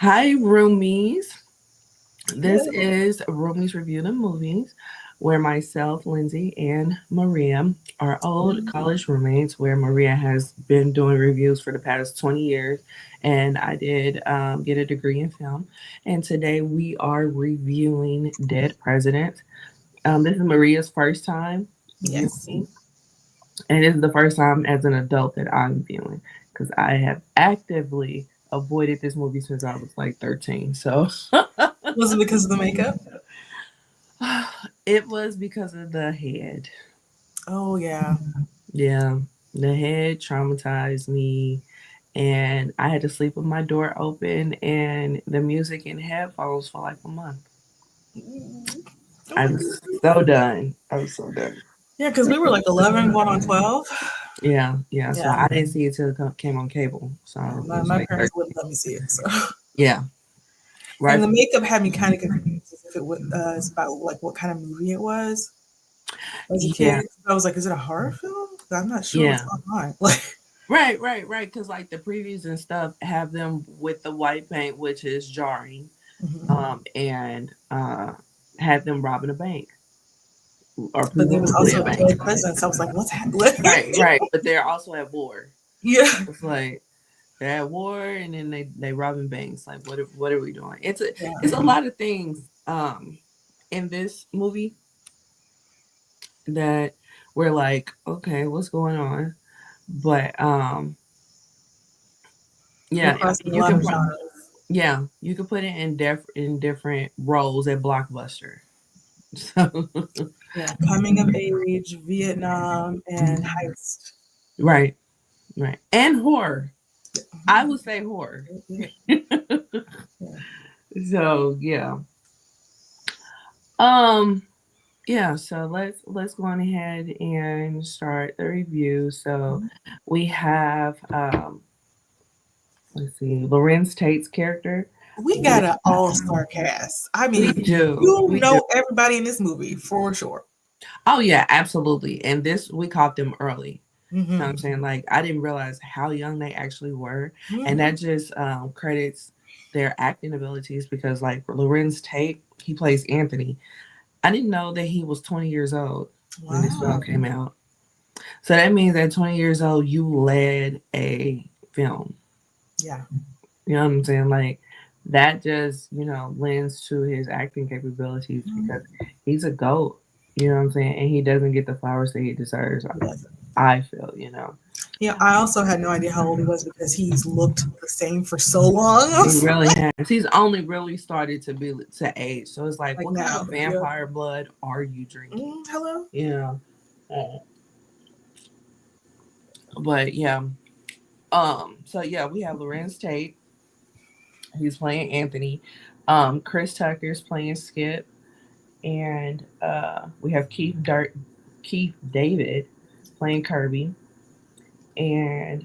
Hi, Roomies. This Hello. is Roomies Review the Movies, where myself, Lindsay, and Maria are old college roommates, where Maria has been doing reviews for the past 20 years, and I did get a degree in film. And today we are reviewing Dead Presidents. This is Maria's first time Yes. viewing, and this is the first time as an adult that I'm viewing because I have actively avoided this movie since I was like 13. So Was it because of the makeup? it was because of the head. Oh yeah. Yeah, the head traumatized me, and I had to sleep with my door open and the music in headphones for like a month. Oh my I'm goodness. so done. I'm so done. Yeah, because we were like 11 going on 12. Yeah, yeah. So Yeah. I didn't see it till it came on cable. So Yeah. it My, was my like parents 13. wouldn't let me see it. So, Yeah, and right. the makeup had me kind of confused as if it was about like what kind of movie it was as a Yeah, kid. I was like, is it a horror film? I'm not sure what's yeah. going on. Like, Right. Because like the previews and stuff have them with the white paint, which is jarring. And had them robbing a bank or but there was presumably a also bank. dead presidents. I was like, what's happening? Right. But they're also at war. Yeah. It's like they're at war and then they robbing banks. Like what are we doing? It's a Yeah. lot of things in this movie that we're like, okay, what's going on? But We're yeah, I crossing mean, a lot of genres. you can put it in different roles at Blockbuster. So Yeah, coming of age, Vietnam, and heist. right, right. And horror. I Mhm. would say horror. Yeah, yeah. So yeah. Um yeah, so let's go on ahead and start the review. So we have let's see, Lorenz Tate's character. We got an all-star cast. I We mean, do. you We do. know everybody in this movie for sure. Oh yeah, absolutely. And this we caught them early. You know what Hmm. I'm saying? Like I didn't realize how young they actually were. And Hmm. that just credits their acting abilities because like Lorenz Tate, he plays Anthony. I didn't know that he was 20 years old when this film Wow. came out. So that means at 20 years old, you led a film. Yeah. You know what I'm saying? Like that just, lends to his acting capabilities because Mhm. he's a goat. You know what I'm saying? And he doesn't get the flowers that he deserves. Yes. I feel. Yeah, I also had no idea how old he was because he's looked the same for so long. I He was really has. He's only really started to age. So it's like, like what kind now. of Yeah. vampire blood are you drinking? Hello. Yeah. But yeah. So yeah, we have Lorenz Tate. He's playing Anthony. Chris Tucker's playing Skip. And we have Keith David playing Kirby. And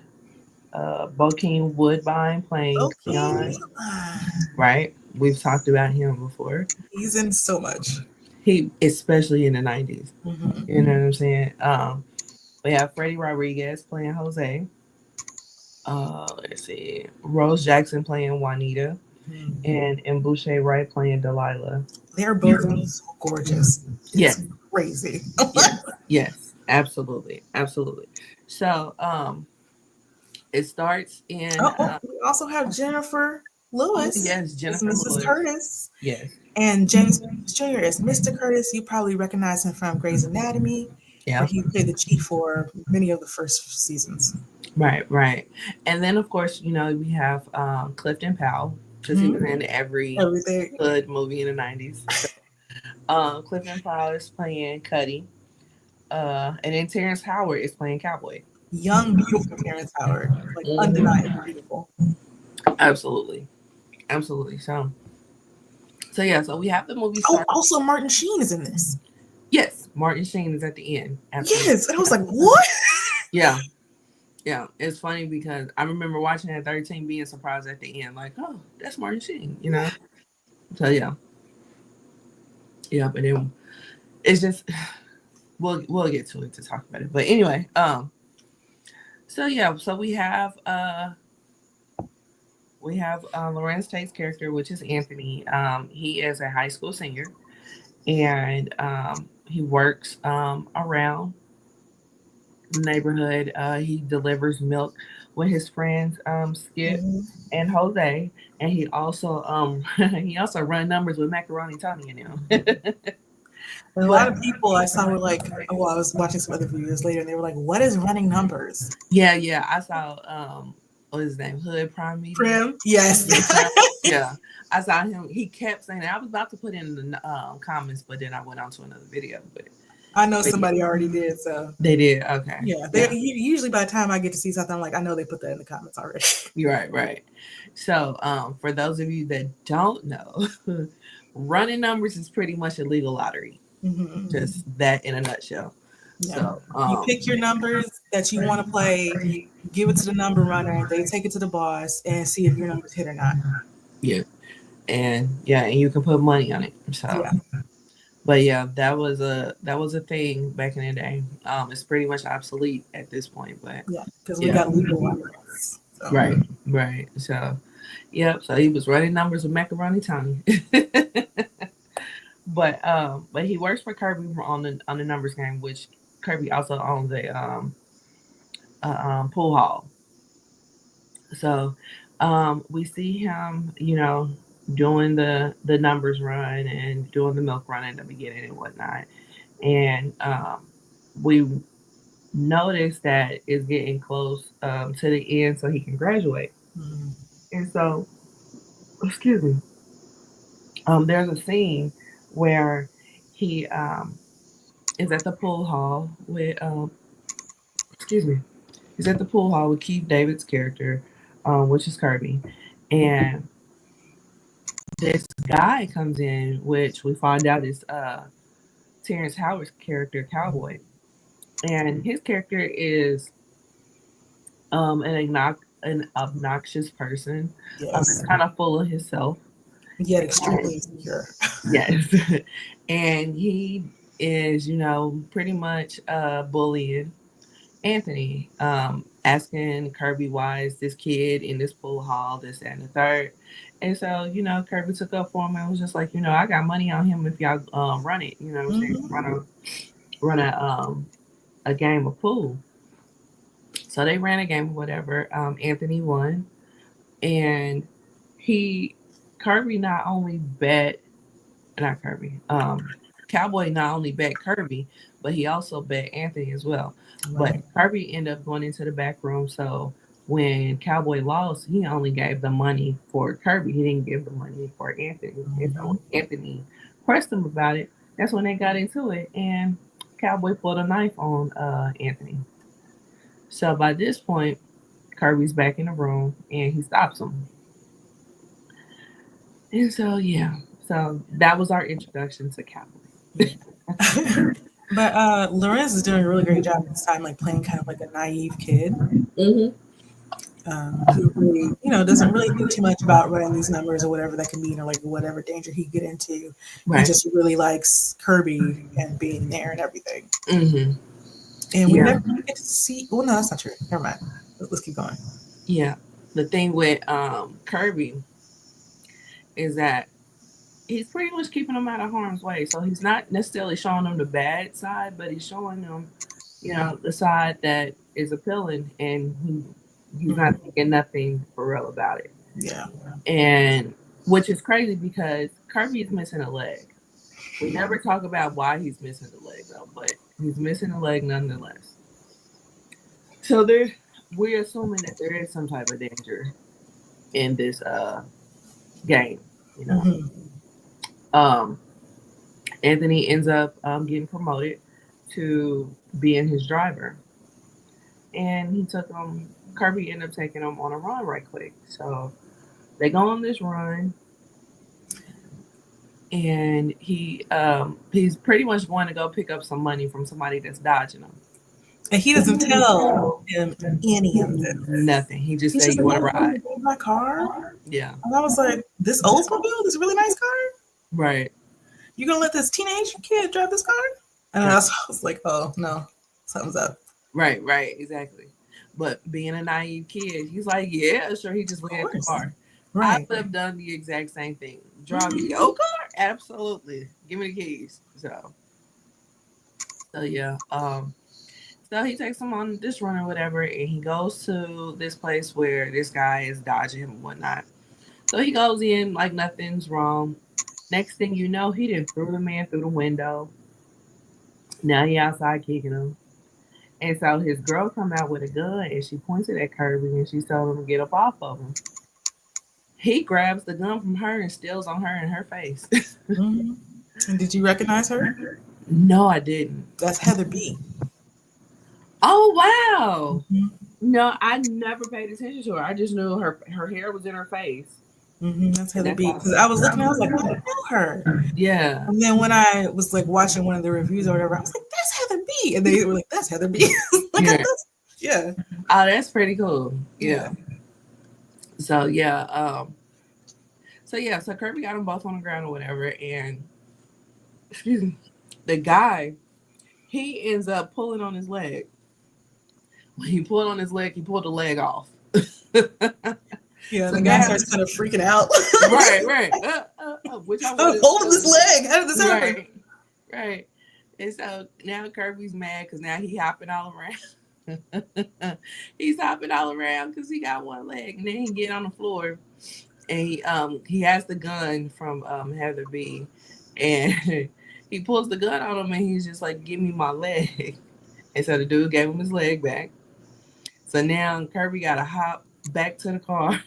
Bokeem Woodbine playing Okay. Keon. Right? We've talked about him before. He's in so much. He especially in the 90s. Hmm. You know what I'm saying? We have Freddie Rodriguez playing Jose. Let's see, Rose Jackson playing Juanita, and Boucher Wright playing Delilah. They're both so gorgeous. It's Yes, crazy. yes, absolutely. So, it starts in We also have Jennifer oh Lewis yes, as Jennifer Mrs. Lewis. Curtis Yes, and James Curtis Jr. as Mr. Curtis. You probably recognize him from Grey's Anatomy, where yeah, he played the chief for many of the first seasons. right. And then of course, we have Clifton Powell because he Hmm. was in every Everything. hood movie in the 90s. So, Clifton Powell is playing Cuddy. And then Terrence Howard is playing Cowboy. Young, beautiful Terrence Howard. Like, Mhm. undeniably beautiful. Absolutely, absolutely. So yeah, so we have the movie Oh, start. also Martin Sheen is in this. Yes, Martin Sheen is at the end. Absolutely. Yes. And I was like, what? Yeah, yeah. It's funny because I remember watching at 13, being surprised at the end, like, oh, that's Martin Sheen. So yeah. But then it's just we'll get to it to talk about it. But anyway, so yeah, so we have we have Lorenz Tate's character, which is Anthony. He is a high school senior, and he works around the neighborhood. He delivers milk with his friends Skip Mhm. and Jose, and he also he also run numbers with Macaroni Tony and him. And a lot But of people I saw were like, oh, well, I was watching some other videos later, and they were like, "What is running numbers?" yeah, I saw what is his name? Hood Prime Media. Prim, yes. Yeah, yeah. I saw him. He kept saying that. I was about to put in the comments, but then I went on to another video. I know But yeah, somebody already did, so they did. Okay, yeah. They yeah, usually by the time I get to see something, I'm like, I know they put that in the comments already. you're right, right. So, for those of you that don't know, running numbers is pretty much a legal lottery. Hmm. Just that in a nutshell. Yeah, So, you pick your numbers that you want to play, give it to the number runner, they take it to the boss, and see if your numbers hit or not. yeah, and you can put money on it. So, Yeah, but yeah, that was a thing back in the day. It's pretty much obsolete at this point, but yeah, because we yeah, got legal runners. So right, right. So, yep. So he was running numbers with Macaroni Tony, but he works for Kirby on the numbers game, which Kirby also owns a pool hall. So, we see him, doing the numbers run and doing the milk run in the beginning and whatnot, and we notice that it's getting close to the end, so he can graduate. mhm. And so, excuse me, there's a scene where he is at the pool hall with excuse me, he's at the pool hall with Keith David's character, which is Kirby, and this guy comes in, which we find out is Terrence Howard's character, Cowboy, and his character is an obnoxious person, Yes, kind of full of himself. yet extremely insecure. Yes, and he is, pretty much bullying Anthony, asking Kirby why is this kid in this pool hall, this that, and the third. And so, Kirby took up for him and was just like, I got money on him if y'all run it. You know what I'm saying? Hmm. Run a game of pool. So they ran a game, whatever. Anthony won, and he Kirby not only bet not Kirby. Cowboy not only bet Kirby, but he also bet Anthony as well. But Right. Kirby ended up going into the back room. So when Cowboy lost, he only gave the money for Kirby. He didn't give the money for Anthony. And so Hmm. when Anthony pressed him about it, that's when they got into it. And Cowboy pulled a knife on Anthony. So by this point, Kirby's back in the room and he stops him. And so yeah, so that was our introduction to Cowboy. Yeah. But Lorenz is doing a really great job this time, like playing kind of like a naive kid Hmm. who really, doesn't really think too much about running these numbers or whatever that can mean or like whatever danger he get into. He Right. just really likes Kirby and being there and everything. Hmm. And we Yeah. never really get to see. Well, no, that's not true. Never mind. Let's keep going. Yeah. The thing with Kirby is that he's pretty much keeping them out of harm's way. So he's not necessarily showing them the bad side, but he's showing them, the side that is appealing, and he's not Mhm. thinking nothing for real about it. Yeah. And which is crazy because Kirby is missing a leg. We never talk about why he's missing the leg though, but he's missing a leg nonetheless. So we're assuming that there is some type of danger in this game, you know. Hmm. Um, Anthony ends up getting promoted to being his driver, and he took him. Kirby ended up taking him on a run right quick. So they go on this run, and he's pretty much going to go pick up some money from somebody that's dodging him. And he doesn't tell him any of this. Nothing. He just He's said, just "You like, want to "Oh, you ride?" want my car?" Yeah, And I was like, "This Oldsmobile, this really nice car? right, You gonna let this teenage kid drive this car?" And I right, was like, "Oh no, something's up." right, exactly. But being a naive kid, he's like, "Yeah, sure." He just Of looked at the course. car. I Right. would have done the exact same thing. Drive me your car? Absolutely. Give me the keys. So yeah. So he takes him on this run or whatever, and he goes to this place where this guy is dodging him and whatnot. So he goes in like nothing's wrong. Next thing you know, he didn't threw the man through the window. Now he outside kicking him. And so his girl come out with a gun and she points it at Kirby and she's telling him to get up off of him. He grabs the gun from her and steals on her in her face. Hmm. And did you recognize her? No, I didn't. That's Heather B. Oh wow. Hmm. No, I never paid attention to her. I just knew her hair was in her face. That's And Heather that's B. all. Because I was looking, I was like, I don't know her. Yeah. And then when I was like watching one of the reviews or whatever, I was like, that's Heather B. And they were like, that's Heather B. Like, Yeah. yeah, Oh, that's pretty cool. yeah. Yeah. So yeah, so Kirby got them both on the ground or whatever, and excuse me, the guy he ends up pulling on his leg. When he pulled on his leg, he pulled the leg off. Yeah, So the guy now, starts kind of freaking out. right, which I I'm wanted holding this to, leg. How did this happen? right, right. And so now Kirby's mad because now he hopping all around. He's hopping all around because he got one leg, and then he get on the floor and he has the gun from Heather B, and he pulls the gun on him and he's just like, "Give me my leg." And so the dude gave him his leg back. So now Kirby got to hop back to the car.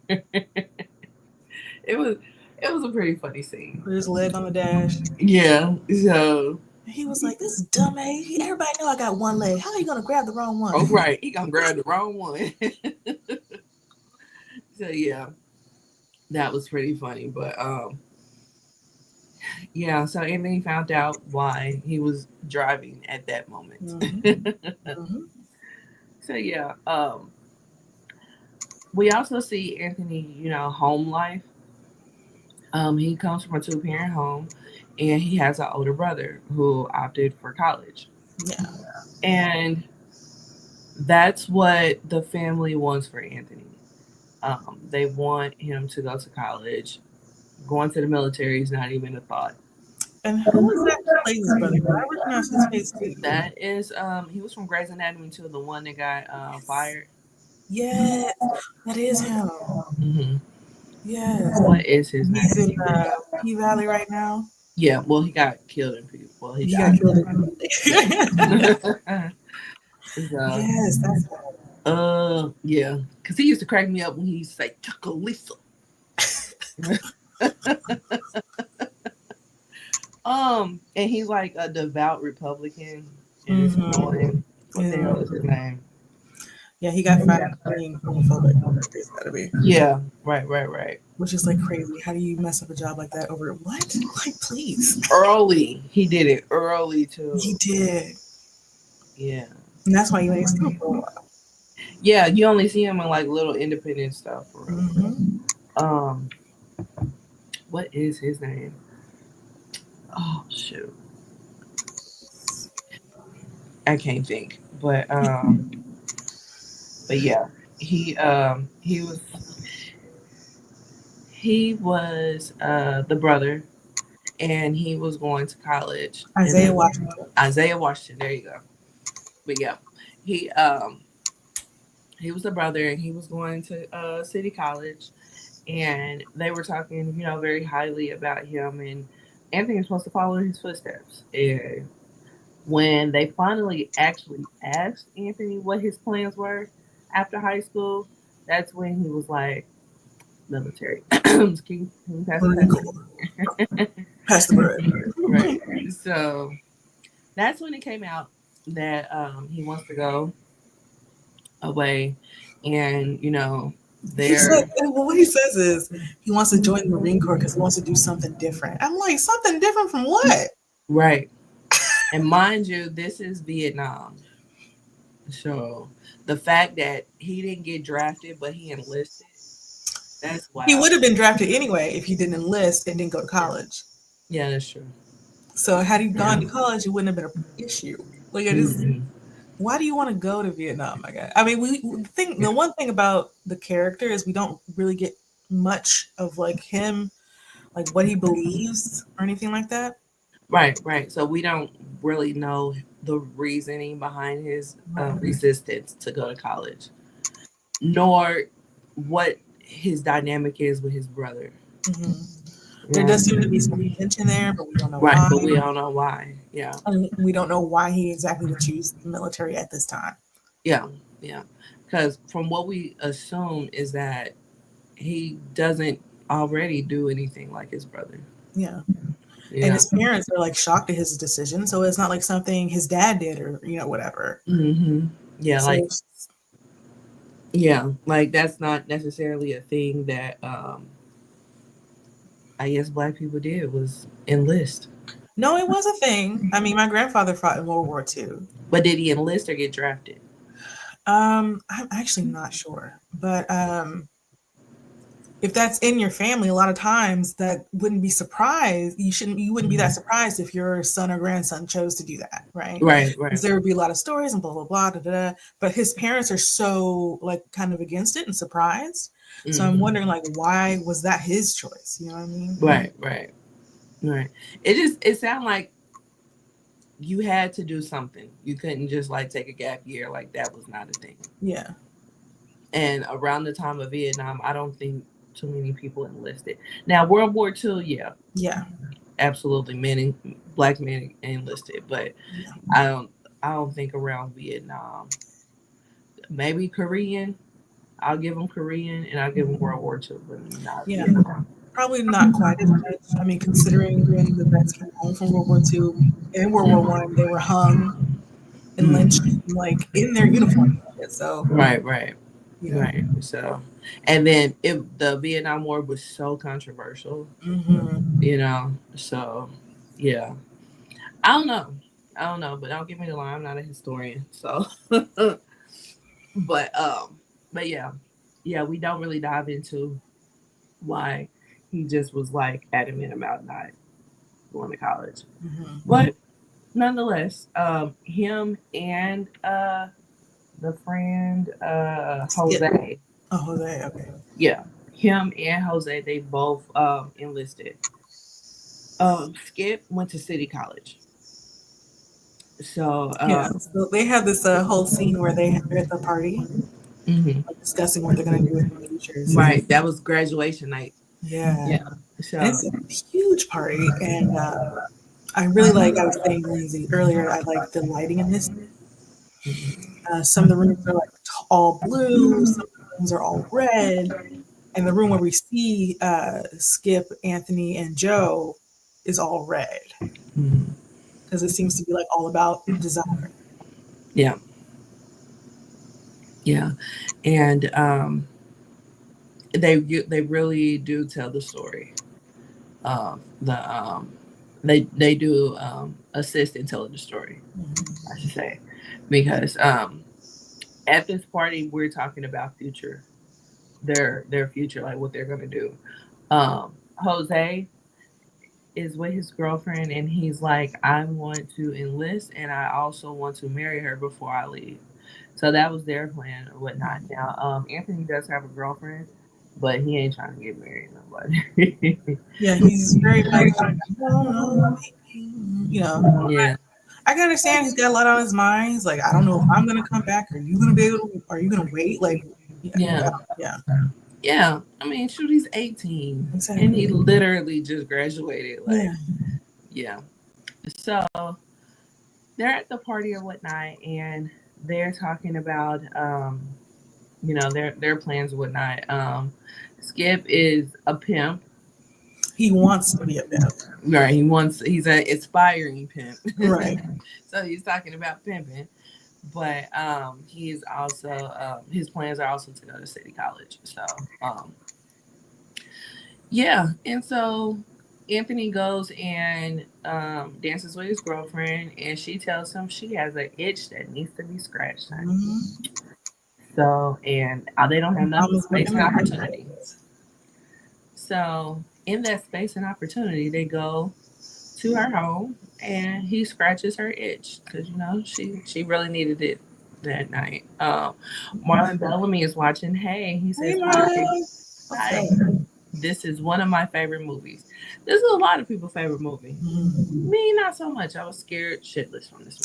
it was it was a pretty funny scene. Put his leg on the dash. Yeah. So He was like, this is dumb, man. Everybody know I got one leg. How are you going to grab the wrong one? oh right, he gonna grab the wrong one. So yeah, that was pretty funny. But yeah. So Anthony found out why he was driving at that moment. Hmm. Hmm. So yeah, we also see Anthony, home life. He comes from a two-parent home, and he has an older brother who opted for college, Yeah. and that's what the family wants for Anthony. They want him to go to college. Going to the military is not even a thought. And who is that who plays his brother? I recognize his face too. That is, he was from Grey's Anatomy too, the one that got Yes. fired. Yes. That is him. Hmm. Yes. What is his He's in name? P Valley right now. Yeah, well, he got killed in people. Well, he He got died. killed in So, Yes, that's him. yeah, because he used to crack me up when he used to say Chuckalisa. And he's like a devout Republican, and it's Hmm. annoying. What the Yeah. hell is his name? Yeah, he got fired for being homophobic. It's gotta be. Yeah, right. Which is like crazy. How do you mess up a job like that over what? Like, please. Early, he did it early He too. did. Yeah, And that's why you ain't seen him for a while. yeah. You only see him in like little independent stuff for real. Hmm. Um, what is his name? Oh shoot, I can't think. But yeah, he was the brother, and he was going to college, and Isaiah then Washington. Isaiah Washington. There you go. But yeah, he um he was the brother, and he was going to City College, and they were talking, very highly about him, and Anthony was supposed to follow in his footsteps. And when they finally actually asked Anthony what his plans were after high school, that's when he was like, military. Can you pass me Marine Corps. that? Pass the bread. Right. So that's when it came out that he wants to go away, and He said, there. well, what he says is he wants to join the Marine Corps because he wants to do something different. I'm like, something different from what? Right. And mind you, this is Vietnam. So the fact that he didn't get drafted, but he enlisted, that's He wild. would have been drafted anyway if he didn't enlist and didn't go to college. Yeah, that's true. So had he Yeah. gone to college, it wouldn't have been an issue. Like, I just, Hmm. why do you want to go to Vietnam? My guy. I mean, the one thing about the character is we don't really get much of like him, like what he believes or anything like that. Right, right. So we don't really know the reasoning behind his Right. resistance to go to college, nor what his dynamic is with his brother. Hmm. There Yeah. does seem to be some tension there, but we don't know Right, why. but we don't know why. Yeah. And we don't know why he exactly would choose the military at this time. Yeah. Yeah. Because from what we assume is that he doesn't already do anything like his brother. Yeah. And Yeah. his parents are like shocked at his decision. So it's not like something his dad did or, whatever. Yeah, So like yeah, like that's not necessarily a thing that I guess black people did was enlist. no, it was a thing. I mean, my grandfather fought in World War II. But did he enlist or get drafted? I'm actually not sure, but if that's in your family, a lot of times that wouldn't be surprised. You wouldn't be that Mhm. surprised if your son or grandson chose to do that, right? Right, Because right. there would be a lot of stories and blah blah blah da, da, da. But his parents are so like kind of against it and surprised. So I'm Hmm. wondering like why was that his choice? You know what I mean? Right, right, right. It sounded like you had to do something. You couldn't just like take a gap year. Like that was not a thing. Yeah, And around the time of Vietnam, I don't think too many people enlisted. Now World War II, yeah, yeah, absolutely, black men enlisted, but yeah, I don't I don't think around Vietnam. Maybe Korean. I'll give them Korean, and I'll give them World War II, but not yeah. Vietnam. Probably not quite as much. I mean, considering when the vets came home from World War II and World War Mhm. One, they were hung and lynched Mhm. like in their uniform. So Right, right, you know. right. So, and then the Vietnam War was so controversial, Hmm. So yeah, I don't know. I don't know, but don't get me the line. I'm not a historian, so but but yeah, yeah, we don't really dive into why he just was like adamant about not going to college. Hmm. But nonetheless, him and the friend Skip. Jose, Oh, Jose. Okay. yeah, him and Jose, they both enlisted. Skip went to City College, so Yeah. So they have this whole scene where they're at the party, mhm. like discussing what they're going to do in the future. So Right, that was graduation night. yeah, Yeah, and so it's a huge party, and I really like. I was saying Lindsay earlier. I like the lighting in this. Some of the rooms are like all blue. Some of the rooms are all red. And the room where we see Skip, Anthony, and Joe is all red mhm. because it seems to be like all about design. Yeah, yeah, and they really do tell the story. The they do assist in telling the story, Mhm. I should say, because at this party we're talking about their future, like what they're gonna do. Jose is with his girlfriend, and he's like, I want to enlist, and I also want to marry her before I leave. So that was their plan or whatnot. Now, Anthony does have a girlfriend, but he ain't trying to get married to nobody. Yeah, he's very much, no, no, maybe, Yeah, I can understand he's got a lot on his mind. He's like, I don't know if I'm going to come back. Are you going to be able to, are you going to wait? Like, yeah, yeah, yeah, yeah. I mean, shoot, he's 18, and he exactly. literally just graduated. Like, Yeah. yeah. So they're at the party or whatnot, and they're talking about their plans or whatnot. Skip is a pimp. He wants to be a pimp. Right, he's an aspiring pimp. Right. So he's talking about pimping, but he's also his plans are also to go to City College. So yeah, and so Anthony goes and dances with his girlfriend, and she tells him she has an itch that needs to be scratched, honey. Mm-hmm. So, and they don't have nothing but Mama's space looking and at opportunity. So, in that space and opportunity, they go to her home, and he scratches her itch because she really needed it that night. Marlon Bellamy is watching. Hey, he Hey, says hi. Marlon. Okay. This is one of my favorite movies. This is a lot of people's favorite movie. Mhm. Me, not so much. I was scared shitless from this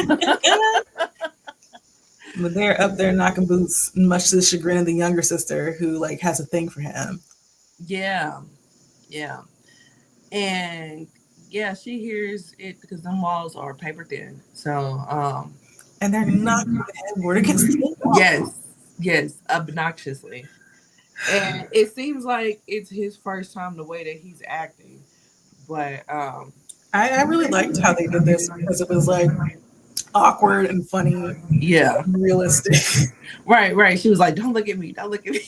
movie. But they're up there knocking boots, much to the chagrin of the younger sister who like has a thing for him. Yeah, yeah. And yeah, she hears it because them walls are paper thin. So, And they're knocking the headboard against the wall. yes, yes, obnoxiously. And it seems like it's his first time the way that he's acting. But I really liked how they did this because it was like awkward and funny yeah, and realistic. right, right. She was like, "Don't look at me, don't look at me."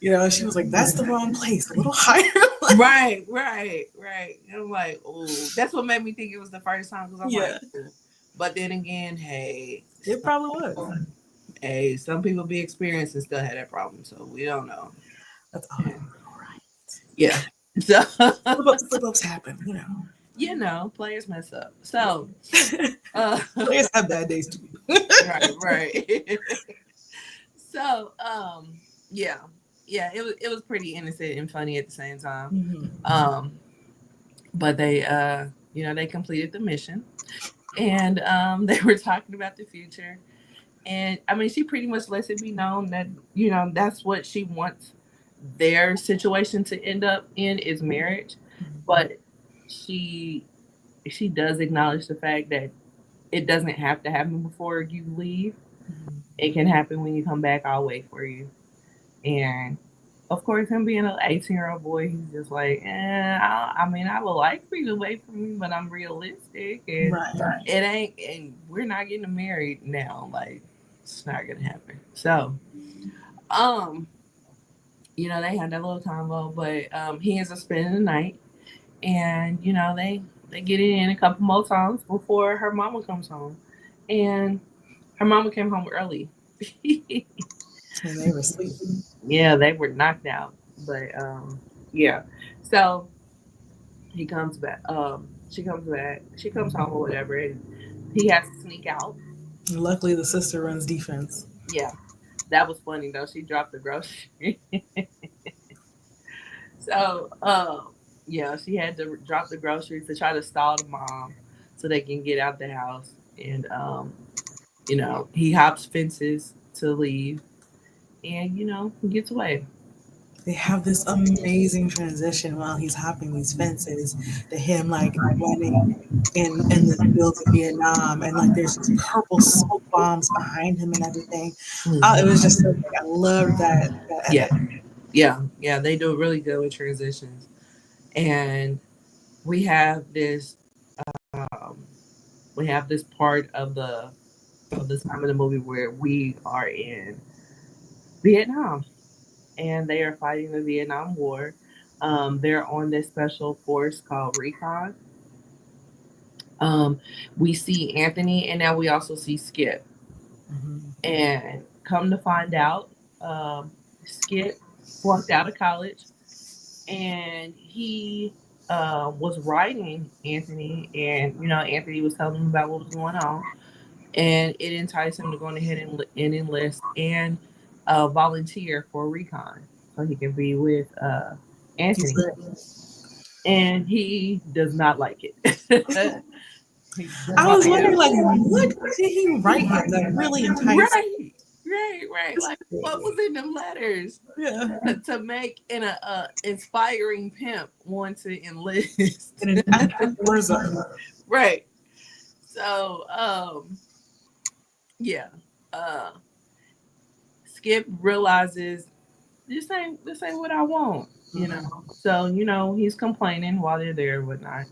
You know, she was like, "That's the wrong place. A little higher." Right, right, right. And I'm like, oh, that's what made me think it was the first time because I'm like, Yeah, ooh. But then again, hey, it probably was. some people be experienced and still had that problem, so we don't know. That's odd. All Yeah. So, right. Slip ups happen, you know. players mess up. So, uh, Players have bad days too. right, right. So, yeah, yeah, it was pretty innocent and funny at the same time. Mhm. Um, but they completed the mission, and they were talking about the future. And I mean, she pretty much lets it be known that that's what she wants their situation to end up in is marriage, but she she does acknowledge the fact that it doesn't have to happen before you leave. Mhm. It can happen when you come back. I'll wait for you. And of course, him being an 18-year-old boy, he's just like, I mean, I would like for you to wait for me, but I'm realistic, and Right. it ain't, and we're not getting married now. Like, it's not gonna happen. So, um, they had that little convo, but he ends up spending the night, and they get it in a couple more times before her mama comes home, and her mama came home early. And they were asleep. Yeah, they were knocked out, but yeah. So he comes back. She comes back. She comes home or whatever, and he has to sneak out. Luckily, the sister runs defense. Yeah, that was funny though. She dropped the grocery. So, yeah, she had to drop the groceries to try to stall the mom so they can get out the house. And, he hops fences to leave and, he gets away. They have this amazing transition while he's hopping these fences to him like running in the fields of Vietnam, and like there's these purple smoke bombs behind him and everything. It was Mhm. just so big. I loved that Yeah, edit. yeah, yeah. They do really good with transitions. And we have this, um, we have this part of this time in the movie where we are in Vietnam and they are fighting the Vietnam War. They're on this special force called Recon. Um, we see Anthony, and now we also see Skip. Mhm. And come to find out, Skip flunked out of college, and he was writing Anthony, and Anthony was telling him about what was going on, and it enticed him to go ahead and enlist and volunteer for recon so he can be with He's Anthony. great. And he does not like it. He does I not was like wondering, like, it. what did he write him that really enticed? Right, right, right. Like what was in them letters Yeah, to make in a inspiring pimp want to enlist? in an active war zone. Right. So, yeah. Uh, Skip realizes this ain't what I want, So, he's complaining while they're there and whatnot.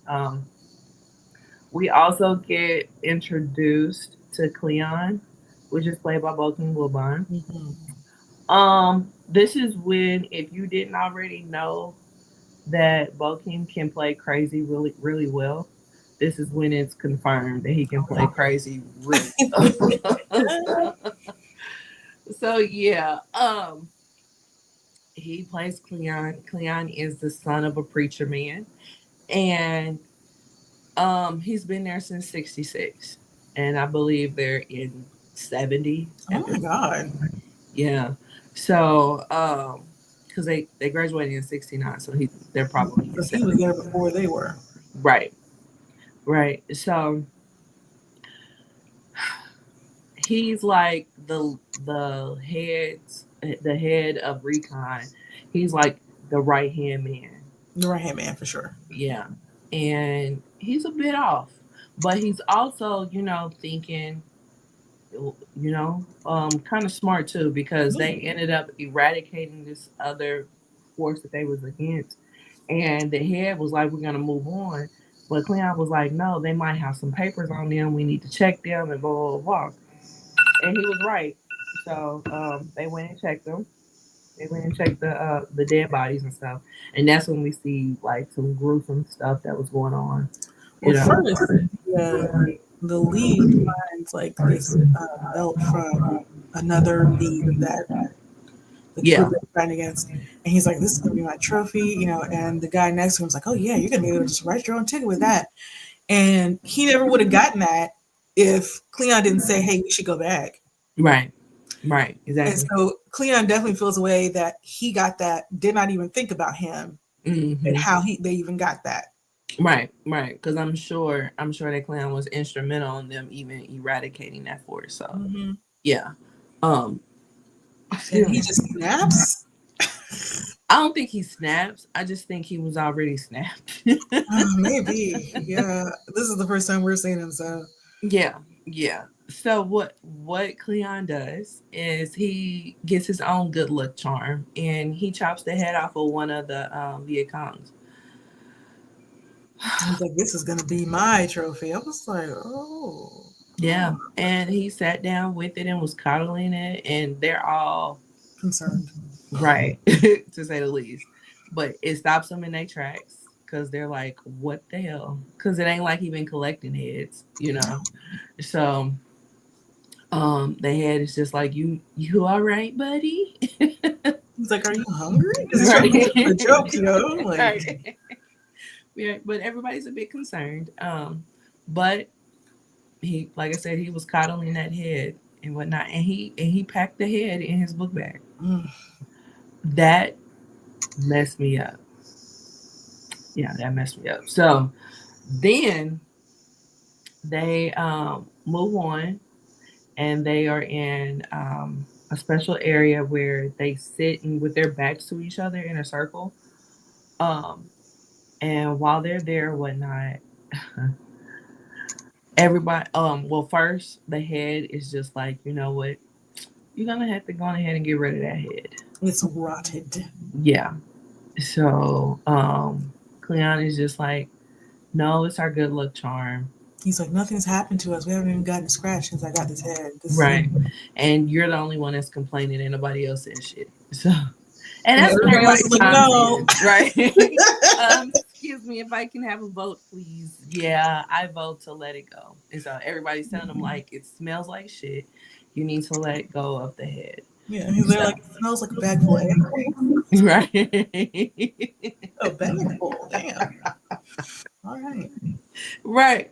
We also get introduced to Cleon, which is played by Bokeem Woodbine. Mhm. This is when, if you didn't already know that Bokeem can play crazy really, really well, this is when it's confirmed that he can play crazy really well. So yeah, he plays Cleon. Cleon is the son of a preacher man, and he's been there since '66, and I believe they're in '70 Oh at my this. god. Yeah. So, because they graduated in '69, so they're probably in So he was '70. there before they were. Right, right. So he's like the head of recon. He's like the right hand man. The right hand man for sure. Yeah, and he's a bit off, but he's also thinking kind of smart too, because Yeah. they ended up eradicating this other force that they was against, and the head was like, "We're gonna move on," but Cleon was like, "No, they might have some papers on them. We need to check them and blah blah blah." And he was right. So they went and checked them. They went and checked the dead bodies and stuff, and that's when we see like some gruesome stuff that was going on. Well, You know. first the lead finds like this belt from another lead that the group Yeah. they're fighting against, and he's like, "This is gonna be my trophy," you know. And the guy next to him's like, "Oh yeah, you're gonna be able to just write your own ticket with that." And he never would have gotten that if Cleon didn't say, "Hey, we should go back." Right. Right. And Exactly. so Cleon definitely feels a way that he got that, did not even think about him and Hmm. how they even got that. Right, right. Because I'm sure that clan was instrumental in them even eradicating that force. So Hmm. yeah. Um. And Excuse he me. just snaps. I don't think he snaps. I just think he was already snapped. Maybe, yeah. This is the first time we're seeing him, so Yeah, yeah. So what Cleon does is he gets his own good luck charm, and he chops the head off of one of the Viet Congs. he's like, "This is gonna be my trophy." I was like, "Oh, Yeah, and he sat down with it and was coddling it, and they're all concerned." right, to say the least. But it stops them in their tracks because they're like, "What the hell?" Because it ain't like he been collecting heads. So the head is just like, "You all right, buddy?" He's like, "Are you hungry?" Because he's trying to make Right, it for the joke, you know. Like, right. Yeah, but everybody's a bit concerned. But he, like I said, he was coddling that head and whatnot, and he packed the head in his book bag. mm, That messed me up. Yeah, that messed me up. So then they move on, and they are in a special area where they sit and with their backs to each other in a circle. Um, and while they're there, whatnot, everybody. Well, first the head is just like, you know what, you're gonna have to go on ahead and get rid of that head. it's rotted. Yeah. So Cleon is just like, no, it's our good luck charm. He's like, "Nothing's happened to us. We haven't even gotten a scratch since I got this head. This is Right. And you're the only one that's complaining and nobody else says shit. So and And that's what everybody else everybody is like, chimes "No." in, right? Excuse me, if I can have a vote, please. Yeah, I vote to let it go. And so everybody's telling them like it smells like shit. You need to let go of the head. Yeah, he's there So like, "It smells like a bag full of eggplants." right. A bag full, damn. All right. Right.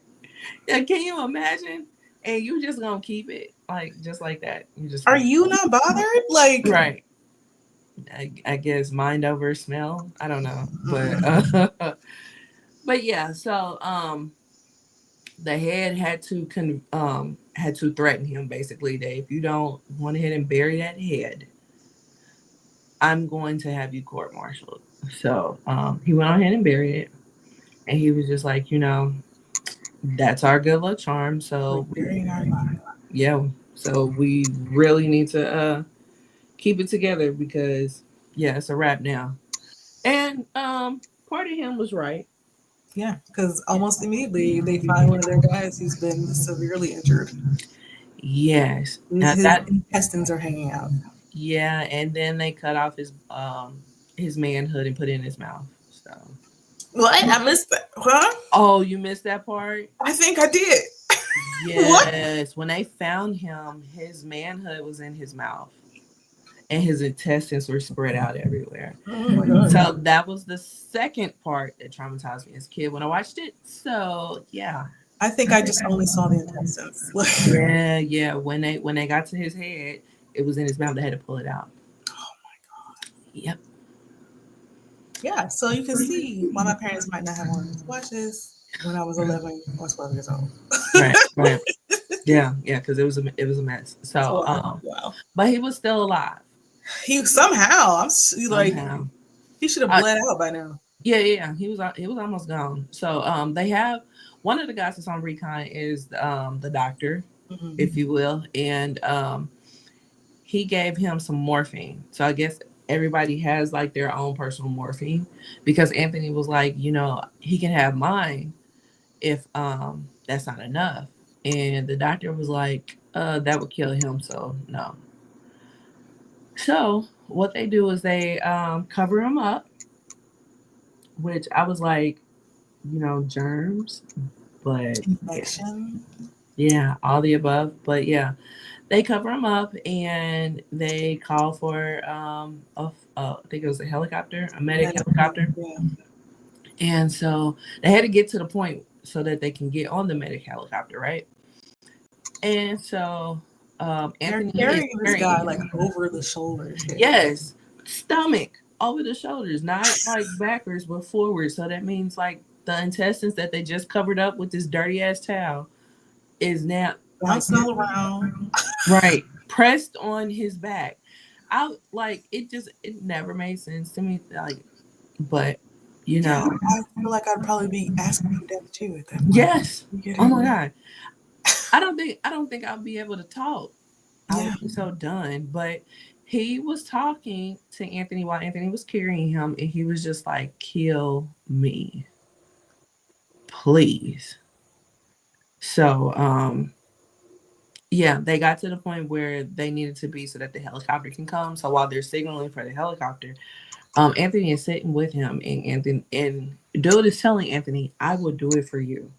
Yeah, can you imagine? And you just gonna keep it like just like that. You just Are gonna you not bothered? Like, right. I guess mind over smell. I don't know, but mm-mm. but yeah. So the head had to threaten him basically that if you don't went ahead and bury that head, I'm going to have you court martialed. So he went on ahead and buried it, and he was just like, that's our good luck charm. We're So burying our body. yeah, so we really need to keep it together because yeah, it's a wrap now. And part of him was right. Yeah, because almost immediately they find one of their guys who's been severely injured. Yes. His That intestines are hanging out. yeah, and then they cut off his manhood and put it in his mouth. So What? I missed that. Huh? oh, you missed that part? I think I did. What? Yes. When they found him, his manhood was in his mouth and his intestines were spread out everywhere. Oh my god. So that was the second part that traumatized me as a kid when I watched it. So yeah. I think I just only saw the intestines. Like, Yeah, yeah. When they got to his head, it was in his mouth. They had to pull it out. Yep. Yeah, so you can see why my parents might not have wanted me to watch this when I was 11 or 12 years old. Right. Right. Yeah. Yeah. Because it was a mess. So Wow, wow. but he was still alive He somehow, like, somehow. he should have Uh, bled out by now. yeah. Yeah. Yeah. He was almost gone. So they have one of the guys that's on recon is the doctor, Hmm. if you will, and he gave him some morphine. So I guess everybody has like their own personal morphine because Anthony was like, he can have mine if that's not enough. And the doctor was like, that would kill him, so no. So what they do is they cover him up, which I was like, germs, but yeah, Infection. yeah, all the above. But yeah, they cover him up and they call for I think it was a helicopter, a medic Medical. helicopter. Yeah. And so they had to get to the point so that they can get on the medic helicopter, right? And so They're Anthony is carrying this guy like carrying, over the shoulder too. yes, stomach over the shoulders, not like backwards, but forward. So that means like the intestines that they just covered up with this dirty ass towel is now like Bouncing all around. right pressed on his back. I like it just it never made sense to me. Like, but you Yeah, know, I feel like I'd probably be asking for death too at that point. yes. You get Oh it? my god. I don't think I'll be able to talk. I Yeah. would be so done. But he was talking to Anthony while Anthony was carrying him, and he was just like, "Kill me, please." So, yeah, they got to the point where they needed to be so that the helicopter can come. So while they're signaling for the helicopter, Anthony is sitting with him, and dude is telling Anthony, "I will do it for you.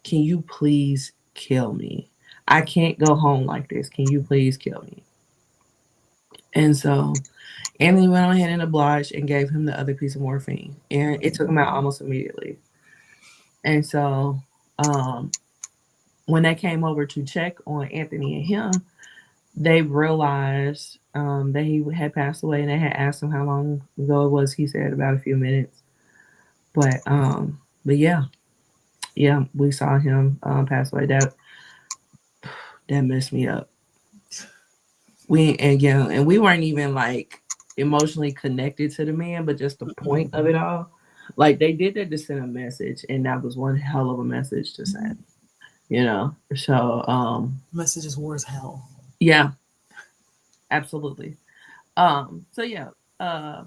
Can you please kill me? I can't go home like this. Can you please kill me?" And so Anthony went on ahead and obliged and gave him the other piece of morphine, and it took him out almost immediately. And so, um, when they came over to check on Anthony and him, they realized that he had passed away, and they had asked him how long ago it was. He said about a few minutes, but yeah, yeah, we saw him pass away. That messed me up. We again, and we weren't even like emotionally connected to the man, but just the point of it all. Like they did that to send a message, and that was one hell of a message to send. So Message is war as hell. yeah, absolutely. So yeah, uh,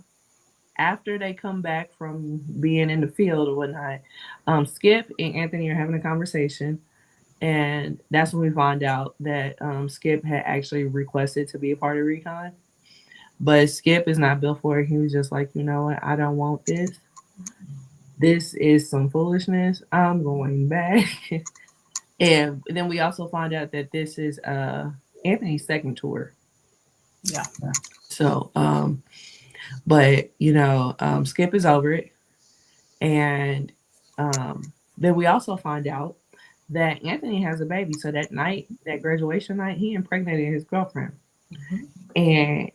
after they come back from being in the field or whatnot, Skip and Anthony are having a conversation, and that's when we find out that Skip had actually requested to be a part of Recon. But Skip is not built for it. He was just like, you know what? I don't want this. This is some foolishness. I'm going back. And then we also find out that this is Anthony's second tour. Yeah. So, but Skip is over it. And then we also find out that Anthony has a baby. So that night, that graduation night, he impregnated his girlfriend. Hmm. And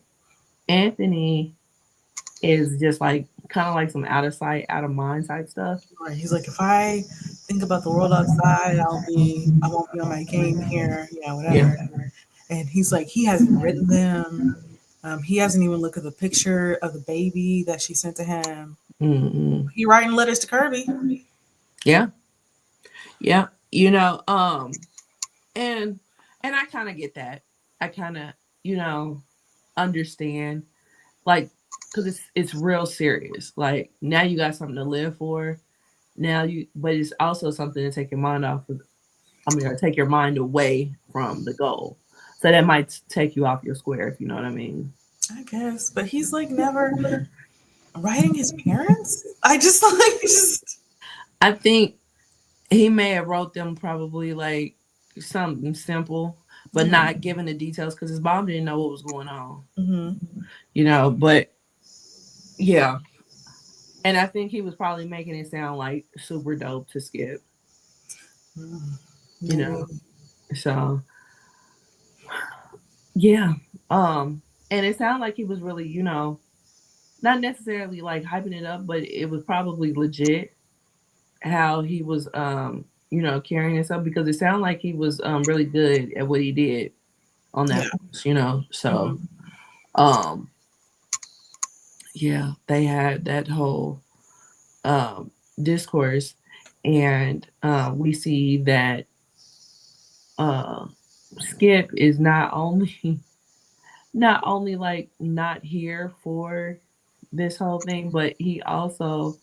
Anthony is just like kind of like some out of sight, out of mind type stuff. Right. He's like, if I think about the world outside, I won't be on my game here. Yeah, Yeah. whatever. And he's like, he hasn't written them. He hasn't even looked at the picture of the baby that she sent to him. Mm-mm. He writing letters to Kirby. Yeah. Yeah. And I kind of get that. I kind of, you know, understand like cuz it's real serious. Like now you got something to live for. Now you but it's also something to take your mind off of or take your mind away from the goal. So that might take you off your square if you know what I mean. I guess, but he's like never writing his parents. I just like just I think he may have wrote them probably like something simple, but yeah. not giving the details because his mom didn't know what was going on. Hmm. But yeah, and I think he was probably making it sound like super dope to Skip, you know. Maybe. So yeah, and it sounded like he was really, not necessarily like hyping it up, but it was probably legit how he was carrying himself because it sounded like he was really good at what he did on that Yeah. horse. So Hmm. um yeah, they had that whole um discourse, and we see that uh Skip is not only not only like not here for this whole thing, but he also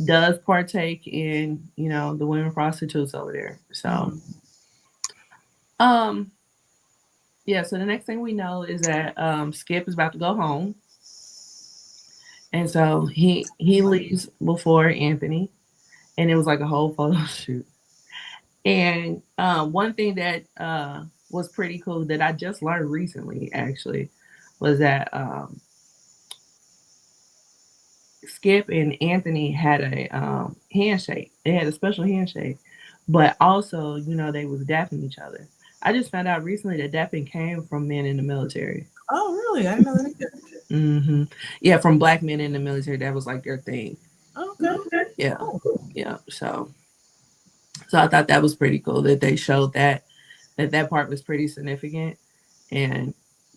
does partake in, the women prostitutes over there. So Hmm. um yeah, so the next thing we know is that Skip is about to go home. And so he leaves before Anthony, and it was like a whole photo shoot. And one thing that was pretty cool that I just learned recently actually was that Skip and Anthony had a handshake. They had a special handshake, but also, they was dapping each other. I just found out recently that dapping came from men in the military. Oh, really? I didn't know that either. hmm Yeah, from black men in the military, that was like their thing. Okay. Yeah, Cool. yeah. So I thought that was pretty cool that they showed that part was pretty significant, and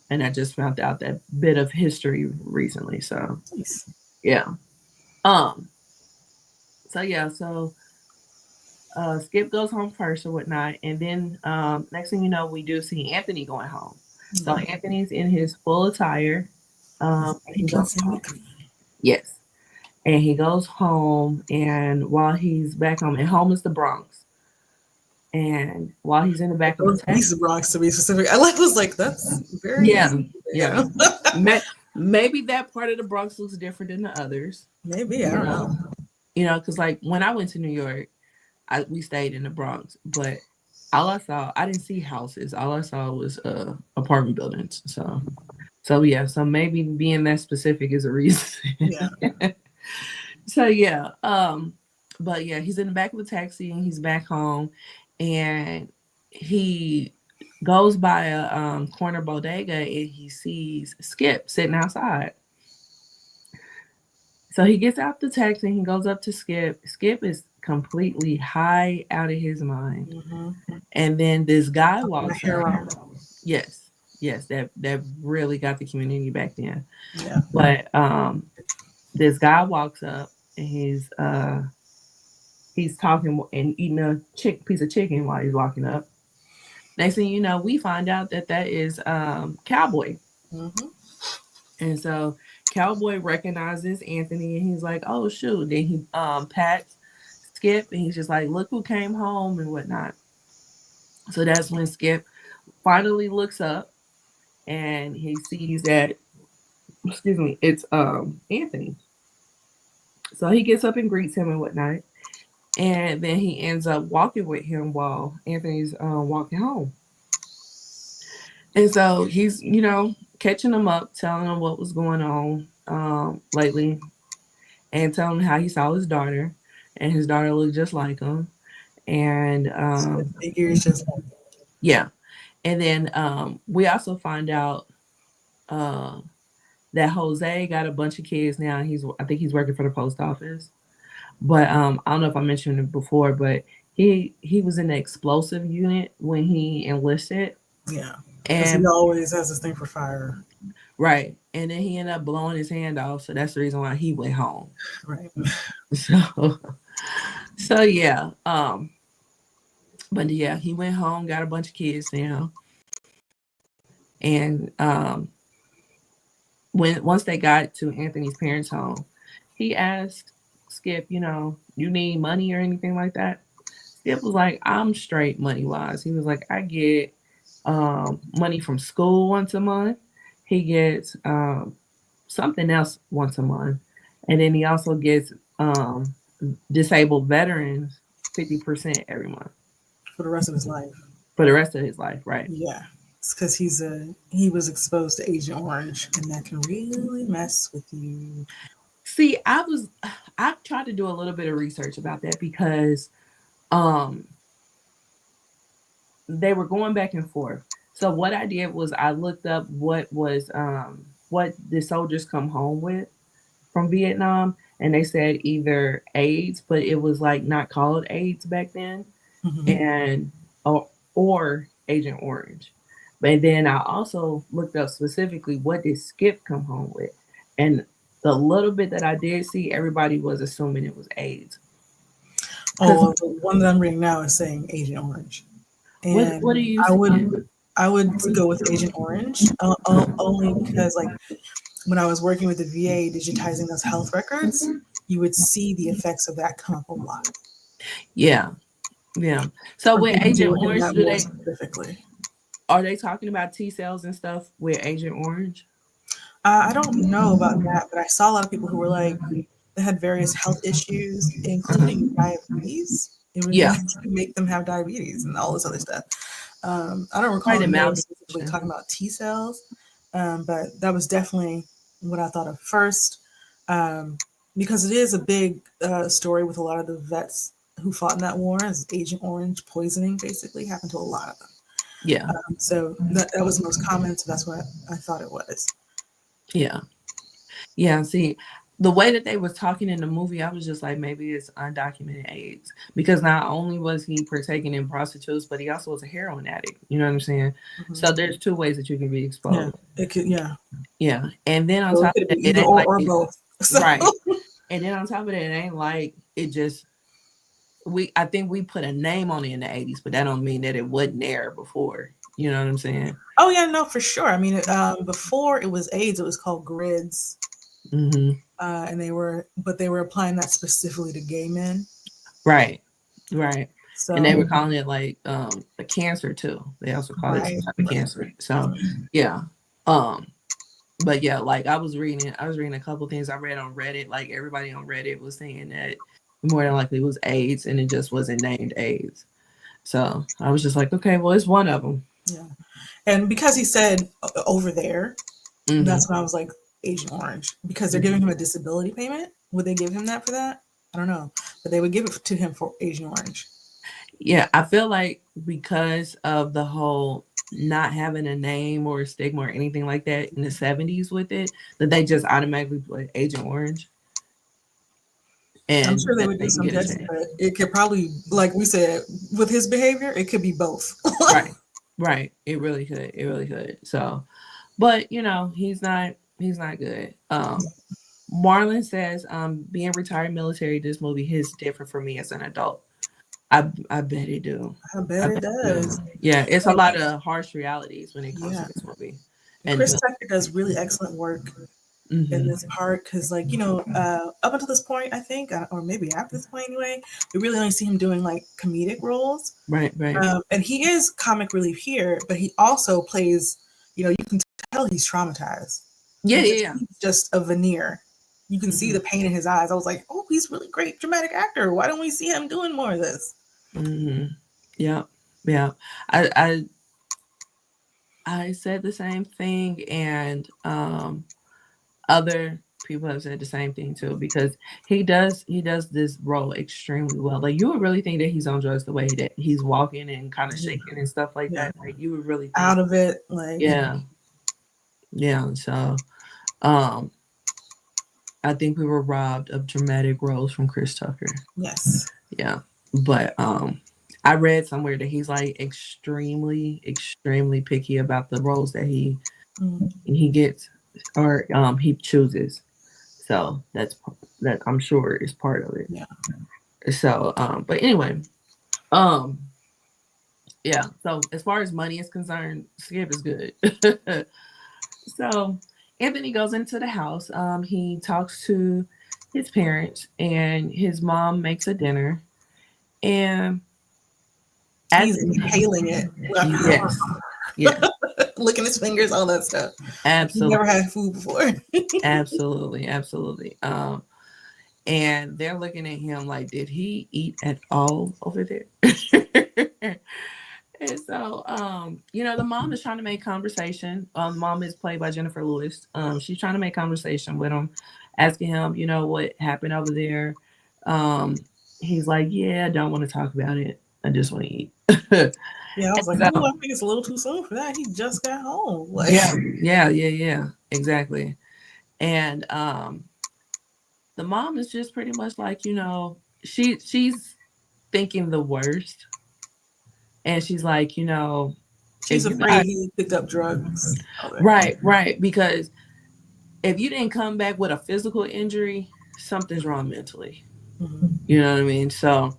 I just found out that bit of history recently. So Nice. yeah. Um. So yeah. So Skip goes home first or whatnot, and then next thing you know, we do see Anthony going home. So Yeah. Anthony's in his full attire. He goes Entrance and home. Yes, and he goes home, and while he's back home, and home is the Bronx, and while he's in the back of the taxi, East Bronx to be specific. I was like, that's very, yeah, yeah, yeah. maybe that part of the Bronx looks different than the others, Maybe, I you don't know, know. because like when I went to New York, we stayed in the Bronx, but all I saw, I didn't see houses. All I saw was apartment buildings. So yeah, so maybe being that specific is a reason. Yeah. So yeah, but yeah, he's in the back of a taxi and he's back home, and he goes by a corner bodega and he sees Skip sitting outside. So he gets out the taxi and he goes up to Skip. Skip is completely high out of his mind. Hmm. And then this guy My walks up. hero. Yes, yes, that really got the community back then. Yeah. But this guy walks up and he's talking and eating a piece of chicken while he's walking up. Next thing you know, we find out that that is Cowboy. Hmm. And so Cowboy recognizes Anthony and he's like, "Oh shoot!" Then he pats Skip and he's just like, "Look who came home" and whatnot. So that's when Skip finally looks up and he sees that, excuse me, it's Anthony. So he gets up and greets him and whatnot, and then he ends up walking with him while Anthony's walking home. And so he's, catching him up, telling him what was going on lately, and telling him how he saw his daughter, and his daughter looked just like him. And Split figures just yeah, and then we also find out uh, that Jose got a bunch of kids now. I think he's working for the post office. But I don't know if I mentioned it before, but he was in the explosive unit when he enlisted, yeah. Because he and always has this thing for fire. right, and then he ended up blowing his hand off, so that's the reason why he went home. Right. So so yeah, but yeah, he went home, got a bunch of kids now, and when once they got to Anthony's parents' home, he asked Skip, you need money or anything like that. Skip was like, I'm straight money wise. He was like, I get money from school once a month. He gets something else once a month. And then he also gets disabled veterans 50% every month For the rest of his life. for the rest of his life, right? Yeah. It's because he was exposed to Agent Orange, and that can really mess with you. See, I tried to do a little bit of research about that because um they were going back and forth. So what I did was I looked up what did soldiers come home with, from Vietnam, and they said either AIDS, but it was like not called AIDS back then, Hmm. and or Agent Orange. But then I also looked up specifically what did Skip come home with, and the little bit that I did see, everybody was assuming it was AIDS. Because Oh, the one that I'm reading now is saying Agent Orange, what are and you I would seeing? I would go with Agent Orange only because like when I was working with the VA digitizing those health records, you would see the effects of that come up a lot Yeah, yeah. So from with people who Agent were in Orange, that do war they specifically. are they talking about T cells and stuff with Agent Orange? I don't know about that, but I saw a lot of people who were like they had various health issues, Uh-huh. including diabetes. It would Yeah, like make them have diabetes and all this other stuff. I don't recall probably if the they were specifically malnutrition. talking about T cells, but that was definitely what I thought of first, um, because it is a big story with a lot of the vets who fought in that war. As Agent Orange poisoning basically happened to a lot of them. Yeah, So that was the most common. So that's what I thought it was. yeah. Yeah, see, the way that they was talking in the movie, I was just like, maybe it's undocumented AIDS because not only was he partaking in prostitutes, but he also was a heroin addict. You know what I'm saying? Hmm. So there's two ways that you can be Yeah, exposed. it could. Yeah, Yeah, and then on so it top could of that, be it either ain't like or it, both. So right. And then on top of that, it ain't like it just we. I think we put a name on it in the '80s, but that don't mean that it wasn't there before. You know what I'm saying? oh yeah, no, for sure. I mean, before it was AIDS, it was called grids, Hmm. and they were applying that specifically to gay men. Right, right. And they So were calling it like a cancer too. They also call it some right, type of cancer. So yeah. Um but yeah, like I was reading a couple things I read on Reddit. Like everybody on Reddit was saying that more than likely it was AIDS and it just wasn't named AIDS. So I was just like, okay, well it's one of them. yeah, and because he said over there, Hmm. that's when I was like Agent Orange because they're giving him a disability payment. Would they give him that for that? I don't know, but they would give it to him for Agent Orange. Yeah, I feel like because of the whole not having a name or a stigma or anything like that in the '70s with it, that they just automatically put Agent Orange I'm and sure they that would do they can some get a testing, chance. but it could probably, like we said, with his behavior, it could be both. Right. Right. It really could. It really could. So, but he's not good. Marlon says, being retired military, this movie hits different for me as an adult. I bet it do. I bet I it bet it do. does. Yeah, it's a And lot of harsh realities when it comes to yeah, this movie. And Chris Tucker does really excellent work in mm-hmm. this part because, like, up until this point, I think, or maybe after this point anyway, we really only see him doing like comedic roles. Right, right. And he is comic relief here, but he also plays, you can tell he's traumatized. Yeah, You can yeah, yeah. see just a veneer. You can see Mm-hmm. the pain in his eyes. I was like, oh, he's really great dramatic actor. Why don't we see him doing more of this? Mm-hmm. Yeah, yeah. I, I I said the same thing, and other people have said the same thing too because he does this role extremely well. Like you would really think that he's on drugs the way that he's walking and kind of shaking and stuff like Yeah, that. Like you would really think, out of it. Like, yeah, yeah. So, um, I think we were robbed of dramatic roles from Chris Tucker. yes. Yeah, but I read somewhere that he's like extremely, extremely picky about the roles that Mm, he gets or he chooses. So that I'm sure is part of it. yeah. So but anyway, um yeah. So as far as money is concerned, Skip is good. So Anthony goes into the house. He talks to his parents, and his mom makes a dinner. And at He's the inhaling it, yes, yes, licking his fingers, all that stuff. He absolutely, never had food before. absolutely, absolutely. And they're looking at him like, did he eat at all over there? And so, the mom is trying to make conversation. Mom is played by Jennifer Lewis. She's trying to make conversation with him, asking him, what happened over there. Um, he's like, yeah, I don't want to talk about it. I just want to eat. Yeah, I was like, oh, So, I think it's a little too soon for that. He just got home. Like, yeah, yeah, yeah, yeah, exactly. And The mom is just pretty much like, she's thinking the worst, and she's like, if She's you afraid got he picked up drugs. Okay. right, because if you didn't come back with a physical injury, something's wrong mentally. Hmm. You know what I mean? So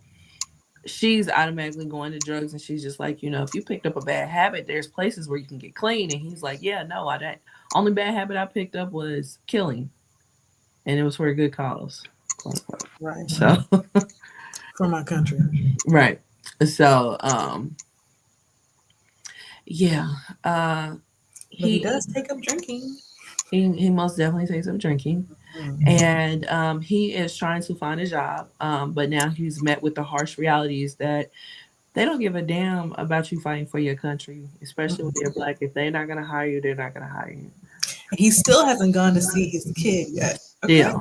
she's automatically going to drugs, and she's just like, if you picked up a bad habit, there's places where you can get clean. And he's like, yeah, no, I that only bad habit I picked up was killing, and it was for a good cause, quote unquote. Right. So For my country. right. So yeah. But he He does take up drinking. he most definitely takes up drinking. Mm. And he is trying to find a job, but now he's met with the harsh realities that they don't give a damn about you fighting for your country, especially when Mm. you're black. If they're not gonna hire you, they're not gonna hire you. And he still hasn't gone to see his kid yet. Okay.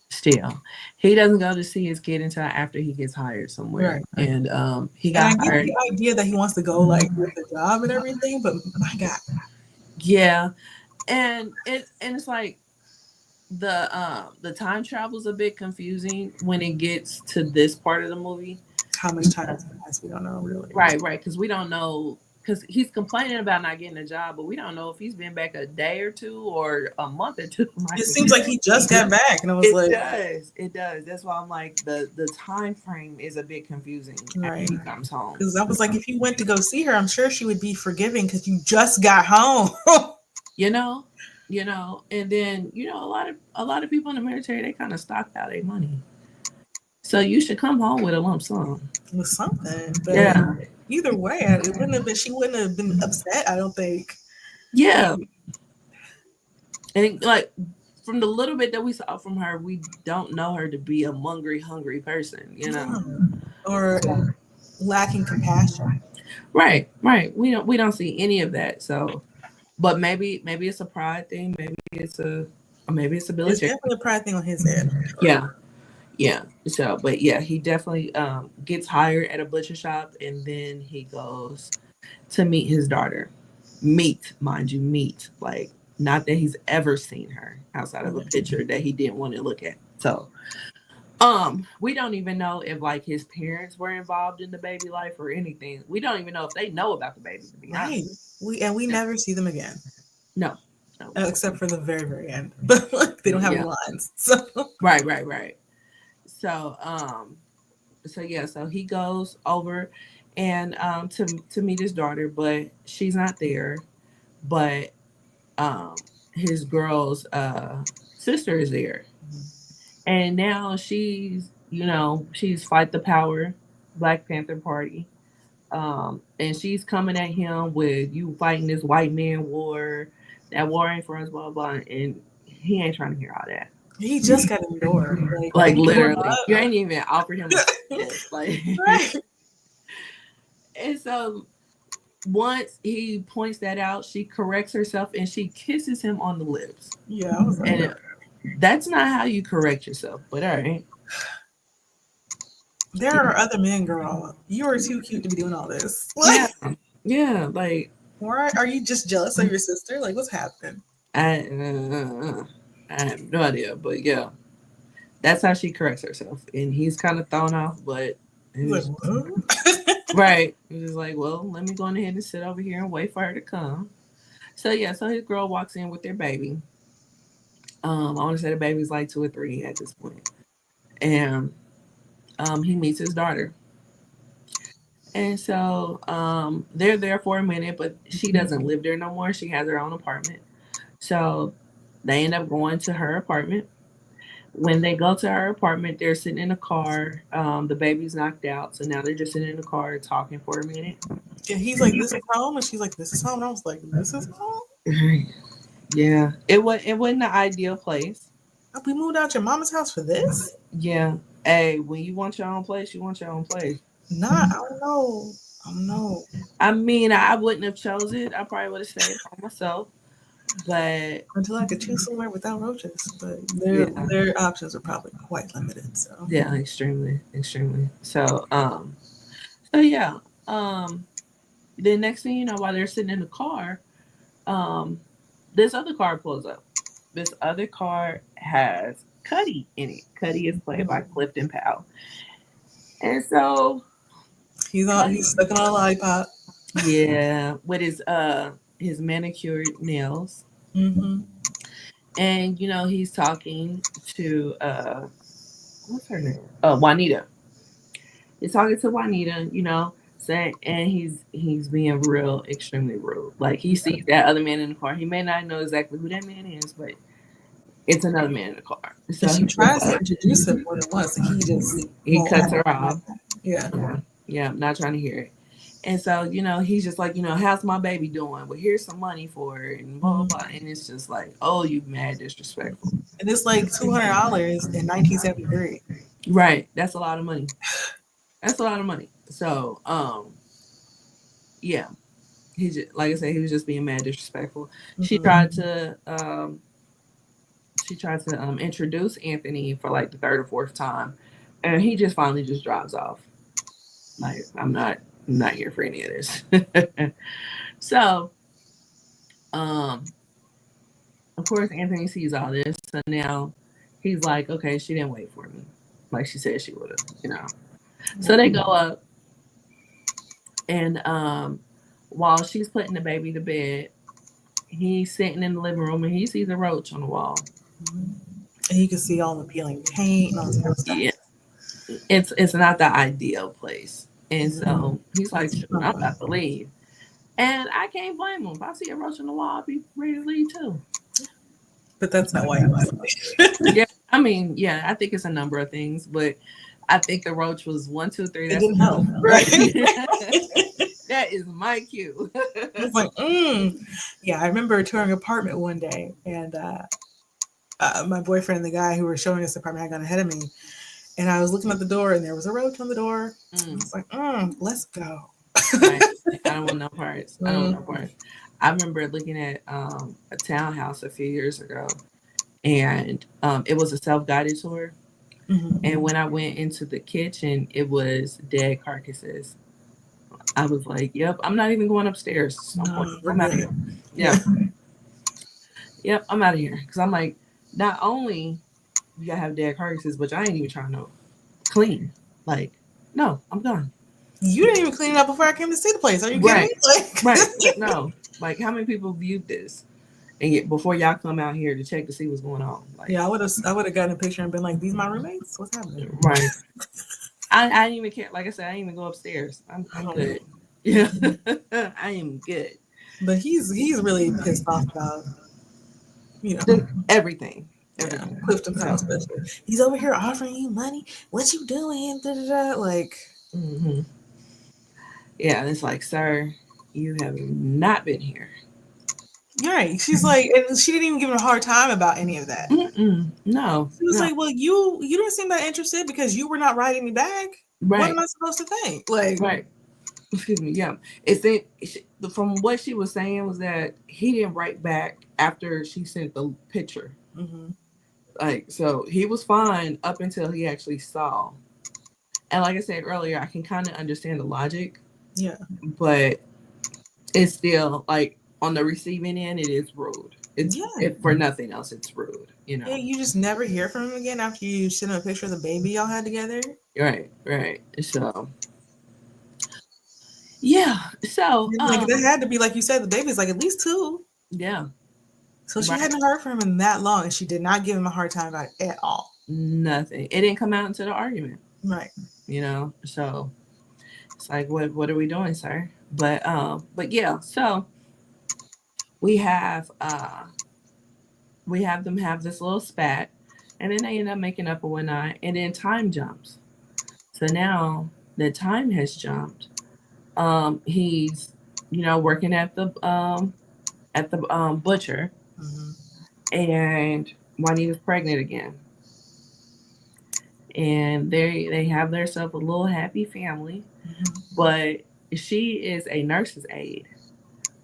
Still, he doesn't go to see his kid until after he gets hired somewhere, Right. and he And I got get hired. the idea that he wants to go like with a job and everything, but my God, Yeah, and it's like the time travel's a bit confusing when it gets to this part of the movie. how much time has passed? We don't know really. Right, because we don't know, because he's complaining about not getting a job, but we don't know if he's been back a day or two or a month or two. It seems like he just got back, and I was It like, does, it does. That's why I'm like the time frame is a bit confusing after right. he comes home. Because I was like, if you went to go see her, I'm sure she would be forgiving because you just got home. You know, and then a lot of people in the military, they kind of stock out their money, so you should come home with a lump sum. With something, but Yeah, either way, it wouldn't have been. She wouldn't have been upset. I don't think. yeah, and like from the little bit that we saw from her, we don't know her to be a hungry person. No. Or lacking compassion. Right. We don't see any of that. So, but maybe it's a pride thing. Maybe it's a It's military. definitely a pride thing on his end. Yeah, yeah. So, but yeah, he definitely gets hired at a butcher shop, and then he goes to meet his daughter. Meet, mind you, meet. Like, not that he's ever seen her outside of a picture that he didn't want to look at. So, we don't even know if like his parents were involved in the baby life or anything. We don't even know if they know about the baby, to be Right. honest. We Yeah. never see them again, No. No. except for the very end. But like, they don't have any Yeah. lines. So Right. So yeah, so he goes over and to meet his daughter, but she's not there. But his girl's sister is there. And now she's fight the power, Black Panther Party. And she's coming at him with you fighting this white man war. That war ain't for us, blah blah. And he ain't trying to hear all that. he just got in the door. Like Like you going literally, you ain't even offered him a up? chance. Like, Right. and so once he points that out, she corrects herself and she kisses him on the lips. Yeah, I was like, And that's not how you correct yourself, but all right. there are other men, girl. You are too cute to be doing all this. Yeah, Like, yeah. Like why are you just jealous of your sister? Like, what's happening? I, I have no idea, but yeah, that's how she corrects herself, and he's kind of thrown off. But it Like, was what? right. He was like, "Well, let me go on ahead and sit over here and wait for her to come." So yeah, so his girl walks in with their baby. I want to say the baby's like 2 or 3 at this point, and he meets his daughter. And so they're there for a minute, but she doesn't live there no more. She has her own apartment. So they end up going to her apartment. When they go to her apartment, they're sitting in a car. The baby's knocked out. So now they're just sitting in the car talking for a minute. And he's like, this is home. And she's like, this is home. And I was like, this is home? Yeah. It wasn't the ideal place. We moved out your mama's house for this? Yeah. Hey, when you want your own place, you want your own place. Nah, I don't know. I don't know. I mean, I wouldn't have chose it. I probably would have stayed by myself. But Until I could choose somewhere without roaches. But yeah. their options are probably quite limited. So Yeah, extremely. So yeah. The next thing you know, while they're sitting in the car, um, this other car pulls up. This other car has Cuddy in it. Cuddy is played by Clifton Powell. And so He's Cuddy, sucking on a lollipop. yeah, with his manicured nails. Mm-hmm. And he's talking to what's her name? Juanita. He's talking to Juanita, saying, and he's being real extremely rude. Like he sees that other man in the car. He may not know exactly who that man is, but it's another man in the car. And So she he's just tries to like introduce him more than once, and he just he won't cuts have her it like off. that. Yeah. Yeah. Yeah, not trying to hear it. And so, he's just like, how's my baby doing? Well, here's some money for her and blah, blah, Mhm. blah. And it's just like, oh, you mad disrespectful. And it's like $200 in 1973. Right. That's a lot of money. That's a lot of money. So, yeah. He just, like I said, he was just being mad disrespectful. She Mm-hmm. tried to, introduce Anthony for like the third or fourth time. And he just finally just drives off. Like, I'm not here for any of this. So, um, of course, Anthony sees all this, so now he's like, okay, she didn't wait for me, like she said she would have. So they go up, and while she's putting the baby to bed, he's sitting in the living room and he sees a roach on the wall. Mm-hmm. And you can see all the peeling paint and all this kind of stuff. Yeah, it's not the ideal place, and Mm-hmm. so he's like, It's shoot, I'm crumbling. about to leave, and I can't blame him. If I see a roach on the wall, I'll be ready to leave too. But that's not why he was like. Yeah, I mean, yeah, I think it's a number of things, but I think the roach was one, two, three. It That's didn't help, enough. right? That is my cue. It's like, mm. Yeah, I remember touring an apartment one day, and my boyfriend and the guy who were showing us the apartment had gone ahead of me, and I was looking at the door, and there was a roach on the door. I Mm, was like, let's go. right. I don't want no parts. I don't want no Mm-hmm. parts. I remember looking at a townhouse a few years ago, and it was a self guided tour. And when I went into the kitchen, it was dead carcasses. I was like, "Yep, I'm not even going upstairs. No point. No, we're I'm out of good. here." Yeah. Yeah, yep, I'm out of here. Because I'm like, not only you gotta have dead carcasses, but I ain't even trying to clean. Like, no, I'm done. You didn't even clean it up before I came to see the place. Are you kidding me? Right, right. No, like how many people viewed this, and yet before y'all come out here to check to see what's going on, like, Yeah, I would have gotten a picture and been like, "These my roommates? What's happening?" right. I didn't even care. Like I said, I didn't even go upstairs. I'm Oh, good. Yeah, I am good. but he's really pissed off about you know Just everything, yeah everything. Clifton Powell So, especially. He's over here offering you money. What you doing? Da, da, da. Like hmm yeah, it's like, sir, you have not been here. you're right. She's like, and she didn't even give him a hard time about any of that. Mm-mm, no, She was no, like, "Well, you didn't seem that interested because you were not writing me back. What am right, I supposed to think?" Like, right. Excuse me. Yeah, it's in, from what she was saying was that he didn't write back after she sent the picture. hmm Like, so he was fine up until he actually saw. And like I said earlier, I can kind of understand the logic, yeah, but it's still like on the receiving end, it is rude. It's yeah. if for nothing else, it's rude. Yeah, you just never hear from him again after you send him a picture of the baby y'all had together. Right, right. So yeah, so And like that had to be like you said, the baby's like at least two. yeah, So she right. hadn't heard from him in that long, and she did not give him a hard time about it at all. Nothing. It didn't come out into the argument. Right. So it's like, what are we doing, sir? But yeah, so we have uh we have them have this little spat, and then they end up making up or whatnot, and then time jumps. So now the time has jumped. He's working at the butcher, hmm and Juanita's pregnant again, and they have themselves a little happy family, hmm but she is a nurse's aide,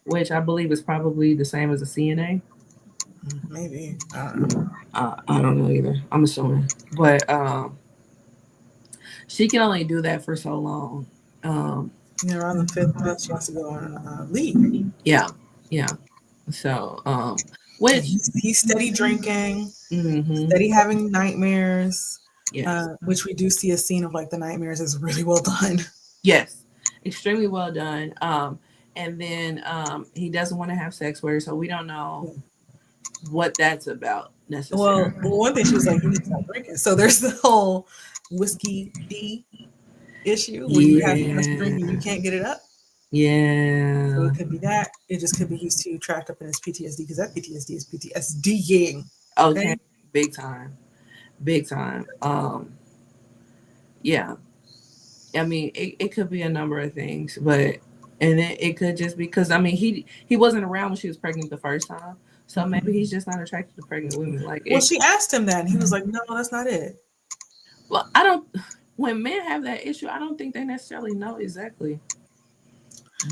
which I believe is probably the same as a CNA. Maybe I don't know. I don't know either. I'm assuming, but she can only do that for so long. Um, Yeah, around the fifth month, she has to go on leave. yeah, yeah. So And Which, he's steady drinking, mm-hmm, steady having nightmares, yes, which we do see a scene of like the nightmares is really well done. yes, extremely well done. And then he doesn't want to have sex with her, so we don't know Yeah. what that's about necessarily. Well, one thing she was like, you need to stop drinking. So there's the whole whiskey D issue where you have too much to drink Yeah, and you can't get it up. So yeah. it could be that. It just could be he's too trapped up in his PTSD because that PTSD is PTSDing. Okay, Okay. big time, big time. Yeah. I mean, it could be a number of things, but and it could just because I mean he wasn't around when she was pregnant the first time, so maybe he's just not attracted to pregnant women. Like Well, it. she asked him that, and he was like, "No, that's not it." Well, I don't. When men have that issue, I don't think they necessarily know exactly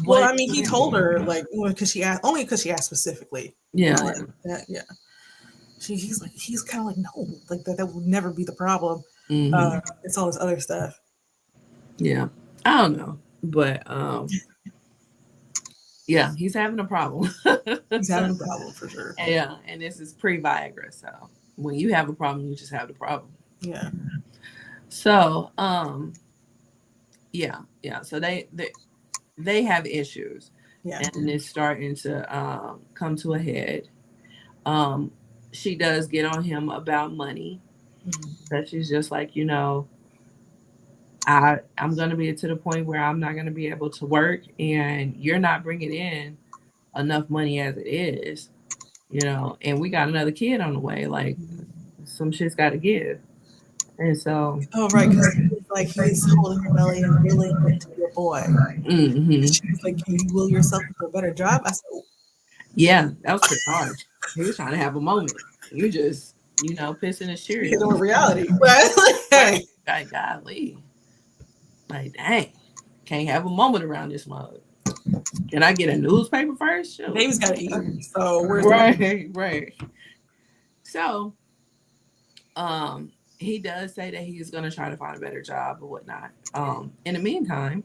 Well, what. I mean, he told her like because she asked only because she asked specifically. Yeah, Like that, yeah. He's kind of like no, like that would never be the problem. hmm It's all this other stuff. yeah. I don't know, but yeah, he's having a problem. He's having a problem for sure. Yeah, and this is pre Viagra, so when you have a problem, you just have the problem. Yeah, So, yeah, yeah. So they have issues, yeah. and it's starting to come to a head. Um, she does get on him about money. Mhm. That she's just like, I'm gonna be to the point where I'm not gonna be able to work, and you're not bringing in enough money as it is, and we got another kid on the way. Like some shit's got to give, and so, Oh, right, because he's like he's holding her belly and willing it to be a boy. hmm She was like, "Can you will yourself into a better job?" I said, oh. yeah, that was pretty harsh. He was trying to have a moment. You just, pissing his "Hit him Cheerios. with reality." Right? Like, Right. hey, Like, golly. Like, dang. Can't have a moment around this mug. Can I get a newspaper first? Shoot. baby's got to eat. So where's the money? Right, right. So, he does say that he's gonna try to find a better job or whatnot. In the meantime,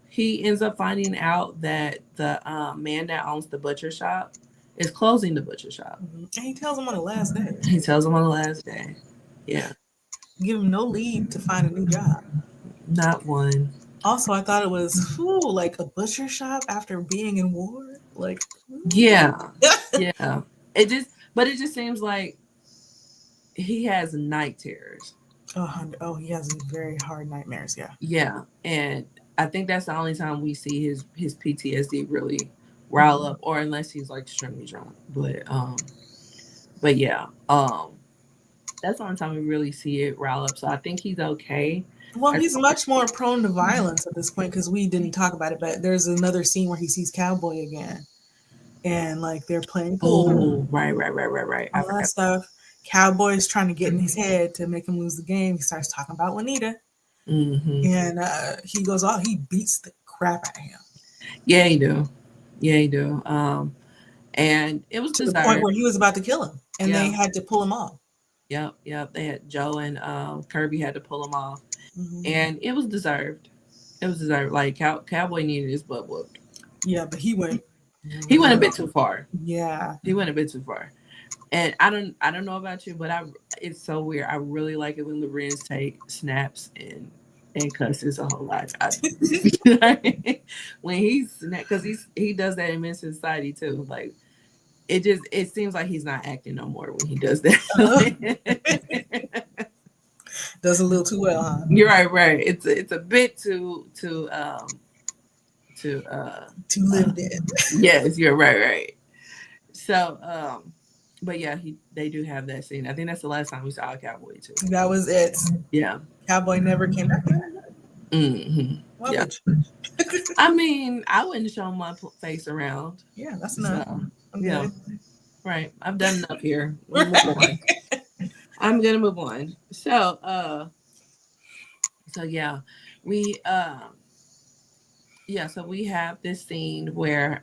he ends up finding out that the man that owns the butcher shop is closing the butcher shop. And he tells him on the last day. He tells him on the last day. Yeah, Give him no lead to find a new job. not one. Also, I thought it was like a butcher shop after being in war. Like, Yeah, yeah. But it just seems like he has night terrors. oh, he has very hard nightmares. Yeah. Yeah, and I think that's the only time we see his PTSD really rile Mhm. up, or unless he's like extremely drunk. But yeah, that's the only time we really see it rile up. So I think he's okay. Well, I, he's much more prone to violence at this point because we didn't talk about it, but there's another scene where he sees Cowboy again, and like they're playing pool, oh, right, right, right, right, right. I all that forgot. stuff. Cowboy's trying to get in his head to make him lose the game. He starts talking about Juanita, Hmm. and he goes off. He beats the crap out of him Yeah, he do. Yeah, he do. And it was to the point deserved. where he was about to kill him, and they Yeah. had to pull him off. Yep, yep. They had Joe and Kirby had to pull him off, Hmm. and it was deserved. It was deserved. Like Cowboy needed his butt whooped. Yeah, but he went. He went a bit too far. Yeah. He went a bit too far. And I don't know about you, but it's so weird. I really like it when Lorenz take snaps and cusses a whole lot. When he's because he does that in Men's Society too. Like it seems like he's not acting no more when he does that. Does a little too well, huh? You're right, right. It's a bit too To live dead. yes, you're right, right. So but yeah, they do have that scene. I think that's the last time we saw a cowboy too. That was it. Yeah. Cowboy never came back. Hmm. Why Yeah. would you? I mean, I wouldn't show my face around. Yeah, that's enough. So I'm yeah, good. right. I've done enough here. We'll move Right. on. I'm gonna move on. So yeah, we yeah, so we have this scene where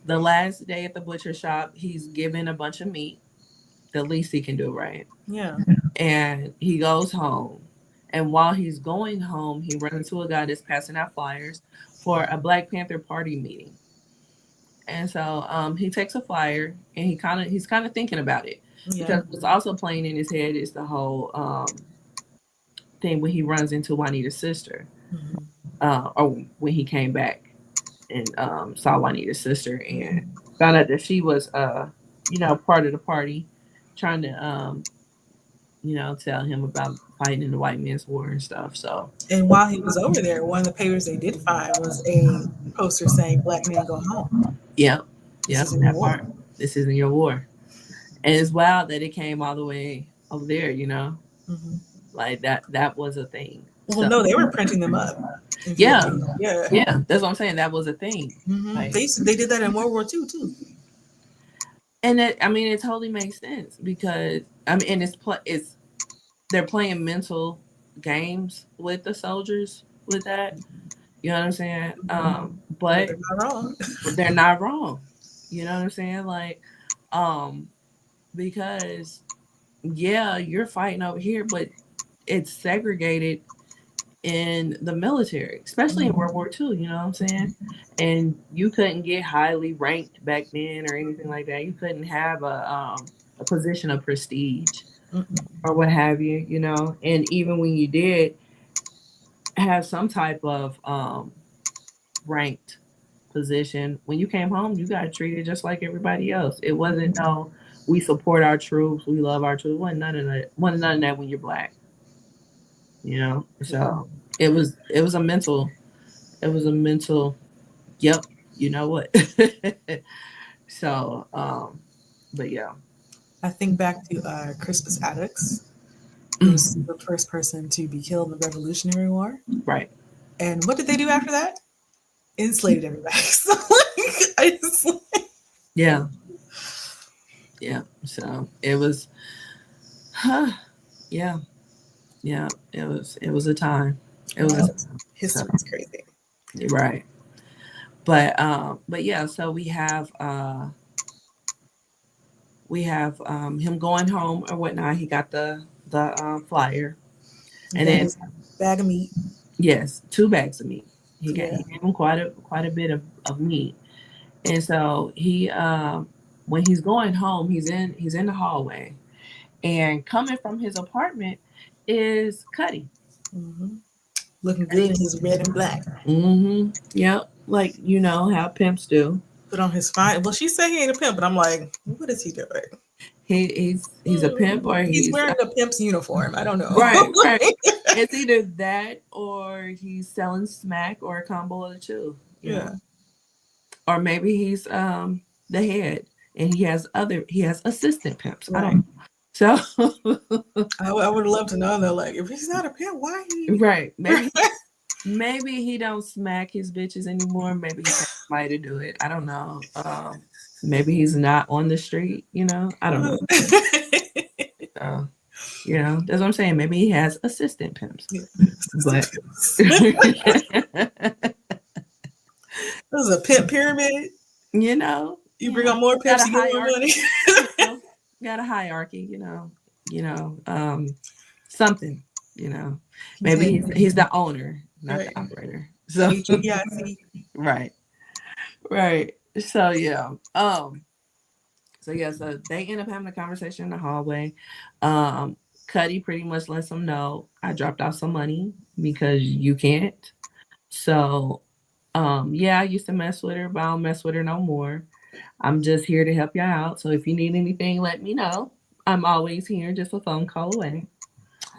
the last day at the butcher shop, he's given a bunch of meat. The least he can do, right? Yeah. And he goes home. And while he's going home, he runs into a guy that's passing out flyers for a Black Panther party meeting. And so he takes a flyer and he's kind of thinking about it Yeah. because what's also playing in his head is the whole thing when he runs into Juanita's sister, Hmm. or when he came back and saw Juanita's sister Yeah. and found out that she was, part of the party, trying to, tell him about fighting in the white man's war and stuff. So, And while he was over there, one of the papers they did find was a poster saying "Black men go home." yep, This yep, isn't your that war. part. This isn't your war. And it's wild that it came all the way over there, Hmm. like that was a thing. Well, So, no, they were printing them up in yeah, Vietnam. Yeah. yeah, that's what I'm saying. That was a thing. Like, They did that in World War II too. and I mean, it totally makes sense because I mean, and it's they're playing mental games with the soldiers with that. You know what I'm saying? But But they're not wrong. they're not wrong. You know what I'm saying? Like, um, because yeah, you're fighting over here, but it's segregated in the military, especially in World War II. You know what I'm saying? And you couldn't get highly ranked back then or anything like that. You couldn't have a position of prestige Mm-mm. or what have you. And even when you did have some type of ranked position, when you came home, you got treated just like everybody else. It wasn't no, we support our troops, we love our troops. Wasn't none of that. Wasn't none of that when you're black. Yeah. So it was a mental. It was a mental. Yep. You know what? So, but yeah. I think back to Crispus Attucks, who was Mhm. the first person to be killed in the Revolutionary War. Right. And what did they do after that? Enslaved everybody. So like, I just Yeah. Yeah. So it was. Huh. Yeah. Yeah. It was a time. It was a yeah, time. So history is crazy. you're right. But yeah. So we have him going home or whatnot. He got the flyer, He and got then his bag of meat. yes, 2 bags of meat. Yeah. He gave him quite a bit of meat, and so when he's going home, he's in the hallway, and coming from his apartment is Cuddy. Hmm. Looking good in his red and black. Mm-hmm. Yep. Like how pimps do. Put on his fine. Well, she said he ain't a pimp, but I'm like, what is he doing? He's a pimp or He's he's wearing a pimp's uniform. I don't know. right, right. It's either that or he's selling smack or a combo of the two, Yeah. Or maybe he's the head and he has assistant pimps. I don't Right. know. So I would love to know though. Like, if he's not a pimp, why he? right. Maybe he don't smack his bitches anymore. Maybe he pays somebody to do it. I don't know. Maybe he's not on the street. I don't know. Uh, that's what I'm saying. Maybe he has assistant pimps. Yeah. But This is a pimp pyramid. you know, You bring on more got pimps, a you get more money. hierarchy, you know, got a hierarchy, something, you know. He's Maybe head, he's the owner, not the right? operator. So HEIC. right, right. So yeah. So they end up having a conversation in the hallway. Um, Cuddy pretty much lets them know I dropped off some money because you can't. So yeah, I used to mess with her, but I don't mess with her no more. I'm just here to help you out. So if you need anything, let me know. I'm always here, just a phone call away.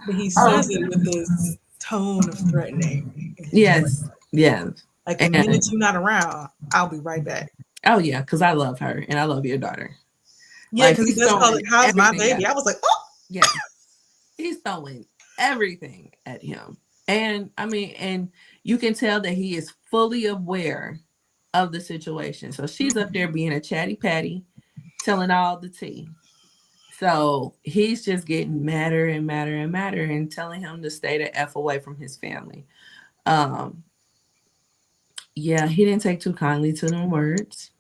But he Oh, says it with this tone of threatening in his voice. yes, yes. Like the And minute you're not around, I'll be right back. oh yeah, because I love her and I love your daughter. Yeah, Like because he he's does call throwing it "How's my everything baby?" at I him. was like, "Oh, Yeah, he's throwing everything at him. And I mean, and you can tell that he is fully aware of the situation. So she's up there being a chatty patty, telling all the tea. So he's just getting madder and madder and madder and telling him to stay the F away from his family. Um, yeah, he didn't take too kindly to them words.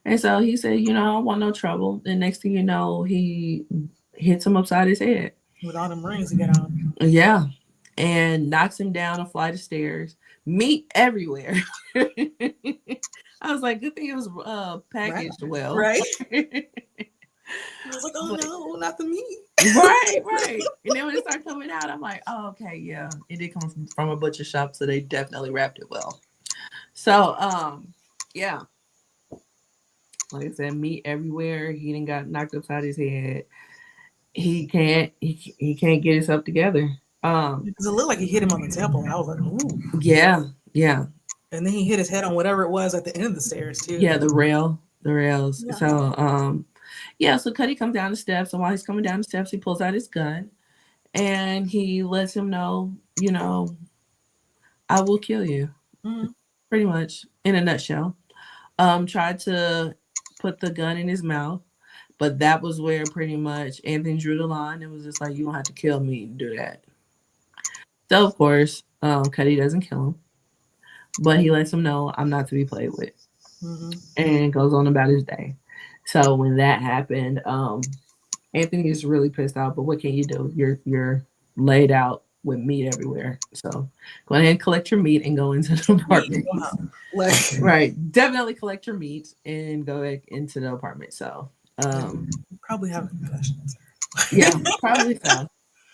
And so he said, I don't want no trouble. And next thing you know, he hits him upside his head. with all the Marines to get on." Yeah. And knocks him down a flight of stairs. meat everywhere. I was like, good thing it was Right. packaged well. Right. I was like, oh But no, not the meat. right, right. And then when it started coming out, I'm like, oh, okay, yeah, it did come from a butcher shop, so they definitely wrapped it well. So, yeah, like I said, meat everywhere. He didn't got knocked upside his head. He can't get himself together. Um, Because it looked like he hit him on the temple, and I was like, ooh. yeah, yeah, And then he hit his head on whatever it was at the end of the stairs too. yeah. The rails. Yeah. So, yeah. So Cuddy comes down the steps, and while he's coming down the steps, he pulls out his gun and he lets him know, I will kill you, Mm-hmm. pretty much in a nutshell. Tried to put the gun in his mouth, but that was where pretty much Anthony drew the line. It was just like, you don't have to kill me to do that. So of course, Cuddy doesn't kill him, but he lets him know I'm not to be played with, Mm-hmm. and goes on about his day. So when that happened, Anthony is really pissed off. But what can you do? You're laid out with meat everywhere. So go ahead and collect your meat and go into the Meat. apartment. Wow. Like, Right, definitely collect your meat and go back into the apartment. So, probably have a concussion. yeah, probably so.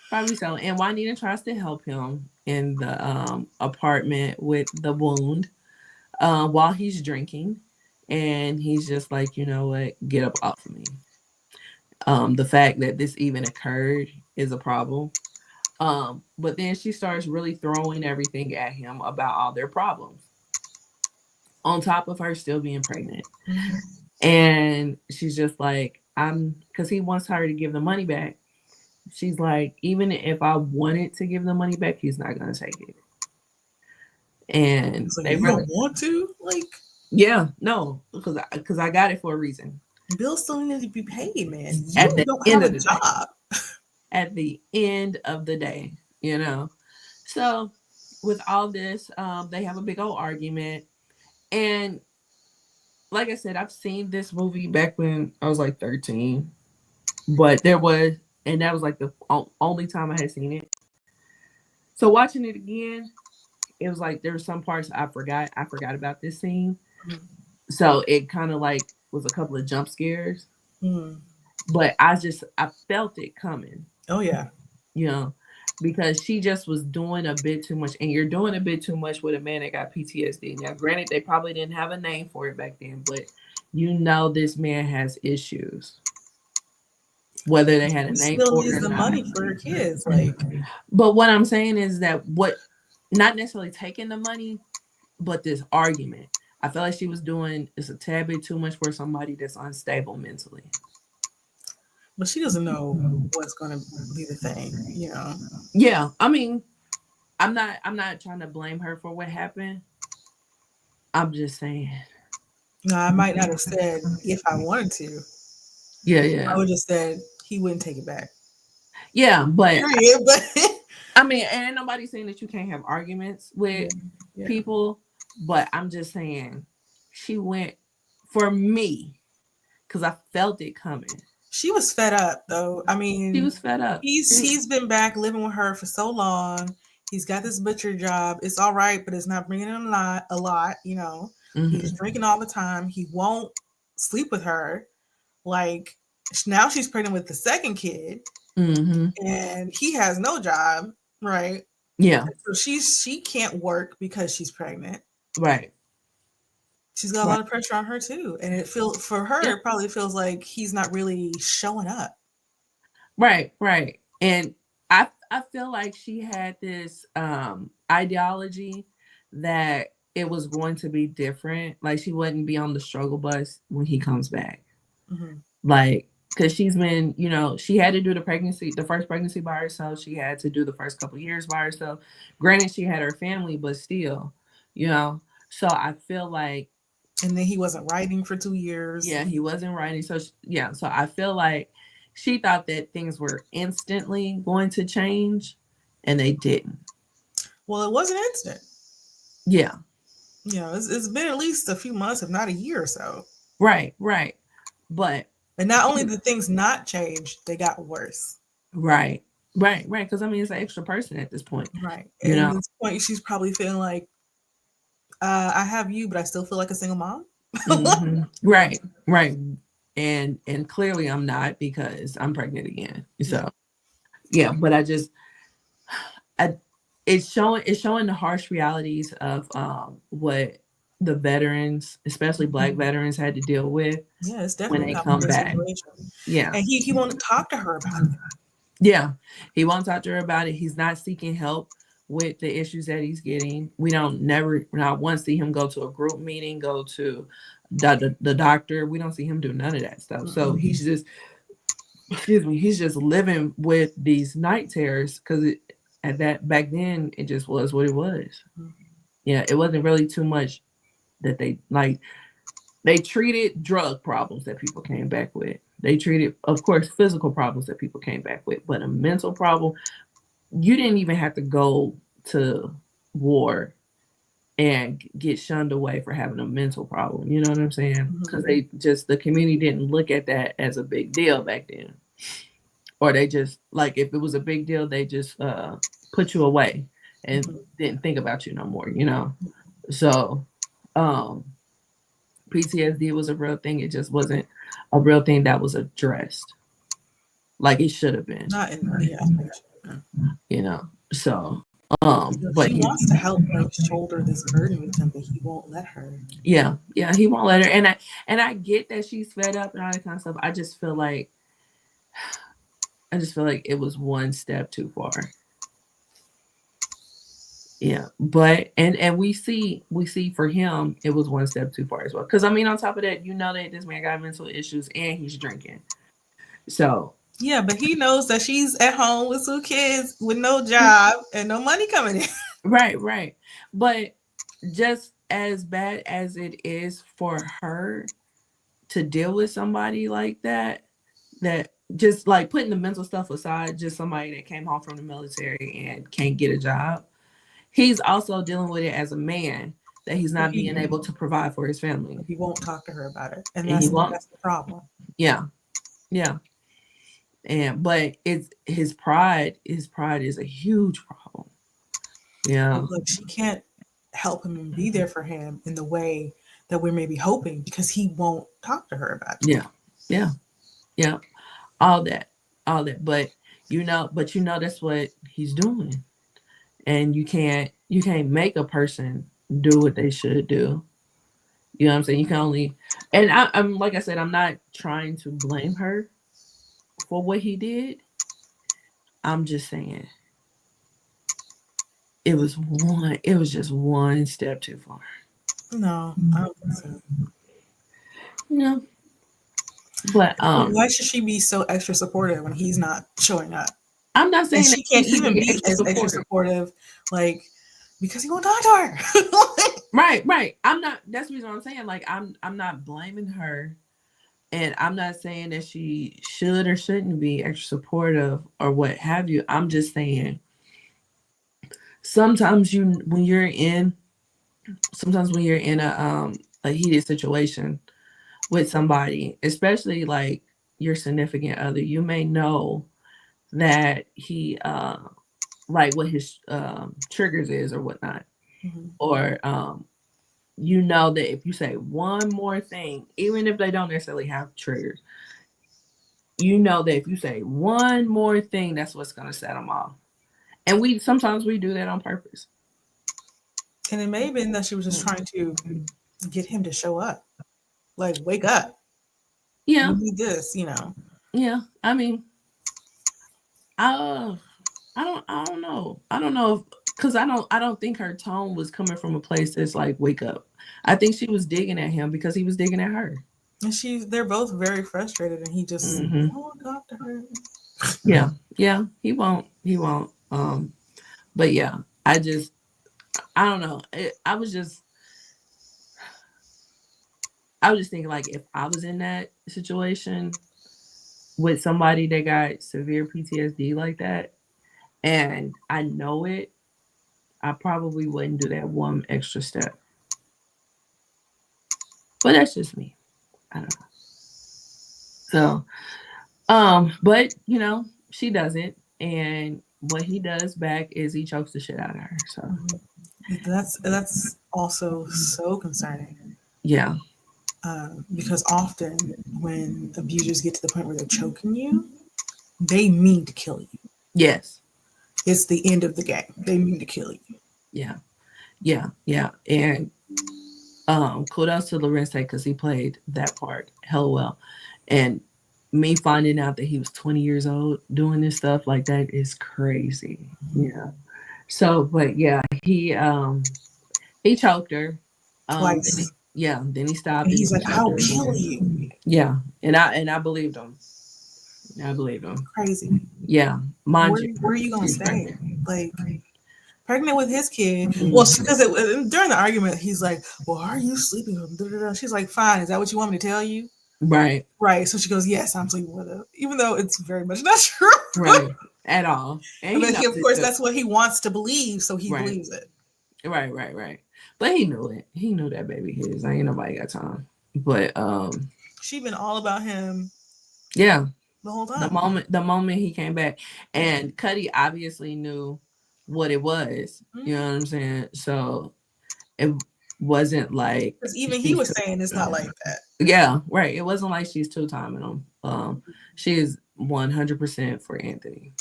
Probably so. And Juanita tries to help him in the apartment with the wound while he's drinking. And he's just like, you know what, get up off of me. The fact that this even occurred is a problem. But then she starts really throwing everything at him about all their problems, on top of her still being pregnant. Mm-hmm. And she's just like, because he wants her to give the money back. She's like, even if I wanted to give the money back, he's not going to take it. And It's like they you really, don't want to. Like, yeah, no, because I got it for a reason. bills still need to be paid, man. At You the don't have end a of the day, job. at the end of the day, you know. So with all this, they have a big old argument. And like I said, I've seen this movie back when I was like 13, but and that was like the only time I had seen it. So watching it again, it was like there were some parts I forgot. I forgot about this scene. So it kind of like was a couple of jump scares, Mm-hmm. but I felt it coming, Oh yeah. you know, because she just was doing a bit too much, and you're doing a bit too much with a man that got PTSD. Now, granted, they probably didn't have a name for it back then, but this man has issues, whether they had a He name still for it needs or the not. money for her kids. Like, But what I'm saying is that not necessarily taking the money, but this argument. I feel like she was doing it's a tad bit too much for somebody that's unstable mentally. but she doesn't know what's going to be the thing, you know. Yeah, I mean, I'm not trying to blame her for what happened. I'm just saying. No, I might not have said if I wanted to. Yeah, I yeah. would just said he wouldn't take it back. Yeah, but Period. But I mean, and ain't nobody saying that you can't have arguments with yeah, yeah. people, but I'm just saying she went for me because I felt it coming. She was fed up though. I She mean, was fed up. he's been back living with her for so long. He's got this butcher job. It's all right, but it's not bringing him a lot, you know. He's Mm-hmm. drinking all the time. He won't sleep with her. Like, now she's pregnant with the second kid Mm-hmm. and he has no job, right? Yeah. So she can't work because she's pregnant. Right. She's got a Right. lot of pressure on her too, and it feels for her Yeah. it probably feels like he's not really showing up. Right. Right. And I feel like she had this ideology that it was going to be different. Like she wouldn't be on the struggle bus when he comes back. Mm-hmm. Like because she's been, she had to do the first pregnancy by herself. She had to do the first couple years by herself. Granted, she had her family, but still, you know. So I feel like, And then he wasn't writing for 2 years. yeah, he wasn't writing. So yeah, so I feel like she thought that things were instantly going to change, and they didn't. Well, it wasn't instant. Yeah, You know, it's been at least a few months, if not a year or so. right, right, but And not only did things not change, they got worse. right, right, right. Because I mean, it's an extra person at this point, Right. you And know. at this point, she's probably feeling like, I have you, but I still feel like a single mom. Right, right. And clearly I'm not because I'm pregnant again. Yeah. So yeah, but I it's showing the harsh realities of what the veterans, especially black veterans, had to deal with Yeah, it's when definitely a they come complicated back. situation. Yeah. And he won't talk to her about it. Yeah. He won't talk to her about it. He's not seeking help with the issues that he's getting. We don't never not once see him go to a group meeting, go to the doctor. We don't see him do none of that stuff. So Mm-mm. he's just, excuse me, he's just living with these night terrors because at that back then it just was what it was. Yeah, it wasn't really too much that they like. They treated drug problems that people came back with. They treated, of course, physical problems that people came back with, but a mental problem, you didn't even have to go to war and get shunned away for having a mental problem. You know what I'm saying? Because Mhm. they just, the community didn't look at that as a big deal back then. Or they just, like, if it was a big deal, they just put you away and Mhm. didn't think about you no more, you know? So, um, PTSD was a real thing. It just wasn't a real thing that was addressed like it should have been, Not in, yeah, like, yeah. you know? So, So but she wants to help, like, shoulder this burden with him, but he won't let her. yeah, yeah, he won't let her. And I get that she's fed up and all that kind of stuff. I just feel like it was one step too far. Yeah, but and we see for him it was one step too far as well. Because I mean, on top of that, you know that this man got mental issues and he's drinking. So Yeah, but he knows that she's at home with two kids with no job and no money coming in. right, right. But just as bad as it is for her to deal with somebody like that just like putting the mental stuff aside, just somebody that came home from the military and can't get a job, he's also dealing with it as a man that he's But not being able to provide for his family. he won't talk to her about it, and And he won't. that's the problem. Yeah, yeah. And but it's his pride is a huge problem. But Yeah, look, she can't help him and be there for him in the way that we're maybe hoping because he won't talk to her about it. yeah, yeah, yeah. All that, all that. But that's what he's doing. And you can't make a person do what they should do. You know what I'm saying? You can only, and I'm like I said, I'm not trying to blame her for what he did. I'm just saying it was just one step too far. No, I don't think so. You know? But Why should she be so extra supportive when he's not showing up? I'm not And saying that she he can't should even be be extra as extra supportive. supportive, like, because he won't talk to her. Right, right. I'm not that's the reason I'm saying like I'm not blaming her, and I'm not saying that she should or shouldn't be extra supportive or what have you. I'm just saying sometimes you when you're in sometimes when you're in a heated situation with somebody, especially like your significant other, you may know that he like what his triggers is or whatnot. Mhm. Or you know that if you say one more thing, even if they don't necessarily have triggers, you know that if you say one more thing, that's what's gonna set them off. And we sometimes we do that on purpose. And it may have been that she was just trying to get him to show up. Like, wake up. We Yeah, need this. yeah. I mean, uh, I don't know. I don't know if because I don't think her tone was coming from a place that's like wake up. I think she was digging at him because he was digging at her. And they're both very frustrated, and he just Hmm. won't talk to her. Yeah, yeah. He won't. But yeah, I don't know. I was just thinking like if I was in that situation with somebody that got severe PTSD like that, and I know it, I probably wouldn't do that one extra step. But that's just me. I don't know. So, but she doesn't, and what he does back is he chokes the shit out of her. So, Mhm. That's also so concerning, Yeah. because often when abusers get to the point where they're choking you, they mean to kill you. Yes. It's the end of the game. They mean to kill you. Yeah. Yeah. Yeah. And kudos to Lorenzo because he played that part hell well. And me finding out that he was 20 years old doing this stuff like that is crazy. Yeah. So, but yeah, he choked her. Twice. Yeah, then he And stopped and he's he like, choked I'll her kill again. you. Yeah, and I believed him. I believed him. Crazy. Yeah, mind you, Where are you gonna she's stay? pregnant. Like, pregnant with his kid. Well, Mm, because during the argument, he's like, "Well, are you sleeping with him?" Da, da, da. She's like, "Fine. Is that what you want me to tell you?" right, Right. So she goes, "Yes, I'm sleeping with him," even though it's very much not true. right, at all, and he But knows he, of it course, too. that's what he wants to believe, so he Right, believes it. right, right, right. But he knew it. He knew that baby his. I ain't nobody got time. But She been all about him yeah, the whole the time. moment he came back, and Cuddy obviously knew what it was. You know what I'm saying? So it wasn't like Because even he she's was two saying it's not timing like him. that. Yeah, right. It wasn't like she's two timing him. She is 100% for Anthony.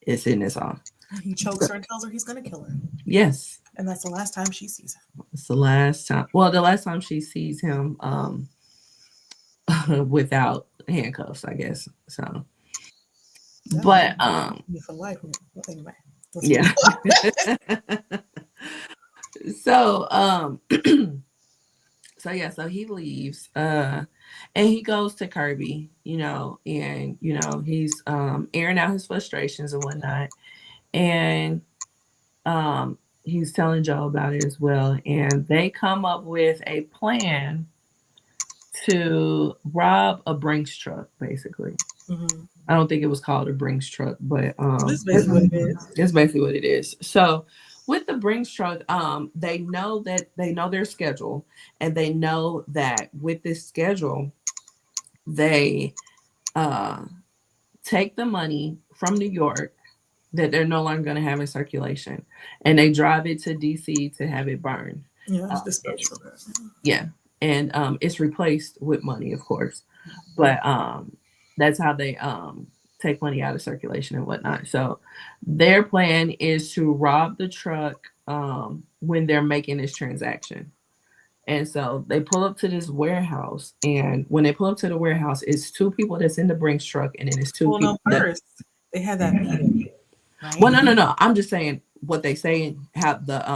It's in this all. He chokes her and tells her he's gonna kill her, Yes, and that's the last time she sees him. it's the last time. Well, the last time she sees him, without handcuffs, I guess. So, That might but be for life. Well, anyway, let's move yeah. on. So, so yeah, so he leaves, and he goes to Kirby, and he's airing out his frustrations and whatnot, and he's telling Joe about it as well, and they come up with a plan to rob a Brinks truck, basically. Mm-hmm. I don't think it was called a Brinks truck, but This is basically what it is. it's basically what it is. So with the Brinks truck, they know their schedule, and they know that with this schedule, they uh, take the money from New York that they're no longer going to have in circulation, and they drive it to DC to have it burned. Yeah, it's Uh, dispatched of it. yeah, and it's replaced with money, of course, but that's how they take money out of circulation and whatnot. So their plan is to rob the truck when they're making this transaction. And so they pull up to this warehouse, and when they pull up to the warehouse, it's two people that's in the Brinks truck, and then it's two Well, no, people that. first they had that meeting, right? Well, no, no, no. I'm just saying what they say, how the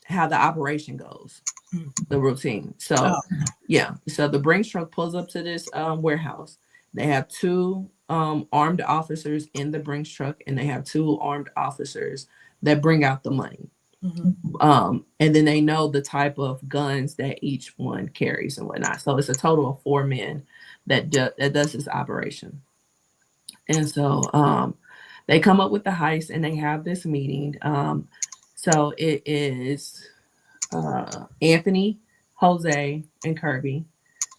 operation goes, Mm. the routine. So Oh, yeah, so the Brinks truck pulls up to this warehouse. They have two armed officers in the Brinks truck, and they have two armed officers that bring out the money. hmm. And then they know the type of guns that each one carries and whatnot. So it's a total of four men that does this operation. And so they come up with the heist, and they have this meeting. So it is Anthony, Jose, and Kirby.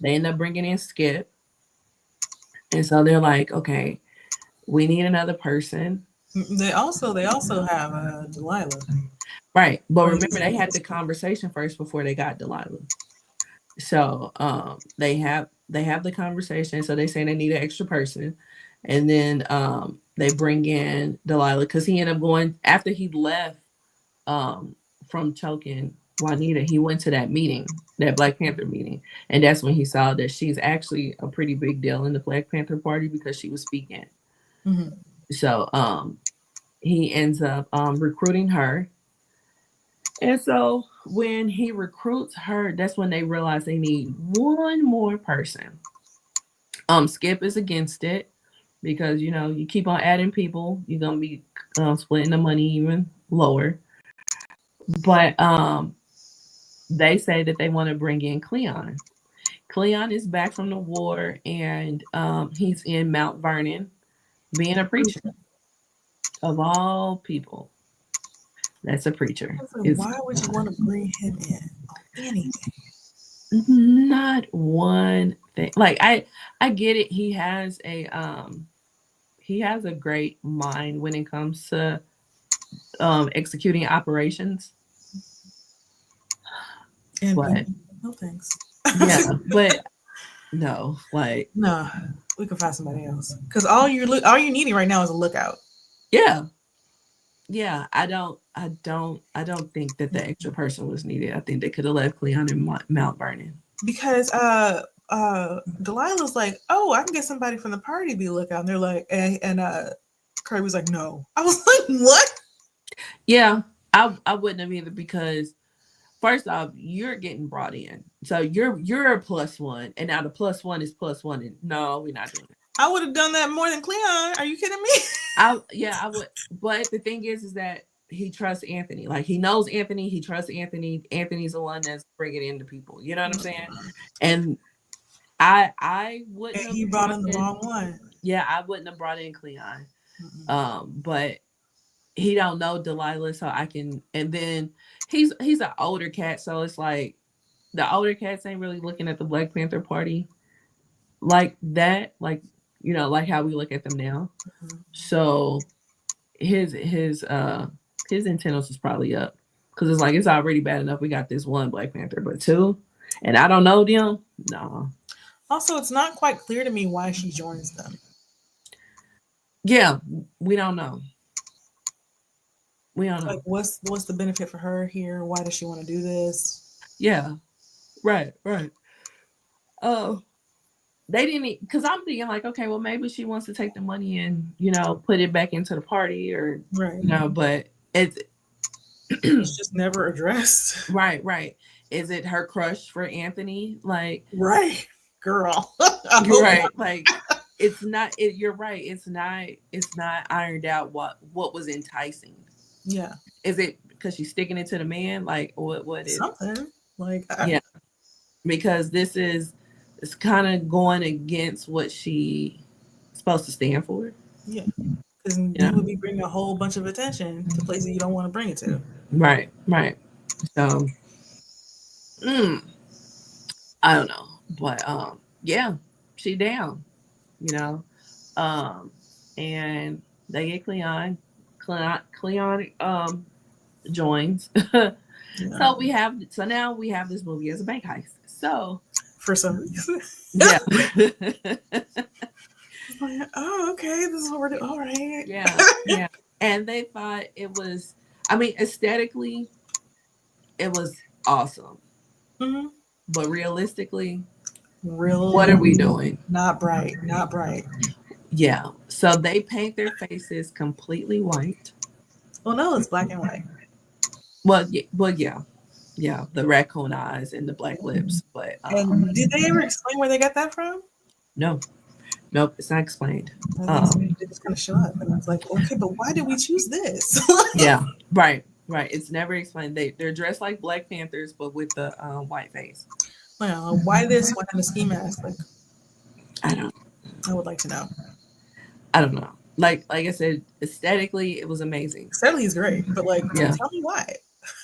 They end up bringing in Skip. And so they're like, okay, we need another person. They also have Delilah. Right. But Or remember, they had the conversation first before they got Delilah. So they have the conversation. So they say they need an extra person. And then they bring in Delilah because he ended up going after he left um, from choking Juanita. He went to that meeting, that Black Panther meeting, and that's when he saw that she's actually a pretty big deal in the Black Panther Party because she was speaking. Mhm. So he ends up recruiting her, and so when he recruits her, that's when they realize they need one more person. Skip is against it because you keep on adding people, you're gonna be splitting the money even lower. But they say that they want to bring in Cleon. Cleon is back from the war, and he's in Mount Vernon being a preacher. Of all people, that's a preacher. So It's why would you want to bring him in on anything? not one thing. Like I get it. He has a great mind when it comes to executing operations. And But no thanks. yeah, but no, like Nah, we can find somebody else. Because all you needing right now is a lookout. yeah, yeah. I don't think that the extra person was needed. I think they could have left Cleon in Mount Vernon. Because Delilah's like, oh, I can get somebody from the party to be a lookout. And they're like, and Curry was like, no. I was like, what? Yeah, I wouldn't have either because first off, you're getting brought in, so you're a plus one, and now the plus one is plus one. And no, we're not doing it. I would have done that more than Cleon. Are you kidding me? I would. But the thing is that he trusts Anthony. Like he knows Anthony. He trusts Anthony. Anthony's the one that's bringing in the people. You know what I'm saying? And I And wouldn't have he brought brought in the in. wrong one. Yeah, I wouldn't have brought in Cleon. Mm-mm. But he don't know Delilah, so I can. And then he's an older cat, so it's like the older cats ain't really looking at the Black Panther Party like that, like how we look at them now. So his antennas was probably up because it's like it's already bad enough we got this one Black Panther, but two, and I don't know them. No, Also, it's not quite clear to me why she joins them. yeah, we don't know. We don't Like, know. what's the benefit for her here? Why does she want to do this? Yeah, right, right. Oh, they didn't because I'm thinking like, okay, well maybe she wants to take the money and put it back into the party or Right. but it's It's just never addressed. right, right. Is it her crush for Anthony? Like, Right, girl. I you're hope right. not. Like, it's not. You're right. It's not. It's not ironed out. What was enticing? Yeah, Is it because she's sticking it to the man? Like, what? What is? something like Yeah, because this is it's kind of going against what she supposed to stand for. yeah, because You you know? would be bringing a whole bunch of attention to places you don't want to bring it to. Right. Right. So, mm, I don't know, but yeah, she down. You know, um, and they get Cleon. Cleon joins. Yeah, So now we have this movie as a bank heist. So for some reason. yeah, Like, oh, okay, this is what we're doing. All right. yeah, yeah. And they thought it was. I mean, aesthetically, it was awesome, Hmm. but realistically, what Real, are we doing? not bright, not bright. Yeah. So they paint their faces completely white. Well, no, it's black and white. Well, yeah, yeah. The raccoon eyes and the black lips, but And did they ever explain where they got that from? no, nope, it's not explained. I think so. Um, They just kind of show up, and it's like, okay, but why did we choose this? yeah, right, right. It's never explained. They're dressed like Black Panthers, but with the white face. Well, why this? Why not a ski mask? Like, I don't, I would like to know. I don't know. Like I said, aesthetically, it was amazing. Sadly, he's great, but like, Yeah, tell me why.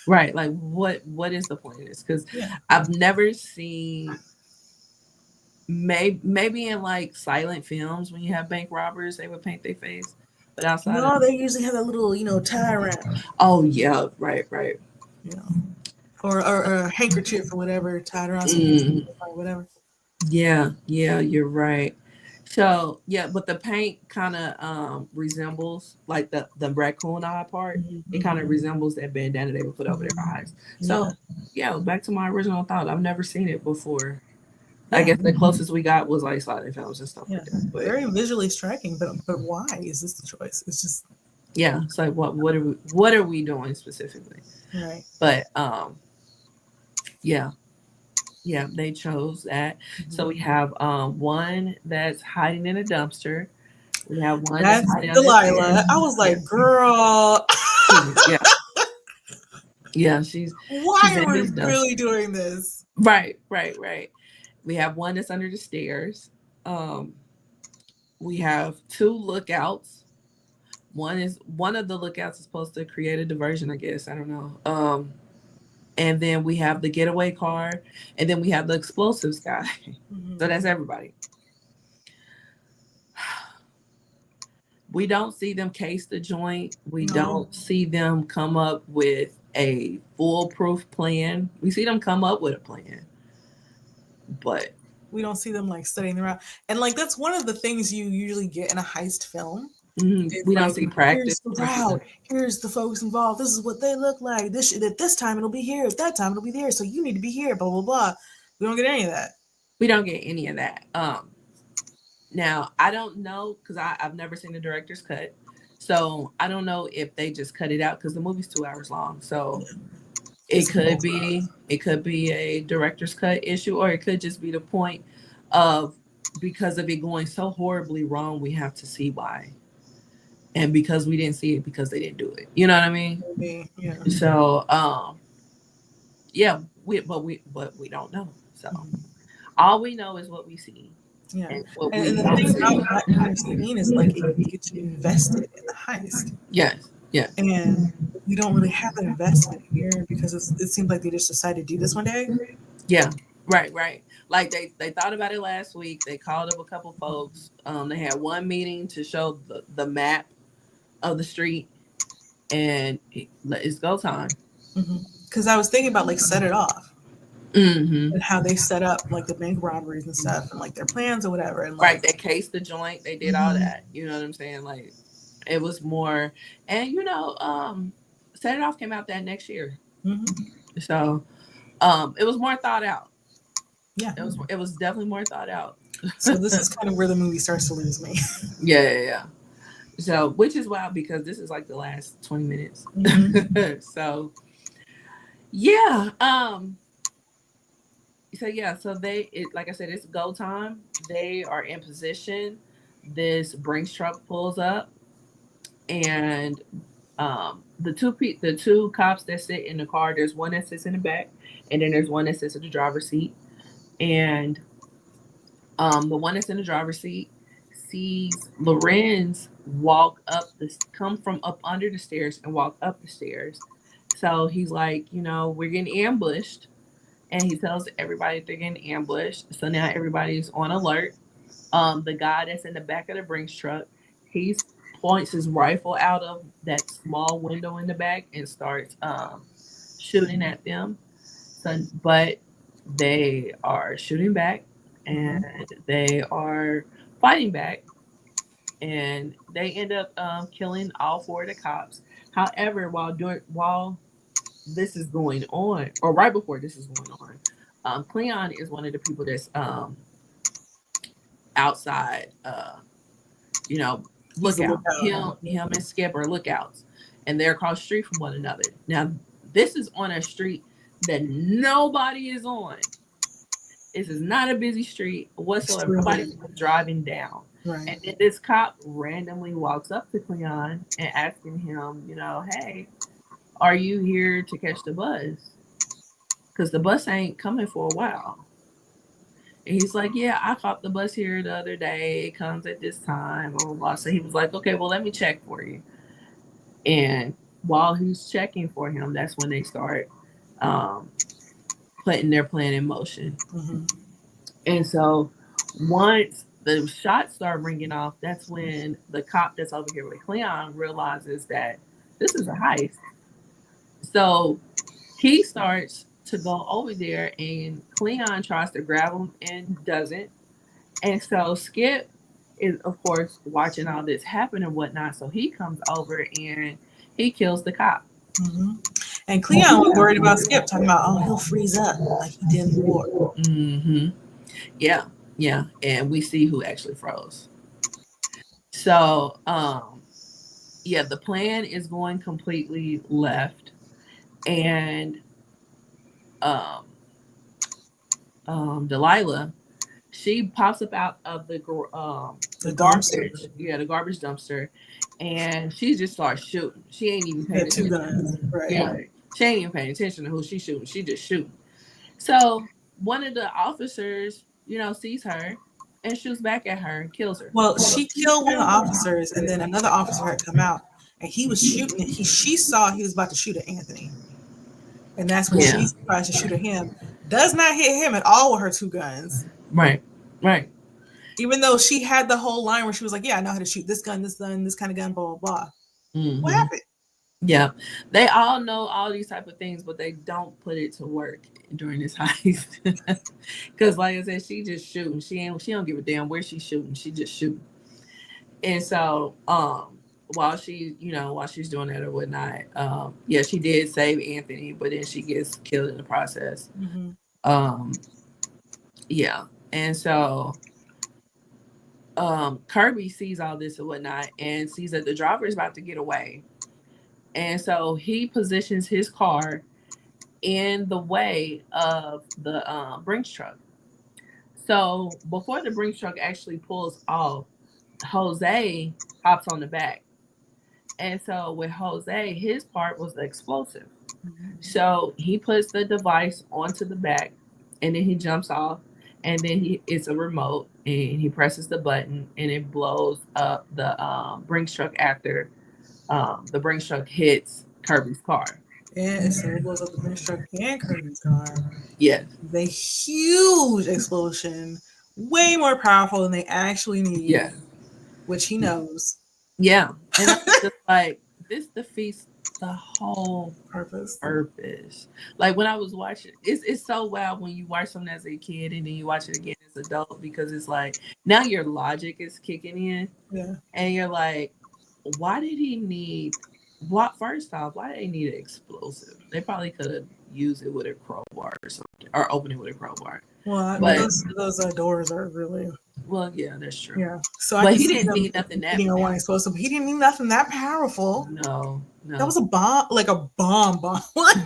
right. Like, what is the point of this? Because Yeah. I've never seen. Maybe in like silent films when you have bank robbers, they would paint their face. But outside of No, they usually have that little, tie around, oh yeah, right, right. you know, or a handkerchief or whatever tied around somebody's Mm, or whatever. yeah, yeah, you're right. So yeah, but the paint kind of resembles like the raccoon eye part. It kind of Mhm. resembles that bandana they would put over their eyes. Yeah, So yeah, back to my original thought. I've never seen it before. I yeah, guess the closest we got was like silent films and stuff yeah. like that. But Very visually striking, but why is this the choice? It's just yeah, it's like what are we doing specifically? right. But yeah, yeah, they chose that. So Mhm. we have one that's hiding in a dumpster. We have one that's That's hiding on the Delilah. stairs. I was Yeah, like, girl, yeah, yeah. She's why in are we this really dumpster. doing this? Right, right, right. We have one that's under the stairs. Um, we have two lookouts. One of the lookouts is supposed to create a diversion, I guess. I don't know. And then we have the getaway car, and then we have the explosives guy. So Mhm. that's everybody. we don't see them case the joint. We No, don't see them come up with a foolproof plan. We see them come up with a plan, but we don't see them like studying around. And like that's one of the things you usually get in a heist film. It's we don't like, see practice here's the or route, here's the folks involved, this is what they look like. At this time it'll be here, at that time it'll be there. So you need to be here, blah blah blah. We don't get any of that. we don't get any of that. Now I don't know because I've never seen the director's cut, so I don't know if they just cut it out because the movie's 2 hours long. So it It's could be a director's cut issue, or it could just be the point of because of it going so horribly wrong, we have to see why, and because we didn't see it because they didn't do it. You know what I mean? maybe, yeah. So yeah, we don't know. So Mhm. all we know is what we see Yeah. and what And, we and the don't thing see. about that kind of scene is like it gets you invested in the heist. Yes, yes. And we don't really have that investment here because it seems like they just decided to do this one day. Yeah, right, right. Like they thought about it last week. They called up a couple folks. They had one meeting to show the map of the street, and it's go time. Because I was thinking about like set it off Hmm. and how they set up like the bank robberies and stuff and like their plans or whatever. And Right. like, They cased the joint. They did all mhm, that. You know what I'm saying? Like it was more, and Set It Off came out that next year, mhm, so it was more thought out. yeah. It was definitely more thought out. So this is kind of where the movie starts to lose me. Yeah, yeah, yeah. So, which is wild because this is like the last 20 minutes. Hmm. So, yeah. So like I said, it's go time. They are in position. This Brinks truck pulls up, and the two cops that sit in the car. There's one that sits in the back, and then there's one that sits in the driver's seat. And the one that's in the driver's seat sees Lorenz come from up under the stairs and walk up the stairs. So he's like, we're getting ambushed. And he tells everybody they're getting ambushed. So now everybody's on alert. The guy that's in the back of the Brinks truck, he points his rifle out of that small window in the back and starts shooting at them. So, but they are shooting back and Hmm. they are fighting back, and they end up killing all four of the cops. However, while this is going on, or right before this is going on, Cleon is one of the people that's outside. You know, He's a lookout. lookout. Him and Skip are lookouts, and they're across the street from one another. Now, this is on a street that nobody is on. This is not a busy street whatsoever. Extremely. Nobody's driving down. Right. And then this cop randomly walks up to Cleon and asking him, hey, are you here to catch the bus? Because the bus ain't coming for a while. And he's like, yeah, I caught the bus here the other day. It comes at this time, blah, blah, blah. So he was like, okay, well, let me check for you. And while he's checking for him, that's when they start um, putting their plan in motion. Hmm. And so once the shots start ringing off, that's when the cop that's over here with Cleon realizes that this is a heist. So he starts to go over there, and Cleon tries to grab him and doesn't. And so Skip is, of course, watching all this happen and whatnot. So he comes over and he kills the cop. Hmm. And Cleon was worried about Skip, talking about, oh, he'll freeze up like he did in the war. Hmm. Yeah, yeah. And we see who actually froze. So, yeah, the plan is going completely left. And um, Delilah, she pops up out of the The dumpster. garbage, yeah, the garbage dumpster, and she just starts shooting. She ain't even He paying had two attention. guns. Right. Yeah, she ain't even paying attention to who she's shooting. She just shooting. So one of the officers, sees her and shoots back at her and kills her. Well, she killed one of the officers, and then another officer had come out, and he was shooting. She saw he was about to shoot at Anthony, and that's when Yeah, she tries to shoot at him. Does not hit him at all with her two guns. right, right. Even though she had the whole line where she was like, "Yeah, I know how to shoot this gun, this kind of gun, blah blah blah." What Hmm. happened? Yeah, they all know all these type of things, but they don't put it to work during this heist. Because, like I said, she just shooting. She don't give a damn where she's shooting. She just shooting. And so, while she's doing that or whatnot, yeah, she did save Anthony, but then she gets killed in the process. Hmm. Um, yeah, and so Kirby sees all this and whatnot, and sees that the driver is about to get away, and so he positions his car in the way of the Brinks truck. So before the Brinks truck actually pulls off, Jose hops on the back. And so with Jose, his part was the explosive. So he puts the device onto the back and then he jumps off and then it's a remote and he presses the button and it blows up the Brinks truck after the Brinks truck hits Kirby's car. And so it blows up the Brinks truck and Kirby's car. Yes. The huge explosion, way more powerful than they actually Yeah. need, which he knows. Yeah. And I was just like, this defeats the whole Purpose. purpose. Like when I was watching, it's so wild when you watch something as a kid and then you watch it again as an adult because it's like now your logic is kicking in Yeah. and you're like, why did he need what first off, why did they need an explosive? They probably could have used it with a crowbar or something. Or opened it with a crowbar. Well, I mean, But those doors are really, well, yeah, that's true. yeah. So I But can he see didn't them need nothing that needing a one powerful. explosive. But he didn't need nothing that powerful. No, That no. was a bomb, like a bomb.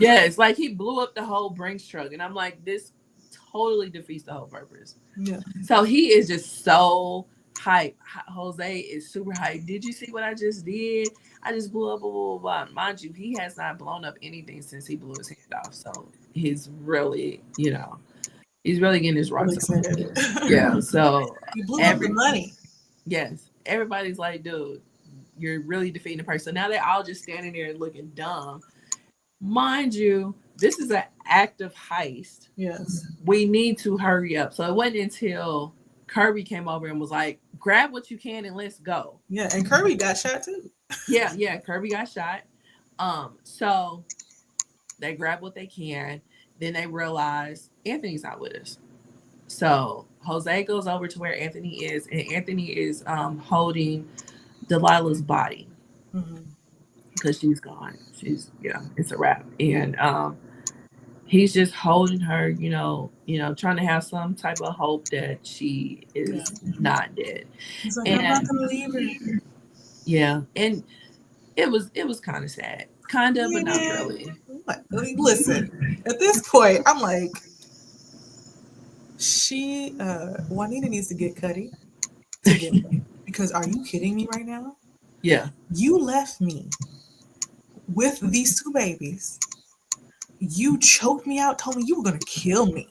Yeah, it's like he blew up the whole Brinks truck, and I'm like, this totally defeats the whole purpose. Yeah. So he is just so hype. Jose is super hype. Did you see what I just did? I just blew up, blah, blah, blah, blah. Mind you, he has not blown up anything since he blew his hand off. So he's really, he's really getting his Really rocks off. excited. Yeah. So He blew up the every money. yes, everybody's like, dude, you're really defeating the person. So now they're all just standing there looking dumb. Mind you, this is an active heist. Yes. We need to hurry up. So it wasn't until Kirby came over and was like, grab what you can and let's go. Yeah, and Kirby got shot too. Yeah, yeah, Kirby got shot. So they grab what they can. Then they realize Anthony's not with us. So Jose goes over to where Anthony is, and Anthony is holding Delilah's body Hmm. because she's gone. It's a wrap. And he's just holding her, trying to have some type of hope that she Yeah. is not dead. He's like, I'm not And gonna leave her. yeah, and it was kind of sad, kind of, but not Yeah. really. What? Listen, at this point, I'm like, Juanita needs to get Cuddy together. Because are you kidding me right now? Yeah, You left me with these two babies. You choked me out, told me you were gonna kill me.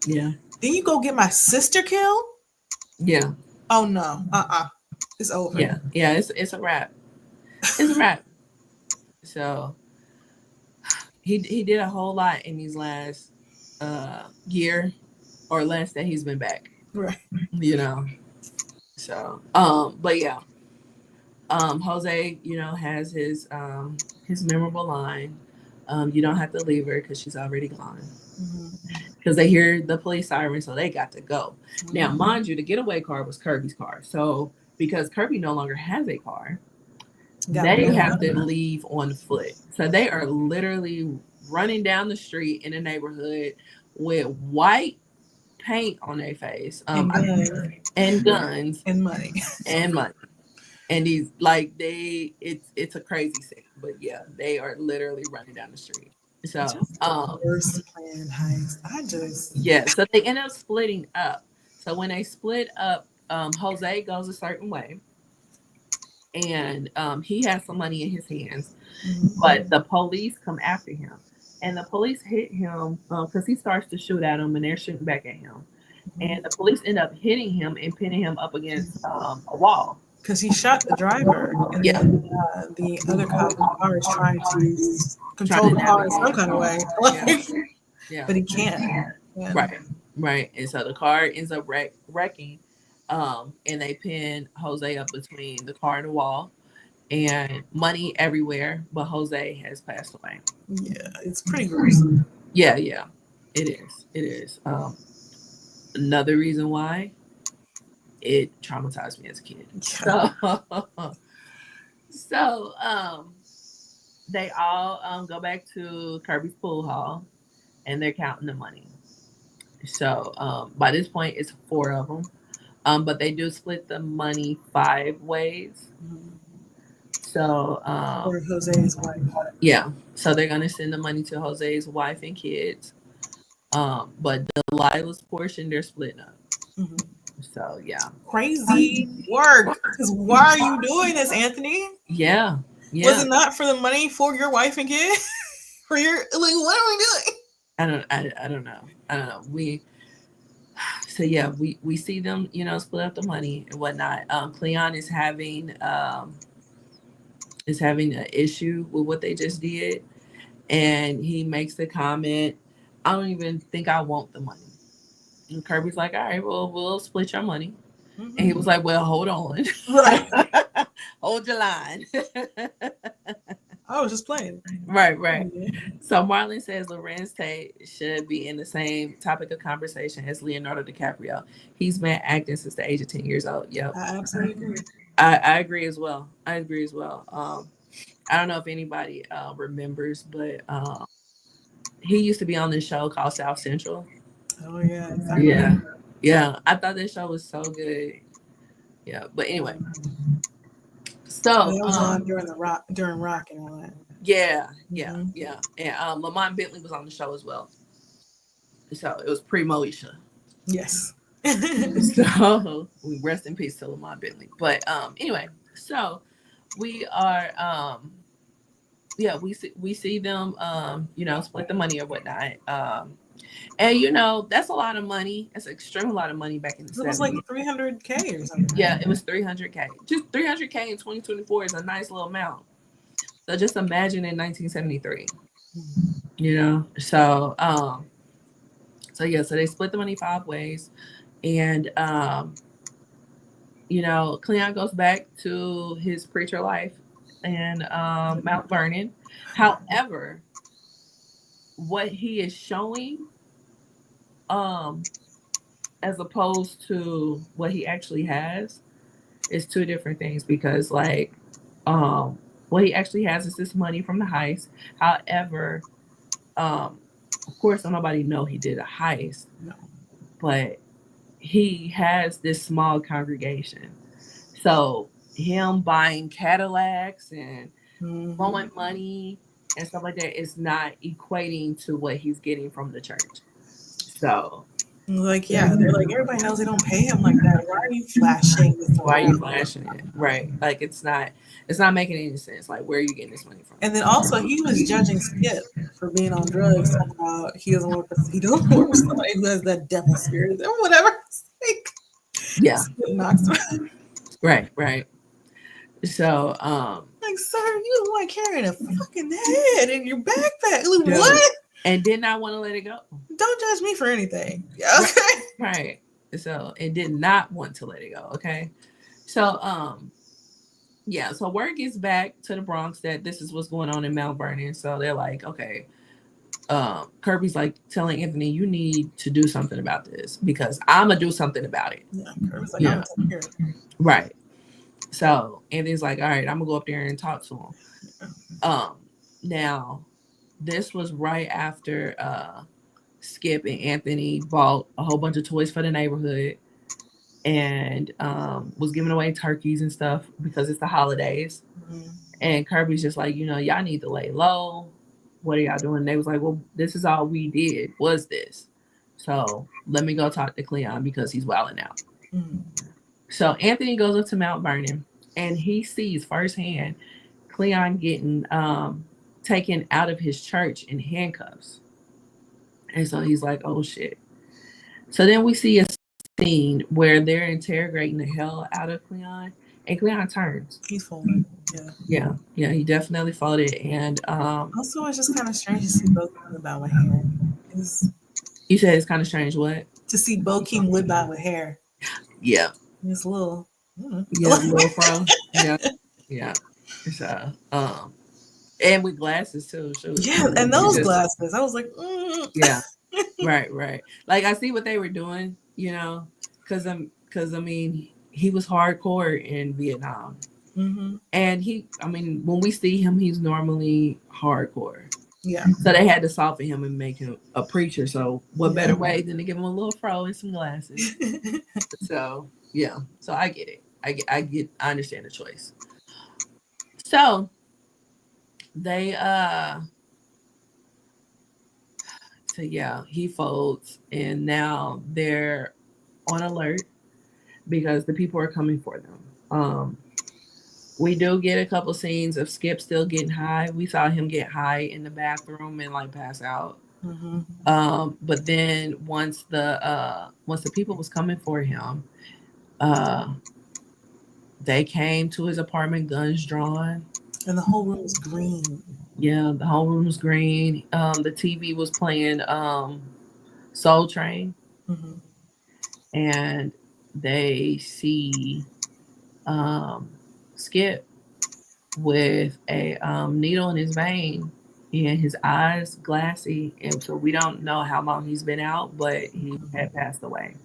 yeah, Then you go get my sister killed? yeah, Oh no. It's over. yeah, yeah. It's a wrap. It's a wrap. So he did a whole lot in these last year or less that he's been back. Right. You know. So but yeah, Jose, has his memorable line. You don't have to leave her because she's already gone. Mm-hmm. Because they hear the police siren, so they got to go. Now, Mm-hmm. mind you, the getaway car was Kirby's car. So because Kirby no longer has a car, Gotta they go. have to leave on foot. So they are literally running down the street in the neighborhood with white paint on their face, And guns. and guns And money. and money. And these like it's a crazy scene, but yeah, they are literally running down the street. So Just the worst plan heist. I just yeah, so they end up splitting up. So when they split up, Jose goes a certain way, and he has some money in his hands, but the police come after him, and the police hit him because he starts to shoot at them, and they're shooting back at him, and the police end up hitting him and pinning him up against a wall. because he shot the driver, and Yeah, then the other cop in the car is trying to trying control to the car in some navigate. kind of way, Yeah, yeah. but he can't. Yeah. Right, right. And so the car ends up wrecking. And they pin Jose up between the car and the wall, and money everywhere. But Jose has passed away. Yeah, it's pretty gruesome. Yeah, yeah, it is. It is. Another reason why it traumatized me as a kid. Yeah. So, so they all go back to Kirby's pool hall, and they're counting the money. So by this point, it's four of them. But they do split the money five ways. Mhm. So For Jose's wife. yeah, so they're gonna send the money to Jose's wife and kids. But Delilah's portion, they're splitting up. Mhm. So yeah, Crazy work. Because why are you doing this, Anthony? yeah, Was yeah. it not for the money for your wife and kid? For your like, what are we doing? I don't know. I don't know. So yeah, we see them, split up the money and whatnot. Cleon is having an issue with what they just did, and he makes the comment, "I don't even think I want the money." And Kirby's like, "All right, well, we'll split your money." And he Mhm. was like, "Well, hold on, Right. hold your line." I was just playing. Right, right. Yeah. So Marlon says Lorenz Tate should be in the same topic of conversation as Leonardo DiCaprio. He's been acting since the age of 10 years old. Yep. I absolutely agree. I agree as well. I agree as well. I don't know if anybody remembers, but he used to be on this show called South Central. Oh yeah, I Yeah. remember. Yeah. I thought this show was so good. Yeah. But anyway, Oh, so that was on during rock and all that. yeah, yeah, Hmm. yeah. And Lamont Bentley was on the show as well. So it was pre Moesha. Yes. So we rest in peace to Lamont Bentley. But anyway, so we are yeah, we see them split the money or whatnot. And that's a lot of money. That's an extreme lot of money back in the It was like 70s. 300K or something, Yeah, right? it was 300K. Just 300K in 2024 is a nice little amount. So just imagine in 1973. So yeah, so they split the money five ways. And Cleon goes back to his preacher life in Mount Vernon. However, what he is showing, um, as opposed to what he actually has, is two different things. Because, like, what he actually has is this money from the heist. However, um, of course, don't nobody know he did a heist, No. but he has this small congregation. So him buying Cadillacs and Hmm. blowing money and stuff like that is not equating to what he's getting from the church. So Like, yeah, they're like, everybody knows they don't pay him like that. Why are you flashing this why are you around? flashing it? Right. Like it's not making any sense. Like, where are you getting this money from? And then also, he was judging Skip for being on drugs, talking about he doesn't work with somebody who has that devil spirit or whatever. It's like, Yeah. Skip knocks him out. Right, right. So Like, sir, you the one carrying a fucking head in your backpack. Like, dude, what? and did not want to let it go. Don't judge me for anything. Yeah, Right, okay. right. So and did not want to let it go. Okay. So yeah, so word gets back to the Bronx that this is what's going on in Mount Vernon. So they're like, okay, Kirby's like telling Anthony, you need to do something about this because I'm gonna do something about it. Yeah, Kirby's like, I'm Yeah, gonna take care of it. right. So Anthony's like, all right, I'm gonna go up there and talk to him. Um, Now this was right after Skip and Anthony bought a whole bunch of toys for the neighborhood and was giving away turkeys and stuff because it's the holidays. Mhm. And Kirby's just like, y'all need to lay low. What are y'all doing? And they was like, well, this is all we did was this. So let me go talk to Cleon because he's wilding out. Mhm. So Anthony goes up to Mount Vernon and he sees firsthand Cleon getting taken out of his church in handcuffs. And so he's like, oh shit. So then we see a scene where they're interrogating the hell out of Cleon, and Cleon turns. He's folded. Yeah. Yeah, yeah, he definitely folded. And Also, it's just kind of strange to see Bokeem Woodbine with hair. Is you said it's kind of strange. What? to see Bokeem Woodbine with hair. Yeah, This little. Mm. Yeah, little fro. Yeah, yeah. So, and with glasses too. Shoot, Yeah, and you those just glasses. I was like, mm. yeah. Right, right. Like I see what they were doing, because I mean, he was hardcore in Vietnam, Hmm. and I mean, when we see him, he's normally hardcore. Yeah, So they had to soften him and make him a preacher. So what yeah. better way than to give him a little fro and some glasses? So yeah, so I get it. I understand the choice. So they so yeah, he folds, and now they're on alert because the people are coming for them. We do get a couple scenes of Skip still getting high. We saw him get high in the bathroom and like pass out. Hmm. But then once the people was coming for him, uh, they came to his apartment, guns drawn. And the whole room was green. Yeah, the whole room was green. The TV was playing Soul Train, Hmm. and they see um, Skip with a needle in his vein and his eyes glassy. And so we don't know how long he's been out, but he had passed away.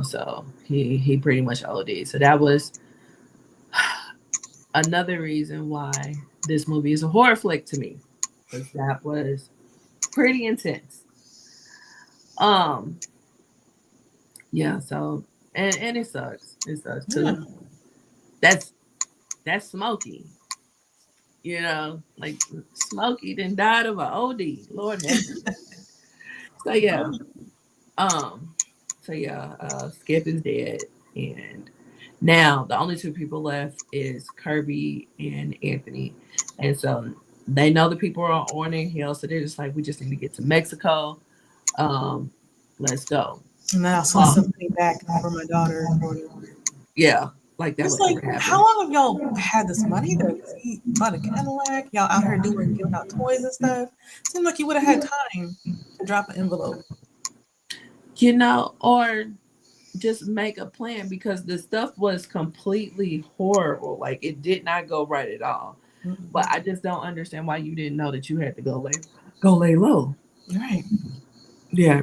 So he pretty much OD'd. So that was another reason why this movie is a horror flick to me, because that was pretty intense. Um, yeah. So and it sucks. It sucks Yeah. because that's that's Smokey. Like Smokey then died of a OD. Lord have mercy. So yeah. Um. So yeah. Skip is dead, and now the only two people left is Kirby and Anthony, and so they know the people are on their heels, so they're just like, we just need to get to Mexico. Um. Let's go. And then I'll send Well, some money back for my daughter or whatever. yeah, like that It's would like, never how happen. long have y'all had this money though? Because he bought a Cadillac. Y'all out here doing giving out toys and stuff. Seemed like you would have had time to drop an envelope. Or just make a plan, because the stuff was completely horrible. Like it did not go right at all. But Mm-mm. I just don't understand why you didn't know that you had to go lay low. Right. Yeah.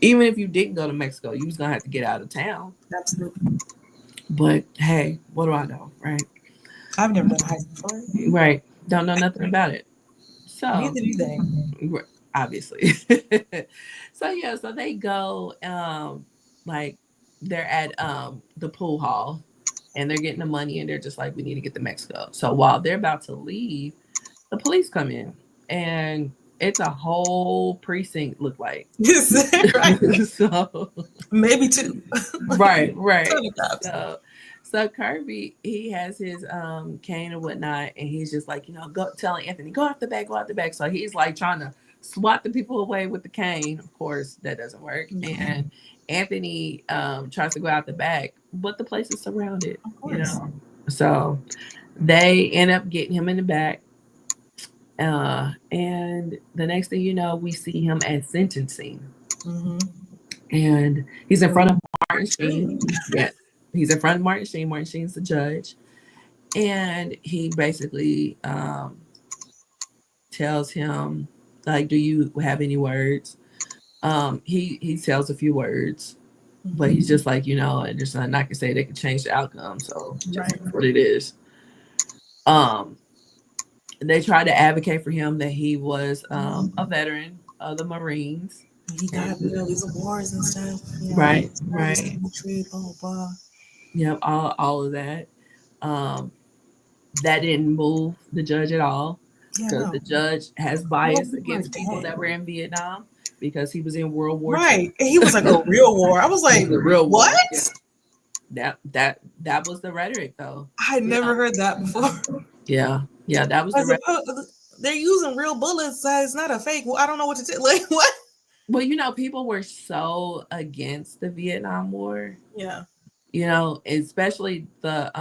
Even if you didn't go to Mexico, you was gonna have to get out of town. Absolutely. But hey, what do I know, right? I've never done a heist before. Right. Don't know nothing about it. So Neither do they. obviously. So yeah, so they go, like they're at the pool hall, and they're getting the money, and they're just like, we need to get to Mexico. So while they're about to leave, the police come in, and it's a whole precinct look like. Right. So Maybe two. Like, right, right. ton of cops. So Kirby, he has his cane and whatnot, and he's just like, go telling Anthony, go out the back, go out the back. So he's like trying to swat the people away with the cane. Of course, that doesn't work. Mhm. And Anthony tries to go out the back, but the place is surrounded, Of course. So they end up getting him in the back. And the next thing you know, we see him at sentencing, Hmm. and he's in front of Martin Sheen. Shame. Yeah, he's in front of Martin Sheen. Martin Sheen's the judge, and he basically tells him, like, "Do you have any words?" He tells a few words, but Hmm. he's just like, and there's nothing I can say that could change the outcome. So just Right. is what it is. Um, they tried to advocate for him that he was a veteran of the Marines. He got, And, these awards and stuff, right, service right. to country, blah, blah, blah. Yep, all of that. Um, that didn't move the judge at all, Yeah, because no. the judge has Well, bias people are against people dead. that were in Vietnam, because he was in World War II. Right. And he was like a real war. I was It like, was a real what? war. Yeah. That was the rhetoric, though. I had You never know. heard that before. Yeah, yeah, that was the As rhetoric. opposed, they're using real bullets. It's not a fake. Well, I don't know what to tell. Like, what? Well, people were so against the Vietnam War. Yeah. Especially the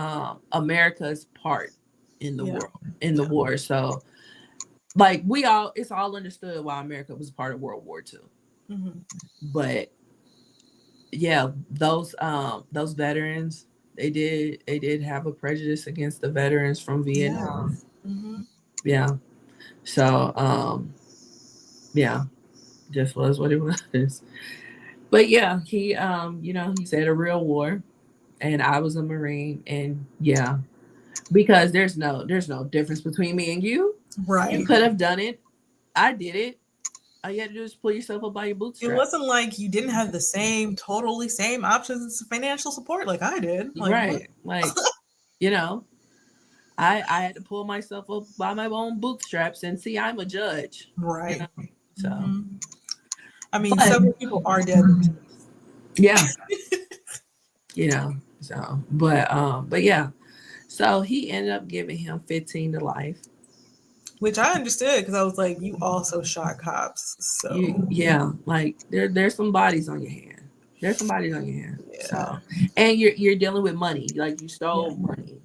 America's part in the Yeah. world in the Yeah. war. So like it's all understood why America was part of World War II. Hmm. But yeah, those veterans, they did have a prejudice against the veterans from Vietnam. Yes. Hmm. Yeah. So yeah, just was what it was. But yeah, he's at a real war, and I was a Marine, and yeah, because there's no difference between me and you. You Right. could have done it. I did it. All you had to do is pull yourself up by your It bootstrap. wasn't like you didn't have the same, totally same options of financial support like I did. Like what? Right. Like, you know, I had to pull myself up by my own bootstraps, and see, I'm a judge, you Right. know. So, Hmm. I mean, but several people are dead in peace, yeah, but yeah. So he ended up giving him 15 to life. which I understood because I was like, you also shot cops, You so Yeah, like there's some bodies on your hand. There's some bodies on your hand. yeah, So, and you're dealing with money. Like, you yeah, stole money.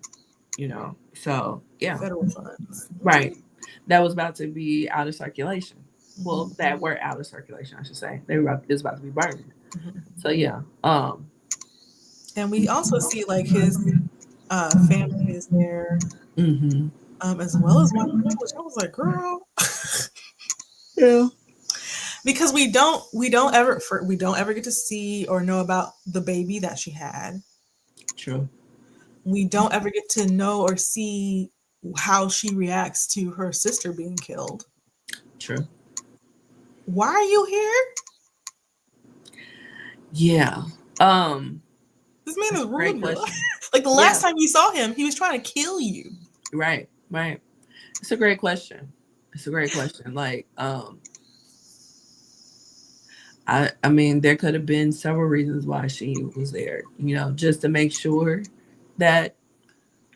So yeah, federal funds. Okay. right. That was about to be out of circulation. Well, Hmm. that were out of circulation, I should say. It was about to be burned. Hmm. So yeah. And we also see like his family is there, Mhm. as well as my mom, which I was like, girl, Yeah. because we don't ever get to see or know about the baby that she had. True. We don't ever get to know or see how she reacts to her sister being killed. True. Why are you here? Yeah. Um This man that's is a great rude, girl. question. Like the last Yeah. time you saw him, he was trying to kill you. Right. Right. It's a great question. It's a great question. Like, I mean, there could have been several reasons why she was there, just to make sure that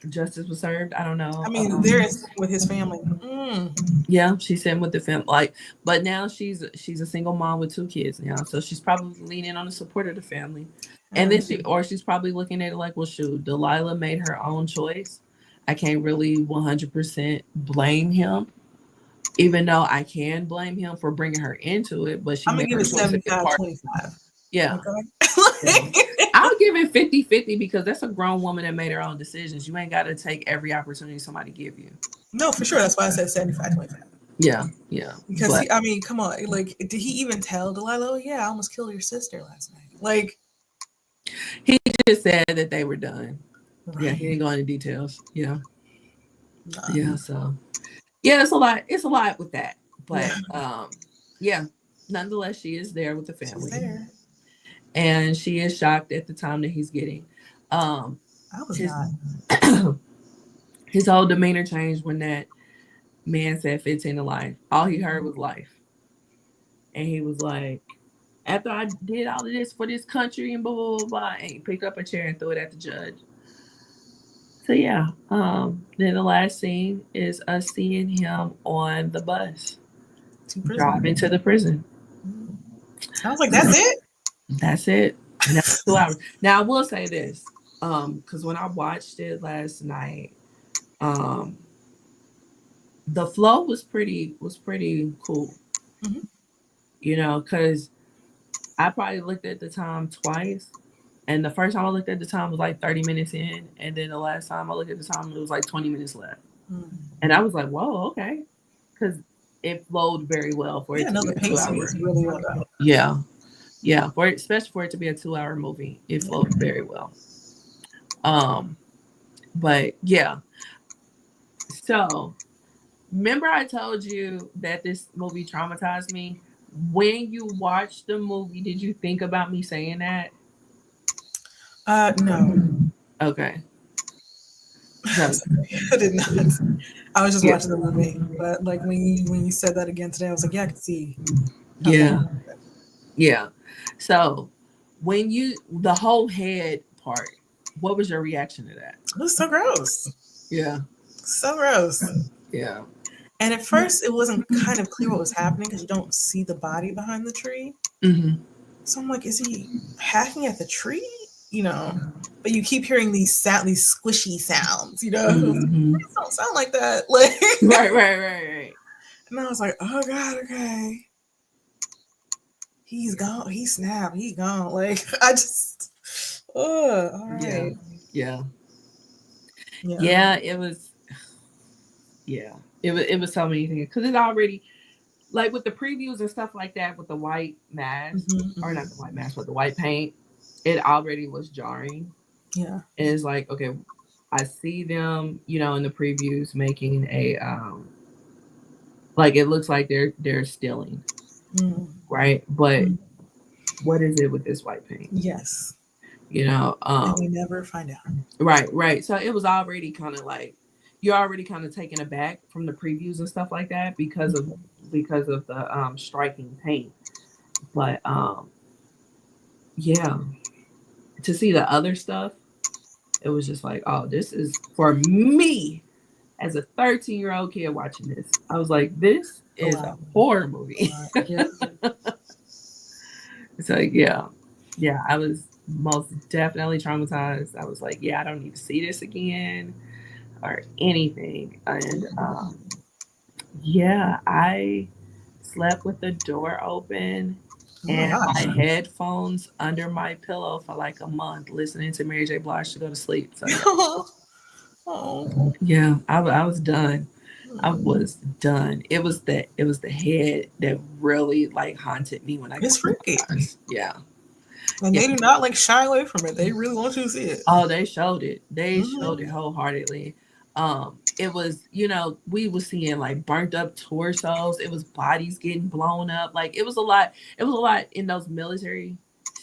justice was served. I don't know. I mean, there is with his family. Mm. Yeah, she's sitting with the family. Like, but now she's a single mom with two kids now, so she's probably leaning on the support of the family, and then Mm. she's probably looking at it like, well, shoot, Delilah made her own choice. I can't really 100% blame him, even though I can blame him for bringing her into it, but she I'm gonna made give her it choice to be a 75, part. 25. Yeah, yeah. Okay. I'll give it 50-50 because that's a grown woman that made her own decisions. You ain't got to take every opportunity somebody give you. No, for sure. That's why I said 75, 25. Yeah, yeah. Because But he, I mean, come on. Like, did he even tell Delilah, oh, yeah, I almost killed your sister last night? Like, he just said that they were done. Yeah, right. he didn't go into details. Yeah. Yeah, None. so yeah, it's a lot. It's a lot with that. Yeah. But yeah, nonetheless, she is there with the She's family. there. And she is shocked at the time that he's getting. Um I was his not. his whole demeanor changed when that man said 15 to life. All he heard was life. And he was like, after I did all of this for this country and blah blah blah blah, and he picked up a chair and threw it at the judge. So yeah, then the last scene is us seeing him on the bus To prison. driving to the prison. Mhm. I was like, that's it? That's it. And that was 2 hours. Now I will say this, because when I watched it last night, um, the flow was pretty cool. Hmm. Because I probably looked at the time twice. And the first time I looked at the time was like 30 minutes in. And then the last time I looked at the time, it was like 20 minutes left. Mm. And I was like, whoa, okay. Because it flowed very well for it Yeah, to no, be the a two pacing hour. is really well done. Yeah. Yeah. Especially for it to be a 2 hour movie, it Yeah. flowed very well. Um, but yeah. So remember I told you that this movie traumatized me? When you watched the movie, did you think about me saying that? No. Okay. Because I did not. I was just yeah. watching the movie. But like when you said that again today, I was like, yeah, I could see how that Yeah. would happen. Yeah. So when the whole head part, what was your reaction to that? It was so gross. Yeah. So gross. Yeah. And at first it wasn't kind of clear what was happening because you don't see the body behind the tree. Hmm. So I'm like, is he hacking at the tree? You know, but you keep hearing these squishy sounds. Hmm. Trees don't sound like that. Like, Right, right, right, right. and I was like, oh god, okay. he's gone. He snapped. He gone. Like I just, all Yeah, right, yeah, yeah. yeah. It was, yeah, it was so many things because it's already like with the previews and stuff like that with the white mask Hmm, or hmm. not the white mask but the white paint. It already was jarring, Yeah. and it's like okay, I see them, in the previews making a like it looks like they're stealing, Mm, right? But mm. what is it with this white paint? Yes, You know, and we never find out. right, right. So it was already kind of like you're already kind of taken aback from the previews and stuff like that because of the striking paint. But yeah, to see the other stuff, it was just like, oh, this is for me as a 13-year-old kid watching this. I was like, this A is a lot, horror a movie. lot. Yeah. So yeah, yeah, I was most definitely traumatized. I was like, yeah, I don't need to see this again or anything. And yeah, I slept with the door open Oh my and my gosh. headphones under my pillow for like a month, listening to Mary J. Blige to go to sleep. So yeah, Oh, yeah, I was done. I was done. It was the head that really like haunted me when I it's closed freaky, my eyes. Yeah, and yeah. they do not like shy away from it. They really want you to see it. Oh, they showed it. They showed it Hmm. wholeheartedly. It was, we was seeing like burnt up torsos. It was bodies getting blown up. Like it was a lot. It was a lot in those military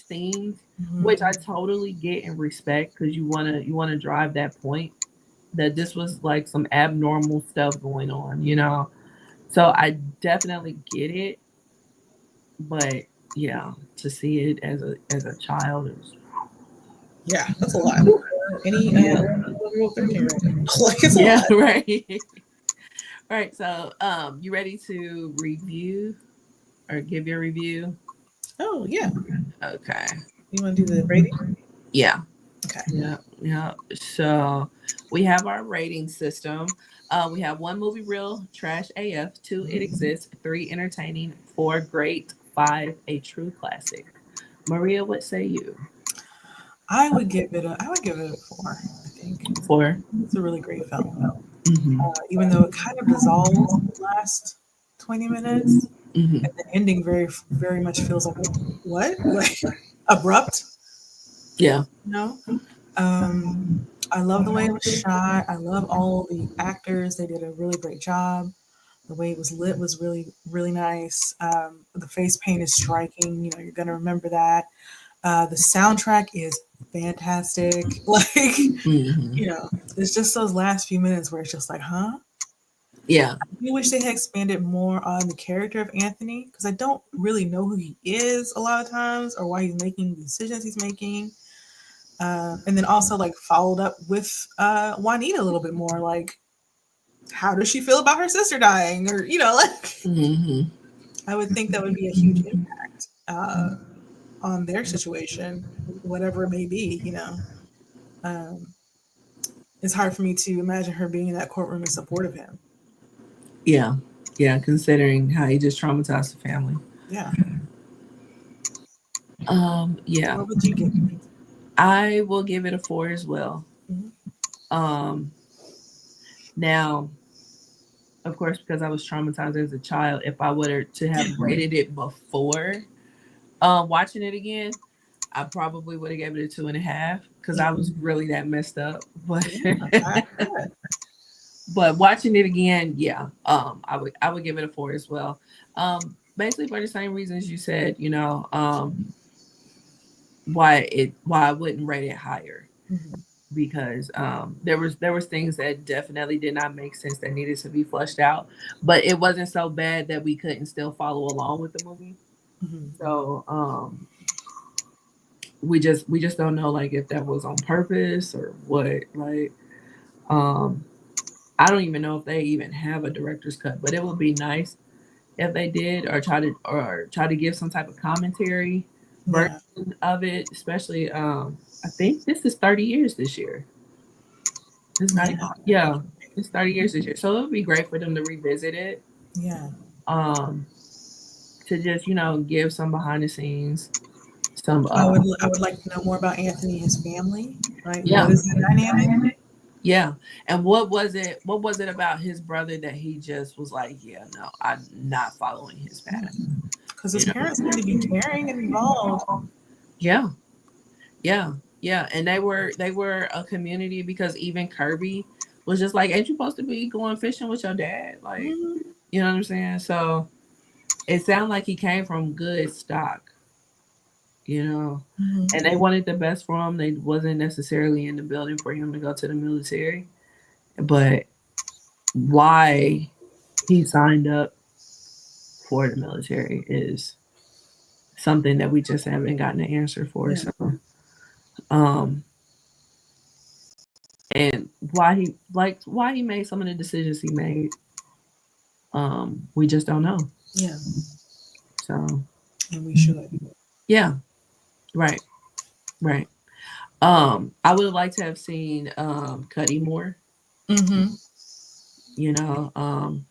scenes, which I Hmm. totally get and respect because you wanna drive that point that this was like some abnormal stuff going on. So I definitely get it, but yeah, to see it as a child, it was Yeah, that's a lot. Any yeah, 12-year-old, 13-year-old, like it's a yeah, lot. right. Right. So, you ready to review or give your review? Oh yeah, Okay. you want to do the rating? Yeah. Okay. Yeah. Yeah. So we have our rating system. We have one movie real, trash AF, two it exists, three entertaining, four great, five a true classic. Maria, what say you? I would give it a 4. I think Four. it's a really great film. Mm-hmm. Even though it kind of dissolves in the last 20 minutes, Mm-hmm. and the ending very much feels like what like abrupt. Yeah. No. Um, I love the way it was shot. I love all the actors. They did a really great job. The way it was lit was really, really nice. The face paint is striking. You know, you're gonna remember that. The soundtrack is fantastic. Like, Mm-hmm. it's just those last few minutes where it's just like, huh? Yeah. I wish they had expanded more on the character of Anthony because I don't really know who he is a lot of times or why he's making the decisions he's making. And then also like followed up with Juanita a little bit more. Like, how does she feel about her sister dying? Or like Mm-hmm. I would think that would be a huge impact on their situation, whatever it may be. Um, it's hard for me to imagine her being in that courtroom in support of him. Yeah. Yeah. Considering how he just traumatized the family. Yeah. Yeah. What would you give it? I will give it a four as well. Mhm. Um, Now, of course, because I was traumatized as a child, if I were to have rated it before watching it again, I probably would have given it a 2.5 because I Yeah. was really that messed up. But Yeah. Good. but watching it again, yeah, I would give it a four as well. Basically for the same reasons you said, why I wouldn't rate it higher Mhm. because there was things that definitely did not make sense that needed to be flushed out, but it wasn't so bad that we couldn't still follow along with the movie. Mhm. So we just don't know like if that was on purpose or what. Like um, I don't even know if they even have a director's cut, but it would be nice if they did or try to give some type of commentary Yeah. version of it, especially I think this is 30 years this year. It's not even, Yeah. yeah, it's 30 years this year. So it would be great for them to revisit it. Yeah. Um, to just give some behind the scenes, some I would like to know more about Anthony and his family. Like, what yeah, is the dynamic? yeah. And what was it about his brother that he just was like, yeah, no, I'm not following his path, Because his you know? parents seem to be caring and involved. Yeah, yeah, yeah. And they were a community, because even Kirby was just like, ain't you supposed to be going fishing with your dad? Like, Mhm, you know what I'm saying? So it sounded like he came from good stock, you know. And mhm. they wanted the best for him. They wasn't necessarily in the building for him to go to the military. But why he signed up for the military is something that we just haven't gotten an answer for. Yeah. So, um, and why he made some of the decisions he made, we just don't know. Yeah. So, And we should. yeah, right, right. I would have liked to have seen Cuddy more. Mm-hmm. You know,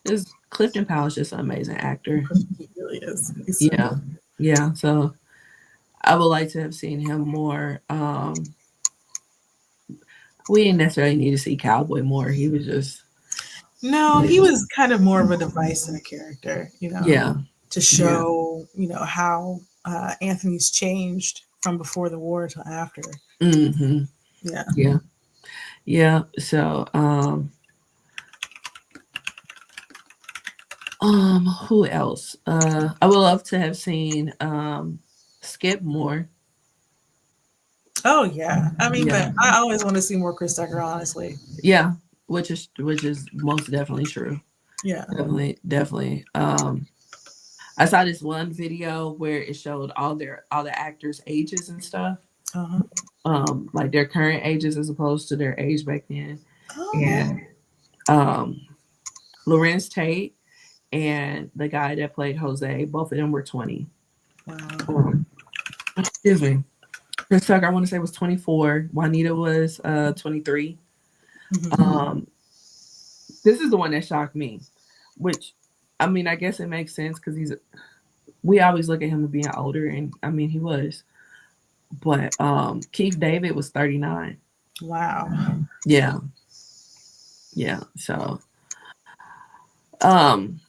this Clifton Powell is just an amazing actor. He really is. He's so Yeah, good. yeah. So I would like to have seen him more. We didn't necessarily need to see Cowboy more. He was just, No, he was kind of more of a device than a character, yeah, to yeah, show, how Anthony's changed from before the war to after. hmm, Yeah. yeah, yeah. So, who else? I would love to have seen Skip more. Oh yeah. I mean, Yeah, but I always want to see more Chris Tucker, honestly. yeah, which is most definitely true. Yeah. Definitely, definitely. I saw this one video where it showed all the actors' ages and stuff. Uh-huh. Like their current ages as opposed to their age back then. Oh, okay. And um Lorenz Tate and the guy that played Jose, both of them were 20. Wow. Um, excuse me. Chris Tucker, I want to say, was 24. Juanita was 23. Hmm. Um, this is the one that shocked me, which, I mean, I guess it makes sense because we always look at him as being older, and I mean, he was. But Keith David was 39. Wow. Yeah, yeah. So, um,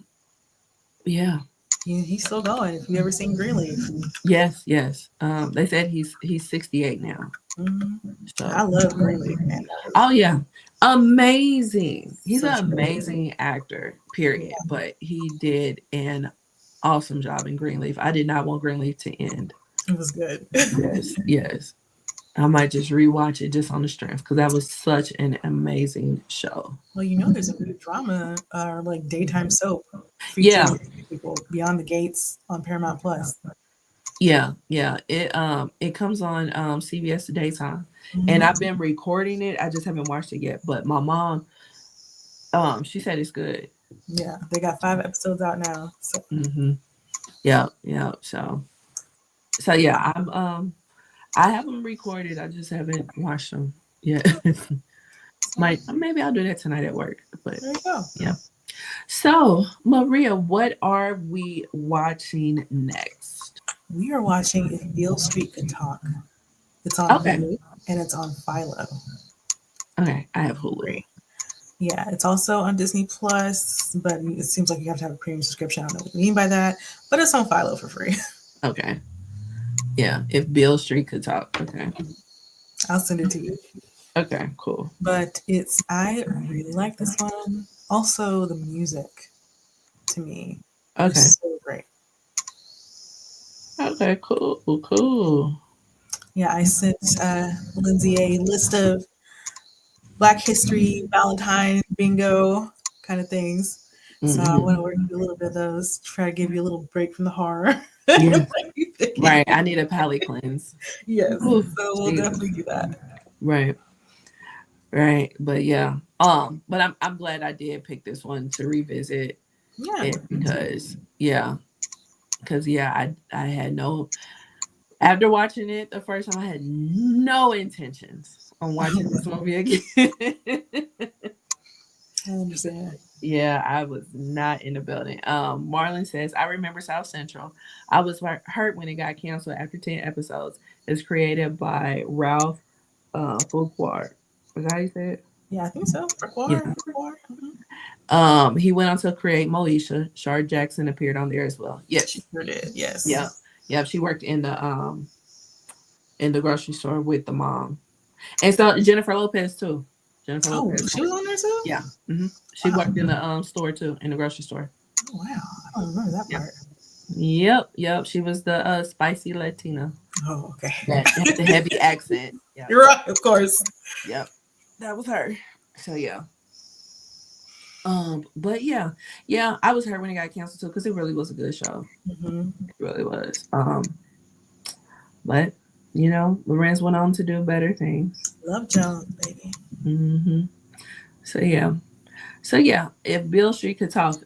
yeah, He's still going. If you ever seen Greenleaf, yes, yes. They said he's 68 now. hmm So, I love Greenleaf, man. That was oh yeah, amazing. He's such an a good movie. amazing actor. Period. Yeah, But he did an awesome job in Greenleaf. I did not want Greenleaf to end. it was good. Yes, yes. I might just rewatch it just on the strength because that was such an amazing show. Well, there's a new drama or like daytime soap Yeah, featuring people Beyond the Gates on Paramount Plus. yeah, yeah. It comes on CBS daytime, and Hmm. I've been recording it. I just haven't watched it yet. But my mom, she said it's good. Yeah, they got 5 episodes out now. So Hmm. Yeah, yeah. So yeah, I have them recorded. I just haven't watched them yet. Might maybe I'll do that tonight at work. But there you go. yeah. So Maria, what are we watching next? We are watching If Beale Street Could Talk. It's on Okay. Hulu and it's on Philo. Okay. I have Hulu. Free. Yeah, it's also on Disney Plus, but it seems like you have to have a premium subscription. I don't know what you mean by that, but it's on Philo for free. Okay. Yeah. If Bill Street could talk. Okay. I'll send it to you. Okay. Cool. But I really like this one. Also, the music to me Okay. is so great. Okay. Cool. Cool. Yeah, I sent Lindsay a list of Black History, Valentine, bingo kind of things. So I Hmm. went over to do a little bit of those, try to give you a little break from the horror. Yeah. Right. I need a palate cleanse. Yes, Ooh, so we'll Jesus. definitely do that. Right. Right. But yeah. But I'm glad I did pick this one to revisit Yeah, it me too. because yeah, I had no, after watching it the first time, I had no intentions on watching this movie again. I understand. Yeah, I was not in the building. Marlon says, I remember South Central. I was hurt when it got canceled after 10 episodes. It's created by Ralph Fuqua. Is that how you say it? Yeah, I think so. Yeah. Freakwar. Hmm. He went on to create Moesha. Shard Jackson appeared on there as well. She Yes. sure did. Yes. Yeah. Yeah. She worked in the grocery store with the mom. And so Jennifer Lopez too. Jennifer Oh, Lopez. she was on there too. Yeah. She Wow. worked in the store too, in the grocery store. Oh, wow. I don't remember that Yeah. part. Yep, yep. She was the spicy Latina Oh, okay. that had the heavy accent. Yep, You're right, of course. yep. That was her. So yeah. But yeah, yeah. I was hurt when it got canceled too because it really was a good show. Hmm. It really was. But Lorenz went on to do better things. Love Jones, baby. hmm So yeah. So yeah. If Bill Street could talk,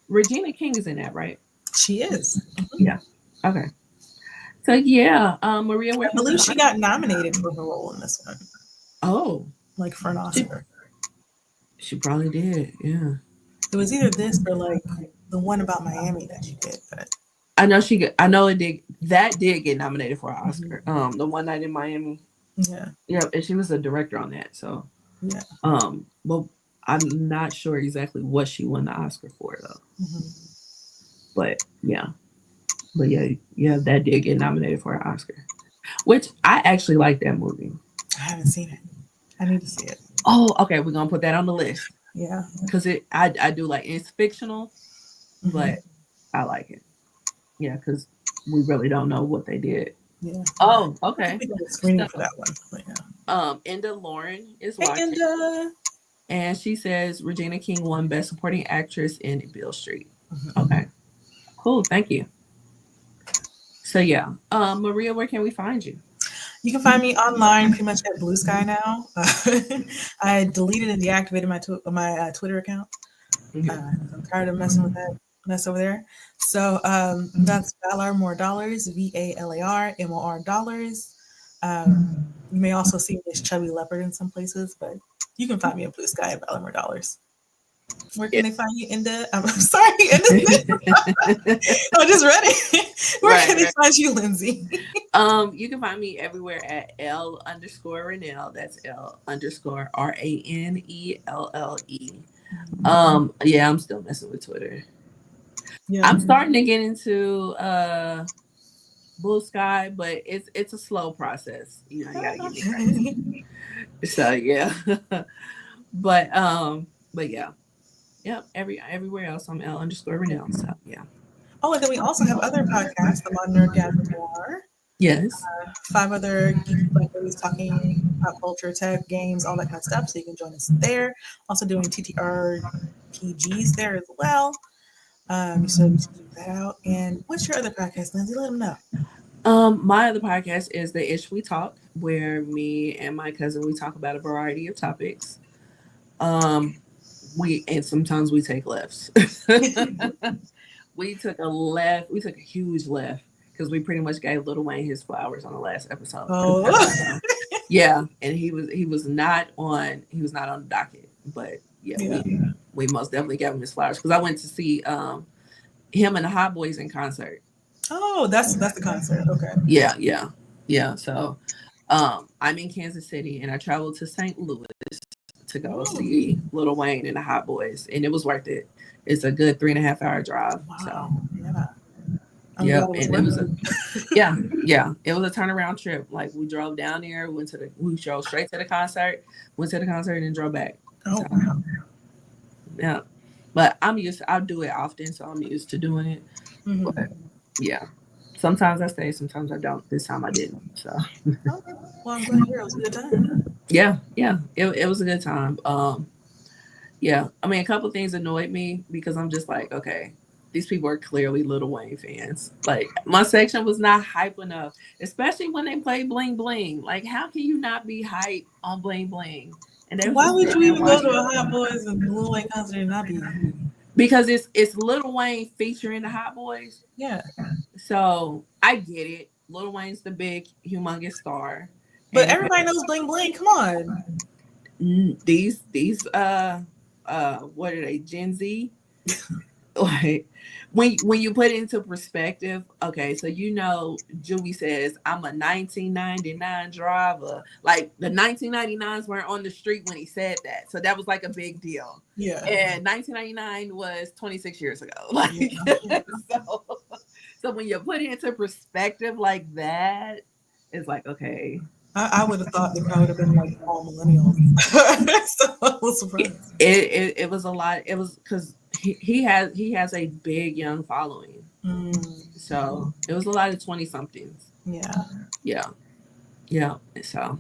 Regina King is in that, right? She is. Yeah. Okay. So yeah. Maria, where I can we believe she find? got nominated for her role in this one, Oh, like for an she Oscar. she probably did. Yeah. It was either this or like the one about Miami that she did. But I know she. I know it did. That did get nominated for an mhm. Oscar. The One Night in Miami. Yeah, Yeah, and she was a director on that. So, yeah. well, I'm not sure exactly what she won the Oscar for though. Hmm. But yeah, but yeah, yeah, that did get nominated for an Oscar, which I actually like that movie. I haven't seen it. I need to see it. Oh, okay, we're gonna put that on the list Yeah. because I do like it's fictional, Hmm. but I like it. Yeah, because we really don't know what they did. Yeah. Oh, I okay. think I was screening So, for that one. But yeah. Enda Lauren is Hey, watching, and and she says Regina King won Best Supporting Actress in Bill Street. mhm. Okay, cool. Thank you. So yeah, Maria, where can we find you? You can find me online pretty much at Blue Sky now. I deleted and deactivated my Twitter account. Okay. I'm tired of messing with that mess over there. So that's Valar More Dollars, VALARMOR dollars. You may also see me as Chubby Leopard in some places, but you can find me at Blue Sky at Valar More Dollars. Where can Yeah. they find you in the? I'm sorry, in the, I just read it. Where can Right, they right. find you, Lindsay? You can find me everywhere at L_Ranelle. That's L_RANELLE. Yeah, I'm still messing with Twitter. Yeah. I'm starting to get into Blue Sky, but it's a slow process. You gotta give me grace. So yeah. but yeah. Yep. Everywhere else I'm L_Ranelle. So yeah. Oh, and then we also have other podcasts. I'm on Nerdgasm Noir. Yes. Five other geeky black ladies talking pop culture, tech, games, all that kind of stuff. So you can join us there. Also doing TTRPGs there as well. So you should check that out. And what's your other podcast, Lindsay? Let them know. My other podcast is the Ish We Talk, where me and my cousin we talk about a variety of topics. Um, and sometimes we take lefts. We took a left. We took a huge left because we pretty much gave Little Wayne his flowers on the last episode. Oh, Yeah, and he was not on the docket, but yeah, yeah. we most definitely gave him his flowers because I went to see him and the Hot Boys in concert. Oh, that's the concert. Okay. Yeah, yeah, yeah. So I'm in Kansas City and I traveled to St. Louis to go Oh, see Little Wayne and the Hot Boys, and it was worth it. It's a good 3.5 hour drive. So wow. Yeah. I'm glad yep, it was and it worth was a it. yeah, yeah. It was a turnaround trip. Like we drove down there, we drove straight to the concert, went to the concert, and then drove back. So Oh, wow. yeah, but I'll do it often, so I'm used to doing it. Hmm. But yeah, sometimes I stay, sometimes I don't. This time I didn't. So Okay. Well, I'm glad to hear it was a good time. yeah, yeah, it was a good time. Yeah, I mean, a couple things annoyed me because I'm just like, okay, these people are clearly Lil Wayne fans. Like, my section was not hype enough, especially when they play Bling Bling. Like, how can you not be hype on Bling Bling? And they was Why just would you sitting there even go to watching a Hot Boys and Lil Wayne concert and not be? because it's Lil Wayne featuring the Hot Boys. Yeah. So I get it. Lil Wayne's the big, humongous star, But and everybody knows Bling Bling. Come on. these what are they, Gen Z? Like when you put it into perspective, okay, so Julie says I'm a 1999 driver. Like the 1999s weren't on the street when he said that, so that was like a big deal. Yeah. And 1999 was 26 years ago. Yeah. Like so, so when you put it into perspective like that, it's like okay, I would have thought they probably would have been like all millennials. So I was surprised. it was a lot. It was because he has a big young following. Mm, So it was a lot of 20 somethings. yeah. Yeah. Yeah. So,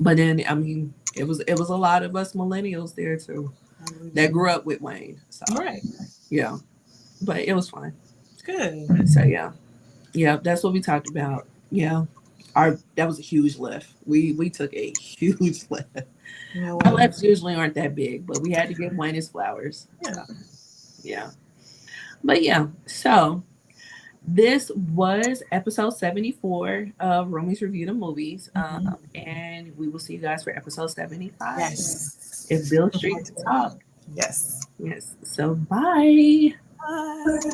but then, I mean, it was a lot of us millennials there too I believe that so. grew up with Wayne. So, Right. yeah. But it was fun. Good. So, yeah. Yeah. That's what we talked about. Yeah. That was a huge lift. We took a huge lift. You know Our what? lifts usually aren't that big, but we had to give Wayne his flowers. Yeah. So, yeah. But yeah. So, this was episode 74 of Roomies Review the Movies. Hmm. And we will see you guys for episode 75 Yes. if Bill Look Street forward can to it. talk. Yes. Yes. So, bye. Bye.